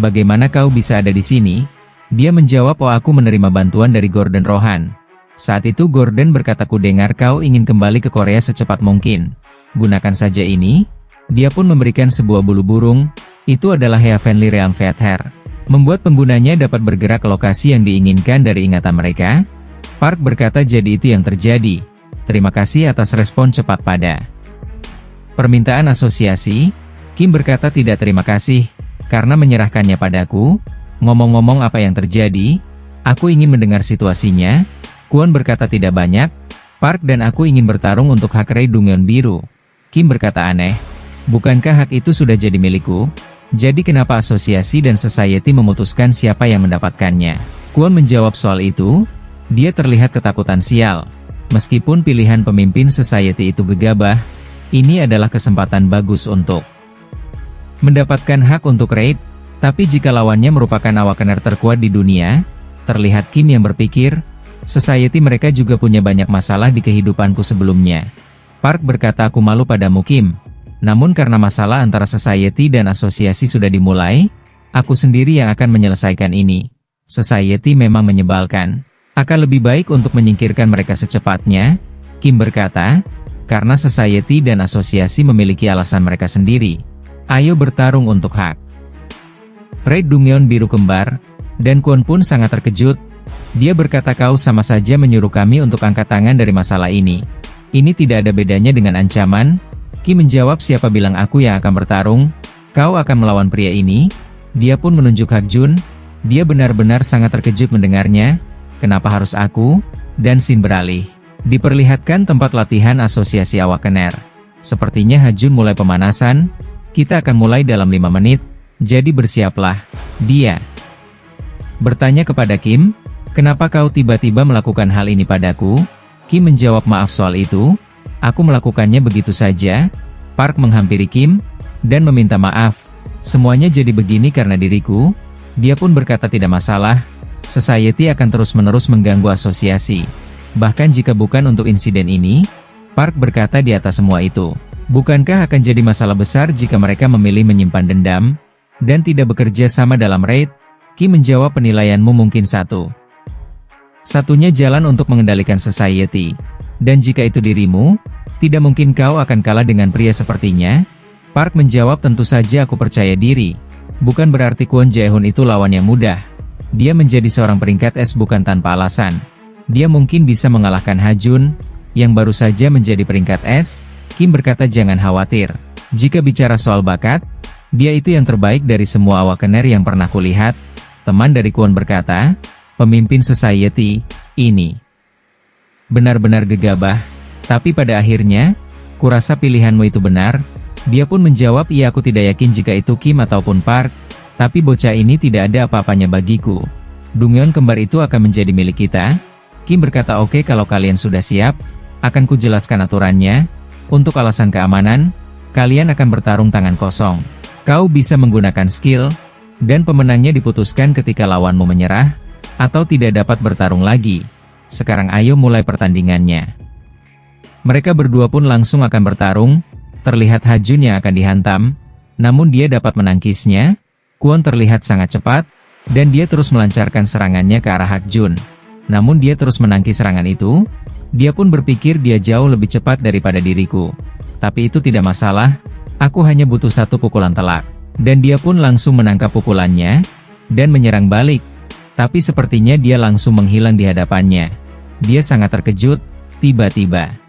Bagaimana kau bisa ada di sini? Dia menjawab oh aku menerima bantuan dari Gordon Rohan. Saat itu Gordon berkata ku dengar kau ingin kembali ke Korea secepat mungkin. Gunakan saja ini. Dia pun memberikan sebuah bulu burung. Itu adalah Heavenly Realm Fat Hair. Membuat penggunanya dapat bergerak ke lokasi yang diinginkan dari ingatan mereka. Park berkata jadi itu yang terjadi. Terima kasih atas respon cepat pada permintaan asosiasi. Kim berkata tidak terima kasih, karena menyerahkannya padaku. Ngomong-ngomong apa yang terjadi? Aku ingin mendengar situasinya. Kwon berkata tidak banyak. Park dan aku ingin bertarung untuk hak raid Dungeon Biru. Kim berkata aneh. Bukankah hak itu sudah jadi milikku? Jadi kenapa asosiasi dan Society memutuskan siapa yang mendapatkannya? Kwon menjawab soal itu. Dia terlihat ketakutan sial. Meskipun pilihan pemimpin Society itu gegabah, ini adalah kesempatan bagus untuk mendapatkan hak untuk raid. Tapi jika lawannya merupakan awakener terkuat di dunia, terlihat Kim yang berpikir, Society mereka juga punya banyak masalah di kehidupanku sebelumnya. Park berkata aku malu padamu Kim. Namun karena masalah antara Society dan asosiasi sudah dimulai, Aku sendiri yang akan menyelesaikan ini. Society memang menyebalkan. Akan lebih baik untuk menyingkirkan mereka secepatnya, Kim berkata, karena society dan asosiasi memiliki alasan mereka sendiri. Ayo bertarung untuk hak. Rae Dongyeon biru kembar, dan Kwon pun sangat terkejut. Dia berkata kau sama saja menyuruh kami untuk angkat tangan dari masalah ini. Ini tidak ada bedanya dengan ancaman. Kim menjawab siapa bilang aku yang akan bertarung, kau akan melawan pria ini. Dia pun menunjuk Hak Jun. Dia benar-benar sangat terkejut mendengarnya. Kenapa harus aku? Dan scene beralih. Diperlihatkan tempat latihan asosiasi Awakener. Sepertinya Hak Jun mulai pemanasan. Kita akan mulai dalam 5 menit. Jadi bersiaplah. Dia bertanya kepada Kim, kenapa kau tiba-tiba melakukan hal ini padaku? Kim menjawab maaf soal itu. Aku melakukannya begitu saja. Park menghampiri Kim dan meminta maaf. Semuanya jadi begini karena diriku. Dia pun berkata tidak masalah. Society akan terus-menerus mengganggu asosiasi. Bahkan jika bukan untuk insiden ini, Park berkata di atas semua itu. Bukankah akan jadi masalah besar jika mereka memilih menyimpan dendam dan tidak bekerja sama dalam raid? Kim menjawab penilaianmu mungkin satunya jalan untuk mengendalikan society. Dan jika itu dirimu, tidak mungkin kau akan kalah dengan pria sepertinya. Park menjawab tentu saja aku percaya diri. Bukan berarti Kwon Jae-hoon itu lawan yang mudah. Dia menjadi seorang peringkat S bukan tanpa alasan. Dia mungkin bisa mengalahkan Ha Jun, yang baru saja menjadi peringkat S. Kim berkata jangan khawatir. Jika bicara soal bakat, dia itu yang terbaik dari semua Awakener yang pernah kulihat. Teman dari Kwon berkata, pemimpin society ini benar-benar gegabah. Tapi pada akhirnya, kurasa pilihanmu itu benar. Dia pun menjawab iya aku tidak yakin jika itu Kim ataupun Park. Tapi bocah ini tidak ada apa-apanya bagiku. Dongyeon kembar itu akan menjadi milik kita. Kim berkata oke kalau kalian sudah siap, akan kujelaskan aturannya. Untuk alasan keamanan, kalian akan bertarung tangan kosong. Kau bisa menggunakan skill, dan pemenangnya diputuskan ketika lawanmu menyerah, atau tidak dapat bertarung lagi. Sekarang ayo mulai pertandingannya. Mereka berdua pun langsung akan bertarung. Terlihat Ha Jun yang akan dihantam, namun dia dapat menangkisnya. Kwon terlihat sangat cepat, dan dia terus melancarkan serangannya ke arah Hak Jun. Namun dia terus menangkis serangan itu. Dia pun berpikir dia jauh lebih cepat daripada diriku. Tapi itu tidak masalah, aku hanya butuh satu pukulan telak. Dan dia pun langsung menangkap pukulannya, dan menyerang balik. Tapi sepertinya dia langsung menghilang di hadapannya. Dia sangat terkejut, tiba-tiba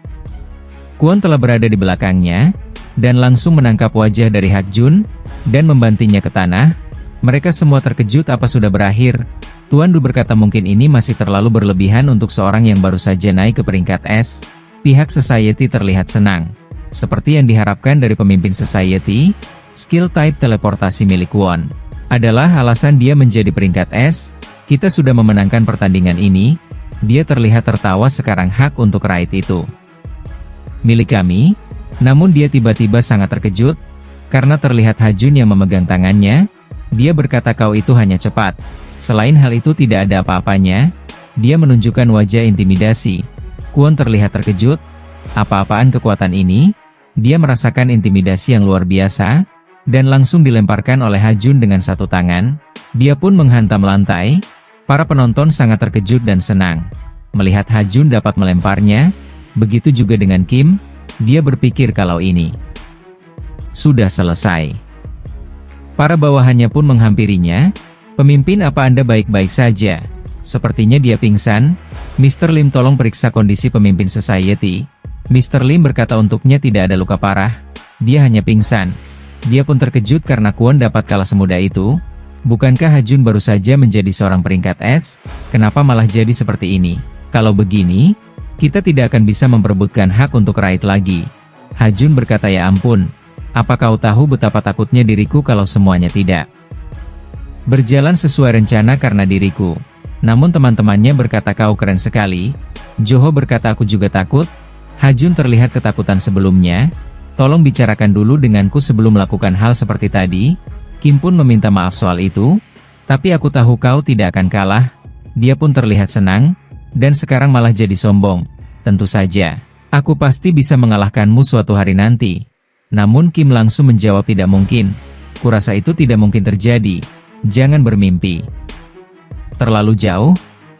Kwon telah berada di belakangnya, dan langsung menangkap wajah dari Hak Jun, dan membantingnya ke tanah. Mereka semua terkejut apa sudah berakhir. Tuan Du berkata mungkin ini masih terlalu berlebihan untuk seorang yang baru saja naik ke peringkat S. Pihak society terlihat senang. Seperti yang diharapkan dari pemimpin society, skill type teleportasi milik Kwon adalah alasan dia menjadi peringkat S. Kita sudah memenangkan pertandingan ini. Dia terlihat tertawa sekarang hak untuk raid itu milik kami. Namun dia tiba-tiba sangat terkejut, karena terlihat Ha Jun yang memegang tangannya. Dia berkata kau itu hanya cepat. Selain hal itu tidak ada apa-apanya. Dia menunjukkan wajah intimidasi. Kwon terlihat terkejut. Apa-apaan kekuatan ini? Dia merasakan intimidasi yang luar biasa, dan langsung dilemparkan oleh Ha Jun dengan satu tangan. Dia pun menghantam lantai. Para penonton sangat terkejut dan senang melihat Ha Jun dapat melemparnya. Begitu juga dengan Kim. Dia berpikir kalau ini sudah selesai. Para bawahannya pun menghampirinya. Pemimpin, apa Anda baik-baik saja? Sepertinya dia pingsan. Mr. Lim, tolong periksa kondisi pemimpin society. Mr. Lim berkata untuknya tidak ada luka parah. Dia hanya pingsan. Dia pun terkejut karena Kwon dapat kalah semudah itu. Bukankah Ha Jun baru saja menjadi seorang peringkat S? Kenapa malah jadi seperti ini? Kalau begini, kita tidak akan bisa memperebutkan hak untuk raid lagi. Ha Jun berkata ya ampun. Apa kau tahu betapa takutnya diriku kalau semuanya tidak berjalan sesuai rencana karena diriku. Namun teman-temannya berkata kau keren sekali. Joho berkata aku juga takut. Ha Jun terlihat ketakutan sebelumnya. Tolong bicarakan dulu denganku sebelum melakukan hal seperti tadi. Kim pun meminta maaf soal itu. Tapi aku tahu kau tidak akan kalah. Dia pun terlihat senang. Dan sekarang malah jadi sombong. Tentu saja. Aku pasti bisa mengalahkanmu suatu hari nanti. Namun Kim langsung menjawab tidak mungkin. Kurasa itu tidak mungkin terjadi. Jangan bermimpi terlalu jauh.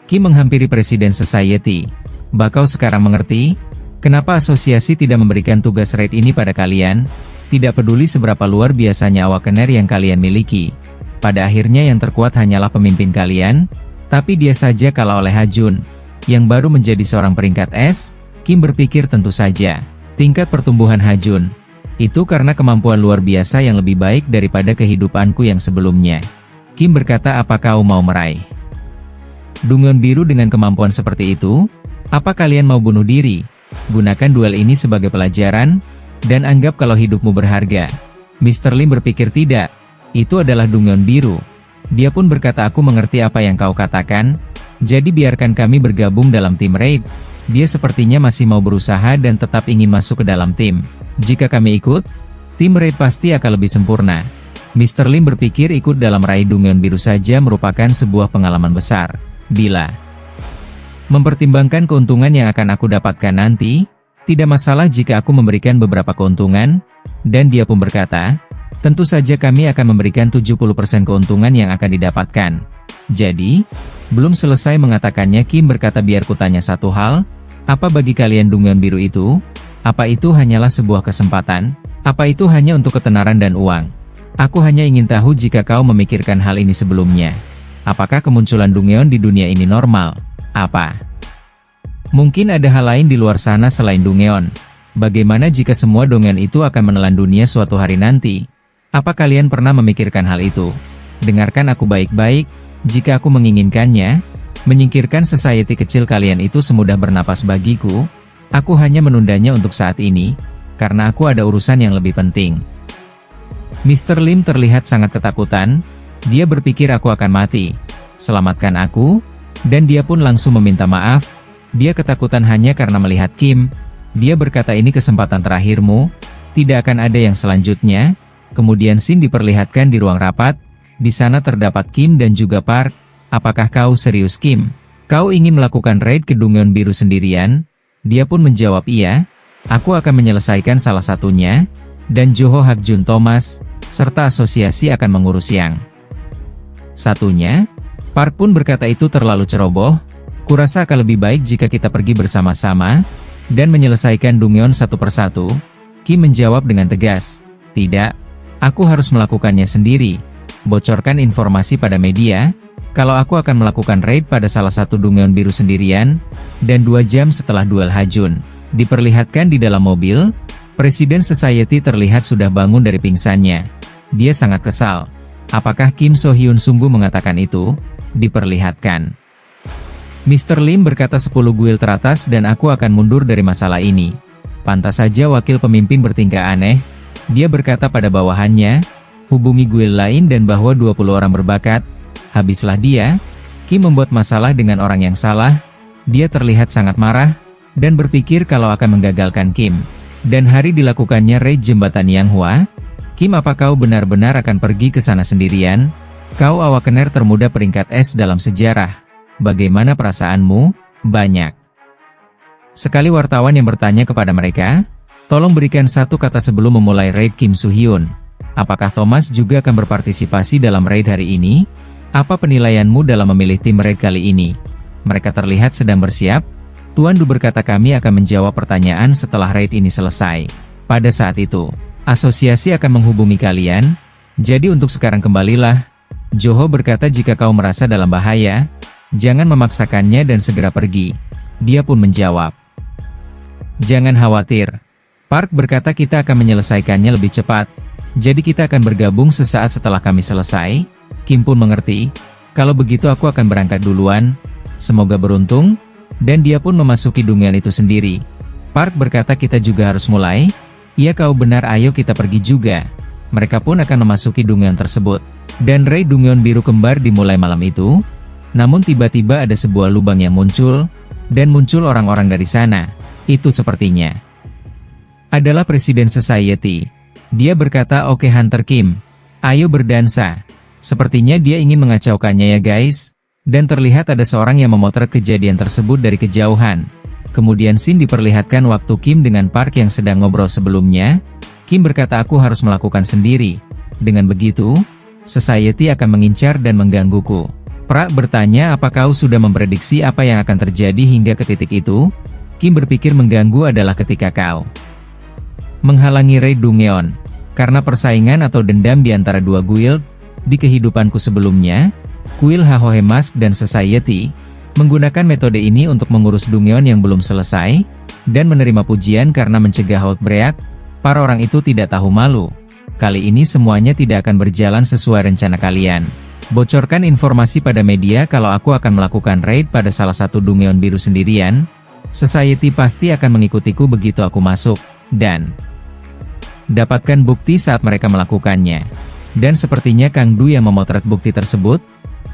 Kim menghampiri Presiden Society. Bakau sekarang mengerti, kenapa asosiasi tidak memberikan tugas raid ini pada kalian. Tidak peduli seberapa luar biasanya awakener yang kalian miliki. Pada akhirnya yang terkuat hanyalah pemimpin kalian. Tapi dia saja kalah oleh Hajun, yang baru menjadi seorang peringkat S. Kim berpikir tentu saja, tingkat pertumbuhan Hajun itu karena kemampuan luar biasa yang lebih baik daripada kehidupanku yang sebelumnya. Kim berkata, apa kau mau meraih Dungeon Biru dengan kemampuan seperti itu? Apa kalian mau bunuh diri? Gunakan duel ini sebagai pelajaran, dan anggap kalau hidupmu berharga. Mr. Lim berpikir tidak, itu adalah Dungeon Biru. Dia pun berkata, aku mengerti apa yang kau katakan, jadi biarkan kami bergabung dalam tim raid. Dia sepertinya masih mau berusaha dan tetap ingin masuk ke dalam tim. Jika kami ikut, tim raid pasti akan lebih sempurna. Mr. Lim berpikir ikut dalam raid Dungeon Biru saja merupakan sebuah pengalaman besar. Bila mempertimbangkan keuntungan yang akan aku dapatkan nanti, tidak masalah jika aku memberikan beberapa keuntungan, dan dia pun berkata, tentu saja kami akan memberikan 70% keuntungan yang akan didapatkan. Jadi, belum selesai mengatakannya Kim berkata, biar kutanya satu hal, apa bagi kalian Dungeon Biru itu? Apa itu hanyalah sebuah kesempatan? Apa itu hanya untuk ketenaran dan uang? Aku hanya ingin tahu jika kau memikirkan hal ini sebelumnya. Apakah kemunculan Dungeon di dunia ini normal? Apa mungkin ada hal lain di luar sana selain Dungeon? Bagaimana jika semua Dungeon itu akan menelan dunia suatu hari nanti? Apa kalian pernah memikirkan hal itu? Dengarkan aku baik-baik, jika aku menginginkannya, menyingkirkan society kecil kalian itu semudah bernapas bagiku, aku hanya menundanya untuk saat ini, karena aku ada urusan yang lebih penting. Mr. Lim terlihat sangat ketakutan. Dia berpikir, aku akan mati. Selamatkan aku. Dan dia pun langsung meminta maaf. Dia ketakutan hanya karena melihat Kim. Dia berkata, ini kesempatan terakhirmu. Tidak akan ada yang selanjutnya. Kemudian Shin diperlihatkan di ruang rapat. Di sana terdapat Kim dan juga Park. Apakah kau serius, Kim? Kau ingin melakukan raid ke Dungeon Biru sendirian? Dia pun menjawab, iya. Aku akan menyelesaikan salah satunya. Dan Joho Hakjun Thomas, serta asosiasi akan mengurus yang satunya. Park pun berkata, itu terlalu ceroboh. Kurasa akan lebih baik jika kita pergi bersama-sama dan menyelesaikan Dungeon satu persatu. Kim menjawab dengan tegas, tidak. Aku harus melakukannya sendiri. Bocorkan informasi pada media, kalau aku akan melakukan raid pada salah satu Dungeon Biru sendirian, dan 2 jam setelah duel Hajun. Diperlihatkan di dalam mobil, Presiden Society terlihat sudah bangun dari pingsannya. Dia sangat kesal. Apakah Kim So Hyun sungguh mengatakan itu? Diperlihatkan. Mr. Lim berkata, 10 guild teratas dan aku akan mundur dari masalah ini. Pantas saja wakil pemimpin bertingkah aneh. Dia berkata pada bawahannya, hubungi guild lain dan bahwa 20 orang berbakat. Habislah dia. Kim membuat masalah dengan orang yang salah. Dia terlihat sangat marah, dan berpikir kalau akan menggagalkan Kim. Dan hari dilakukannya raid jembatan Yanghua. Kim, apa kau benar-benar akan pergi ke sana sendirian? Kau awakener termuda peringkat S dalam sejarah. Bagaimana perasaanmu? Banyak sekali wartawan yang bertanya kepada mereka. Tolong berikan satu kata sebelum memulai raid Kim So Hyun. Apakah Thomas juga akan berpartisipasi dalam raid hari ini? Apa penilaianmu dalam memilih tim raid kali ini? Mereka terlihat sedang bersiap. Tuan Du berkata, kami akan menjawab pertanyaan setelah raid ini selesai. Pada saat itu, asosiasi akan menghubungi kalian. Jadi untuk sekarang kembalilah. Joho berkata, jika kau merasa dalam bahaya, jangan memaksakannya dan segera pergi. Dia pun menjawab, jangan khawatir. Park berkata, kita akan menyelesaikannya lebih cepat. Jadi kita akan bergabung sesaat setelah kami selesai. Kim pun mengerti. Kalau begitu aku akan berangkat duluan. Semoga beruntung. Dan dia pun memasuki Dungeon itu sendiri. Park berkata, kita juga harus mulai. Iya, kau benar, ayo kita pergi juga. Mereka pun akan memasuki Dungeon tersebut. Dan raid Dungeon Biru kembar dimulai malam itu. Namun tiba-tiba ada sebuah lubang yang muncul. Dan muncul orang-orang dari sana. Itu sepertinya adalah Presiden Society. Dia berkata, oke Hunter Kim. Ayo berdansa. Sepertinya dia ingin mengacaukannya ya guys. Dan terlihat ada seorang yang memotret kejadian tersebut dari kejauhan. Kemudian Shin diperlihatkan waktu Kim dengan Park yang sedang ngobrol sebelumnya. Kim berkata, aku harus melakukan sendiri. Dengan begitu, Society akan mengincar dan menggangguku. Pra bertanya apa kau sudah memprediksi apa yang akan terjadi hingga ke titik itu? Kim berpikir mengganggu adalah ketika kau menghalangi Raid Dungeon. Karena persaingan atau dendam di antara dua guild, di kehidupanku sebelumnya, Kuil Hahohe Mask dan Society, menggunakan metode ini untuk mengurus Dungeon yang belum selesai, dan menerima pujian karena mencegah outbreak. Para orang itu tidak tahu malu. Kali ini semuanya tidak akan berjalan sesuai rencana kalian. Bocorkan informasi pada media kalau aku akan melakukan raid pada salah satu Dungeon biru sendirian. Society pasti akan mengikutiku begitu aku masuk, dan dapatkan bukti saat mereka melakukannya. Dan sepertinya Kang Du yang memotret bukti tersebut.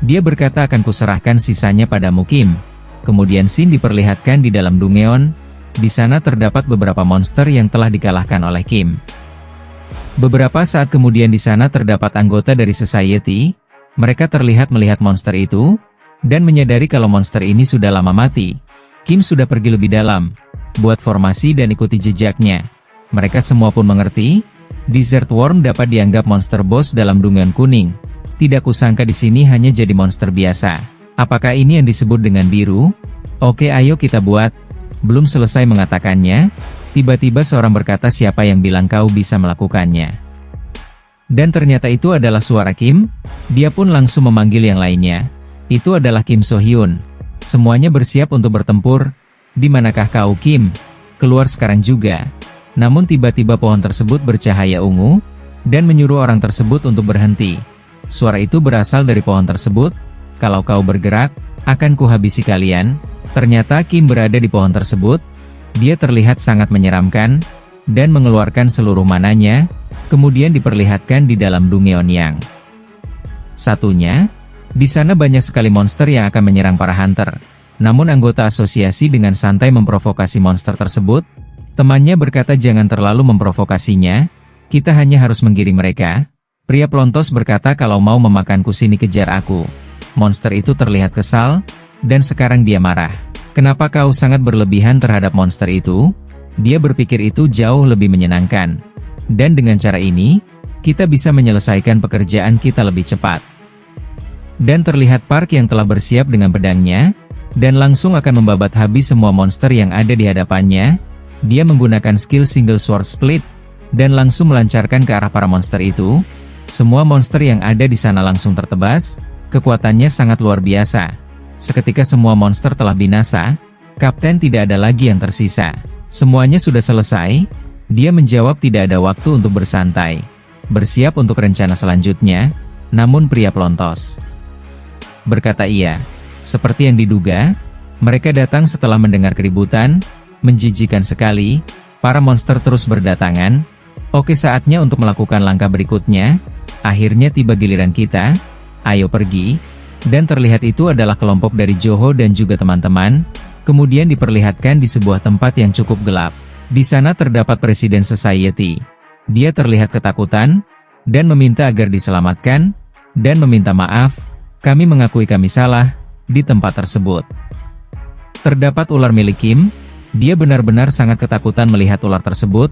Dia berkata akan kuserahkan sisanya padamu Kim. Kemudian Sin diperlihatkan di dalam Dungeon. Di sana terdapat beberapa monster yang telah dikalahkan oleh Kim. Beberapa saat kemudian di sana terdapat anggota dari Society. Mereka terlihat melihat monster itu, dan menyadari kalau monster ini sudah lama mati. Kim sudah pergi lebih dalam, buat formasi dan ikuti jejaknya. Mereka semua pun mengerti, Desert Worm dapat dianggap monster boss dalam Dungeon kuning. Tidak kusangka di sini hanya jadi monster biasa. Apakah ini yang disebut dengan biru? Oke, ayo kita buat. Belum selesai mengatakannya, tiba-tiba seorang berkata siapa yang bilang kau bisa melakukannya. Dan ternyata itu adalah suara Kim. Dia pun langsung memanggil yang lainnya. Itu adalah Kim So Hyun. Semuanya bersiap untuk bertempur. Di manakah kau Kim? Keluar sekarang juga. Namun tiba-tiba pohon tersebut bercahaya ungu, dan menyuruh orang tersebut untuk berhenti. Suara itu berasal dari pohon tersebut. Kalau kau bergerak, akan kuhabisi kalian. Ternyata Kim berada di pohon tersebut. Dia terlihat sangat menyeramkan, dan mengeluarkan seluruh mananya, kemudian diperlihatkan di dalam Dungeon yang satunya. Di sana banyak sekali monster yang akan menyerang para hunter. Namun anggota asosiasi dengan santai memprovokasi monster tersebut. Temannya berkata jangan terlalu memprovokasinya, kita hanya harus menggiring mereka. Pria pelontos berkata kalau mau memakanku sini kejar aku. Monster itu terlihat kesal, dan sekarang dia marah. Kenapa kau sangat berlebihan terhadap monster itu? Dia berpikir itu jauh lebih menyenangkan. Dan dengan cara ini, kita bisa menyelesaikan pekerjaan kita lebih cepat. Dan terlihat Park yang telah bersiap dengan pedangnya, dan langsung akan membabat habis semua monster yang ada di hadapannya. Dia menggunakan skill single sword split, dan langsung melancarkan ke arah para monster itu. Semua monster yang ada di sana langsung tertebas, kekuatannya sangat luar biasa. Seketika semua monster telah binasa, Kapten tidak ada lagi yang tersisa. Semuanya sudah selesai. Dia menjawab tidak ada waktu untuk bersantai. Bersiap untuk rencana selanjutnya, namun pria pelontos berkata iya. Seperti yang diduga, mereka datang setelah mendengar keributan. Menjijikan sekali, para monster terus berdatangan. Oke, saatnya untuk melakukan langkah berikutnya. Akhirnya tiba giliran kita. Ayo pergi. Dan terlihat itu adalah kelompok dari Joho dan juga teman-teman. Kemudian diperlihatkan di sebuah tempat yang cukup gelap. Di sana terdapat Presiden Society. Dia terlihat ketakutan, dan meminta agar diselamatkan, dan meminta maaf. Kami mengakui kami salah, di tempat tersebut. Terdapat ular milik Kim. Dia benar-benar sangat ketakutan melihat ular tersebut.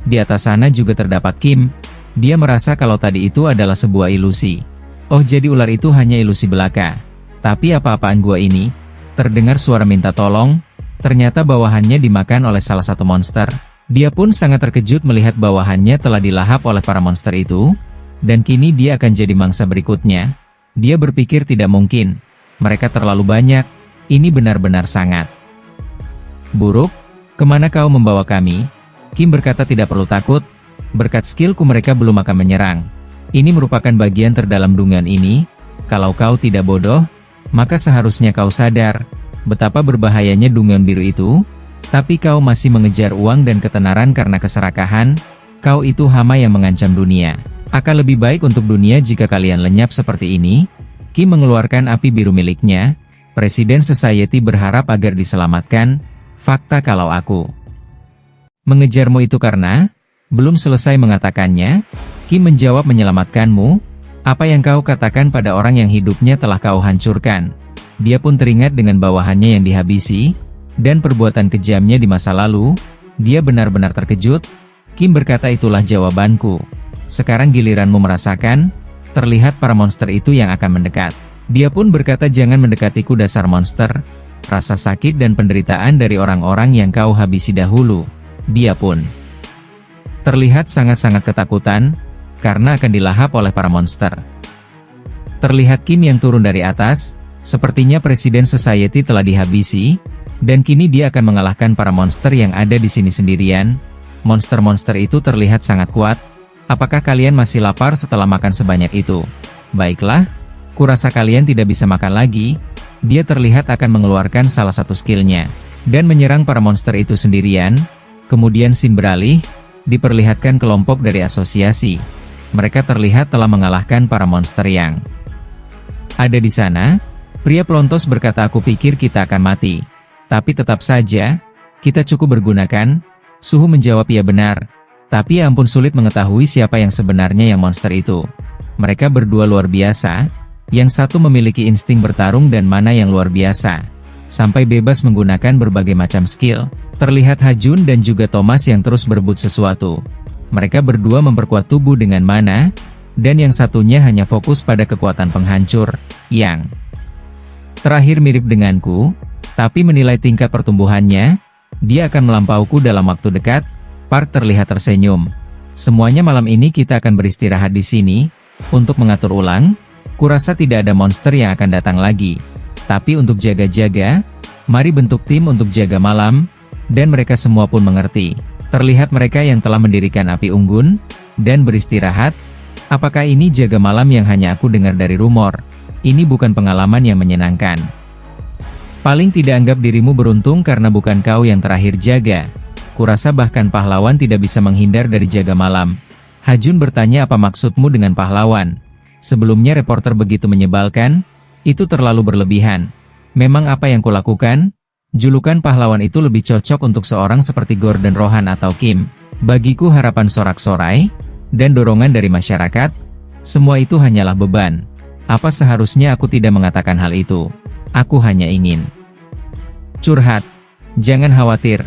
Di atas sana juga terdapat Kim. Dia merasa kalau tadi itu adalah sebuah ilusi. Oh, jadi ular itu hanya ilusi belaka. Tapi apa-apaan gua ini? Terdengar suara minta tolong. Ternyata bawahannya dimakan oleh salah satu monster. Dia pun sangat terkejut melihat bawahannya telah dilahap oleh para monster itu. Dan kini dia akan jadi mangsa berikutnya. Dia berpikir tidak mungkin. Mereka terlalu banyak. Ini benar-benar sangat buruk. Kemana kau membawa kami? Kim berkata tidak perlu takut. Berkat skillku mereka belum akan menyerang. Ini merupakan bagian terdalam Dungeon ini. Kalau kau tidak bodoh, maka seharusnya kau sadar betapa berbahayanya Dungeon biru itu. Tapi kau masih mengejar uang dan ketenaran karena keserakahan. Kau itu hama yang mengancam dunia. Akan lebih baik untuk dunia jika kalian lenyap seperti ini. Kim mengeluarkan api biru miliknya. Presiden Society berharap agar diselamatkan. Fakta kalau aku mengejarmu itu karena belum selesai mengatakannya, Kim menjawab menyelamatkanmu. Apa yang kau katakan pada orang yang hidupnya telah kau hancurkan? Dia pun teringat dengan bawahannya yang dihabisi, dan perbuatan kejamnya di masa lalu. Dia benar-benar terkejut. Kim berkata itulah jawabanku. Sekarang giliranmu merasakan. terlihat para monster itu yang akan mendekat. Dia pun berkata, jangan mendekatiku dasar monster. Rasa sakit dan penderitaan dari orang-orang yang kau habisi dahulu. Dia pun terlihat sangat-sangat ketakutan, karena akan dilahap oleh para monster. Terlihat Kim yang turun dari atas, sepertinya Presiden Society telah dihabisi, dan kini dia akan mengalahkan para monster yang ada di sini sendirian. Monster-monster itu terlihat sangat kuat. Apakah kalian masih lapar setelah makan sebanyak itu? Baiklah, kurasa kalian tidak bisa makan lagi. Dia terlihat akan mengeluarkan salah satu skillnya, dan menyerang para monster itu sendirian. Kemudian scene beralih, diperlihatkan kelompok dari asosiasi. Mereka terlihat telah mengalahkan para monster yang ada di sana. Pria pelontos berkata, aku pikir kita akan mati. Tapi tetap saja, kita cukup bergunakan. Suhu menjawab, ya benar. Tapi ya ampun, sulit mengetahui siapa yang sebenarnya yang monster itu. Mereka berdua luar biasa. Yang satu memiliki insting bertarung dan mana yang luar biasa. Sampai bebas menggunakan berbagai macam skill. Terlihat Hajun dan juga Thomas yang terus berebut sesuatu. Mereka berdua memperkuat tubuh dengan mana, dan yang satunya hanya fokus pada kekuatan penghancur, yang terakhir mirip denganku, tapi menilai tingkat pertumbuhannya, dia akan melampauku dalam waktu dekat. Park terlihat tersenyum. Semuanya malam ini kita akan beristirahat di sini, untuk mengatur ulang. Kurasa tidak ada monster yang akan datang lagi. Tapi untuk jaga-jaga, mari bentuk tim untuk jaga malam, dan mereka semua pun mengerti. Terlihat mereka yang telah mendirikan api unggun, dan beristirahat. Apakah ini jaga malam yang hanya aku dengar dari rumor? Ini bukan pengalaman yang menyenangkan. Paling tidak anggap dirimu beruntung karena bukan kau yang terakhir jaga. Kurasa bahkan pahlawan tidak bisa menghindar dari jaga malam. Hajun bertanya, apa maksudmu dengan pahlawan? Sebelumnya reporter begitu menyebalkan, itu terlalu berlebihan. Memang apa yang kulakukan? Julukan pahlawan itu lebih cocok untuk seorang seperti Gordon Rohan atau Kim. Bagiku harapan sorak-sorai, dan dorongan dari masyarakat, semua itu hanyalah beban. Apa seharusnya aku tidak mengatakan hal itu? Aku hanya ingin curhat. Jangan khawatir.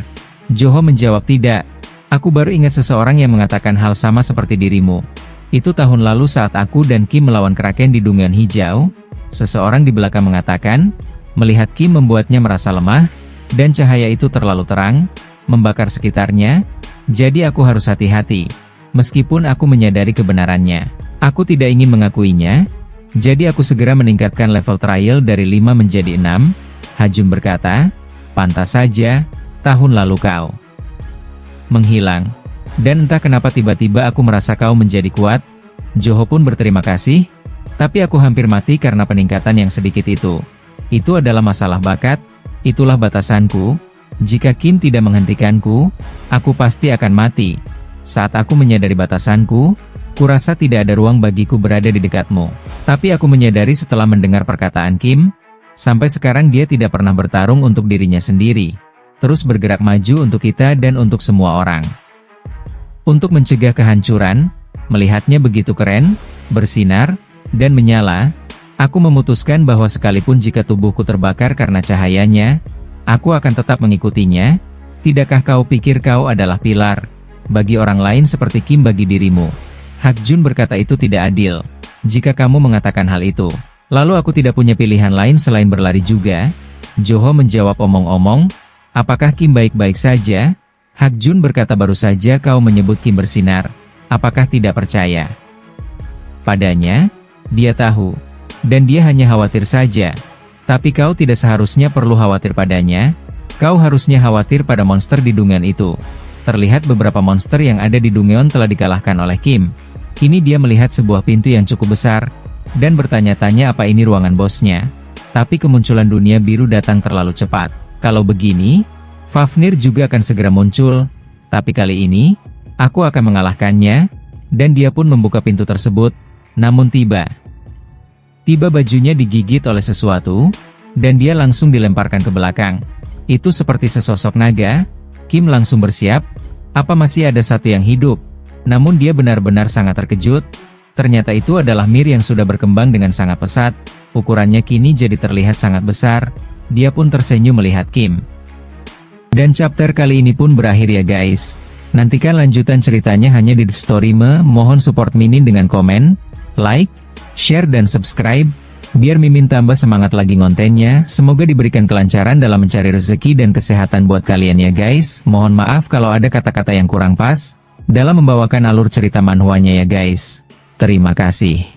Joho menjawab, tidak. Aku baru ingat seseorang yang mengatakan hal sama seperti dirimu. Itu tahun lalu saat aku dan Kim melawan Kraken di Dungeon Hijau. Seseorang di belakang mengatakan, melihat Kim membuatnya merasa lemah, dan cahaya itu terlalu terang, membakar sekitarnya, jadi aku harus hati-hati. Meskipun aku menyadari kebenarannya, aku tidak ingin mengakuinya, jadi aku segera meningkatkan level trial dari 5 menjadi 6. Hajun berkata, pantas saja, tahun lalu kau menghilang. Dan entah kenapa tiba-tiba aku merasa kau menjadi kuat. Joho pun berterima kasih, tapi aku hampir mati karena peningkatan yang sedikit itu. Itu adalah masalah bakat, itulah batasanku. Jika Kim tidak menghentikanku, aku pasti akan mati. Saat aku menyadari batasanku, kurasa tidak ada ruang bagiku berada di dekatmu. Tapi aku menyadari setelah mendengar perkataan Kim, sampai sekarang dia tidak pernah bertarung untuk dirinya sendiri. Terus bergerak maju untuk kita dan untuk semua orang. Untuk mencegah kehancuran, melihatnya begitu keren, bersinar, dan menyala, aku memutuskan bahwa sekalipun jika tubuhku terbakar karena cahayanya, aku akan tetap mengikutinya. Tidakkah kau pikir kau adalah pilar bagi orang lain seperti Kim bagi dirimu? Hakjun berkata, itu tidak adil. Jika kamu mengatakan hal itu, lalu aku tidak punya pilihan lain selain berlari juga. Joho menjawab, omong-omong, apakah Kim baik-baik saja? Hakjun berkata, baru saja kau menyebut Kim bersinar. Apakah tidak percaya padanya? Dia tahu, dan dia hanya khawatir saja. Tapi kau tidak seharusnya perlu khawatir padanya. Kau harusnya khawatir pada monster di Dungeon itu. Terlihat beberapa monster yang ada di Dungeon telah dikalahkan oleh Kim. Kini dia melihat sebuah pintu yang cukup besar, dan bertanya-tanya apa ini ruangan bosnya. Tapi kemunculan dunia biru datang terlalu cepat. Kalau begini, Fafnir juga akan segera muncul. Tapi kali ini, aku akan mengalahkannya, dan dia pun membuka pintu tersebut. Namun tiba bajunya digigit oleh sesuatu, dan dia langsung dilemparkan ke belakang. Itu seperti sesosok naga. Kim langsung bersiap. Apa masih ada satu yang hidup? Namun dia benar-benar sangat terkejut. Ternyata itu adalah Mir yang sudah berkembang dengan sangat pesat. Ukurannya kini jadi terlihat sangat besar. Dia pun tersenyum melihat Kim. Dan chapter kali ini pun berakhir ya guys. Nantikan lanjutan ceritanya hanya di The Story. Mohon support Minin dengan komen, like, share dan subscribe, biar Mimin tambah semangat lagi ngontennya. Semoga diberikan kelancaran dalam mencari rezeki dan kesehatan buat kalian ya guys. Mohon maaf kalau ada kata-kata yang kurang pas dalam membawakan alur cerita manhwanya ya guys. Terima kasih.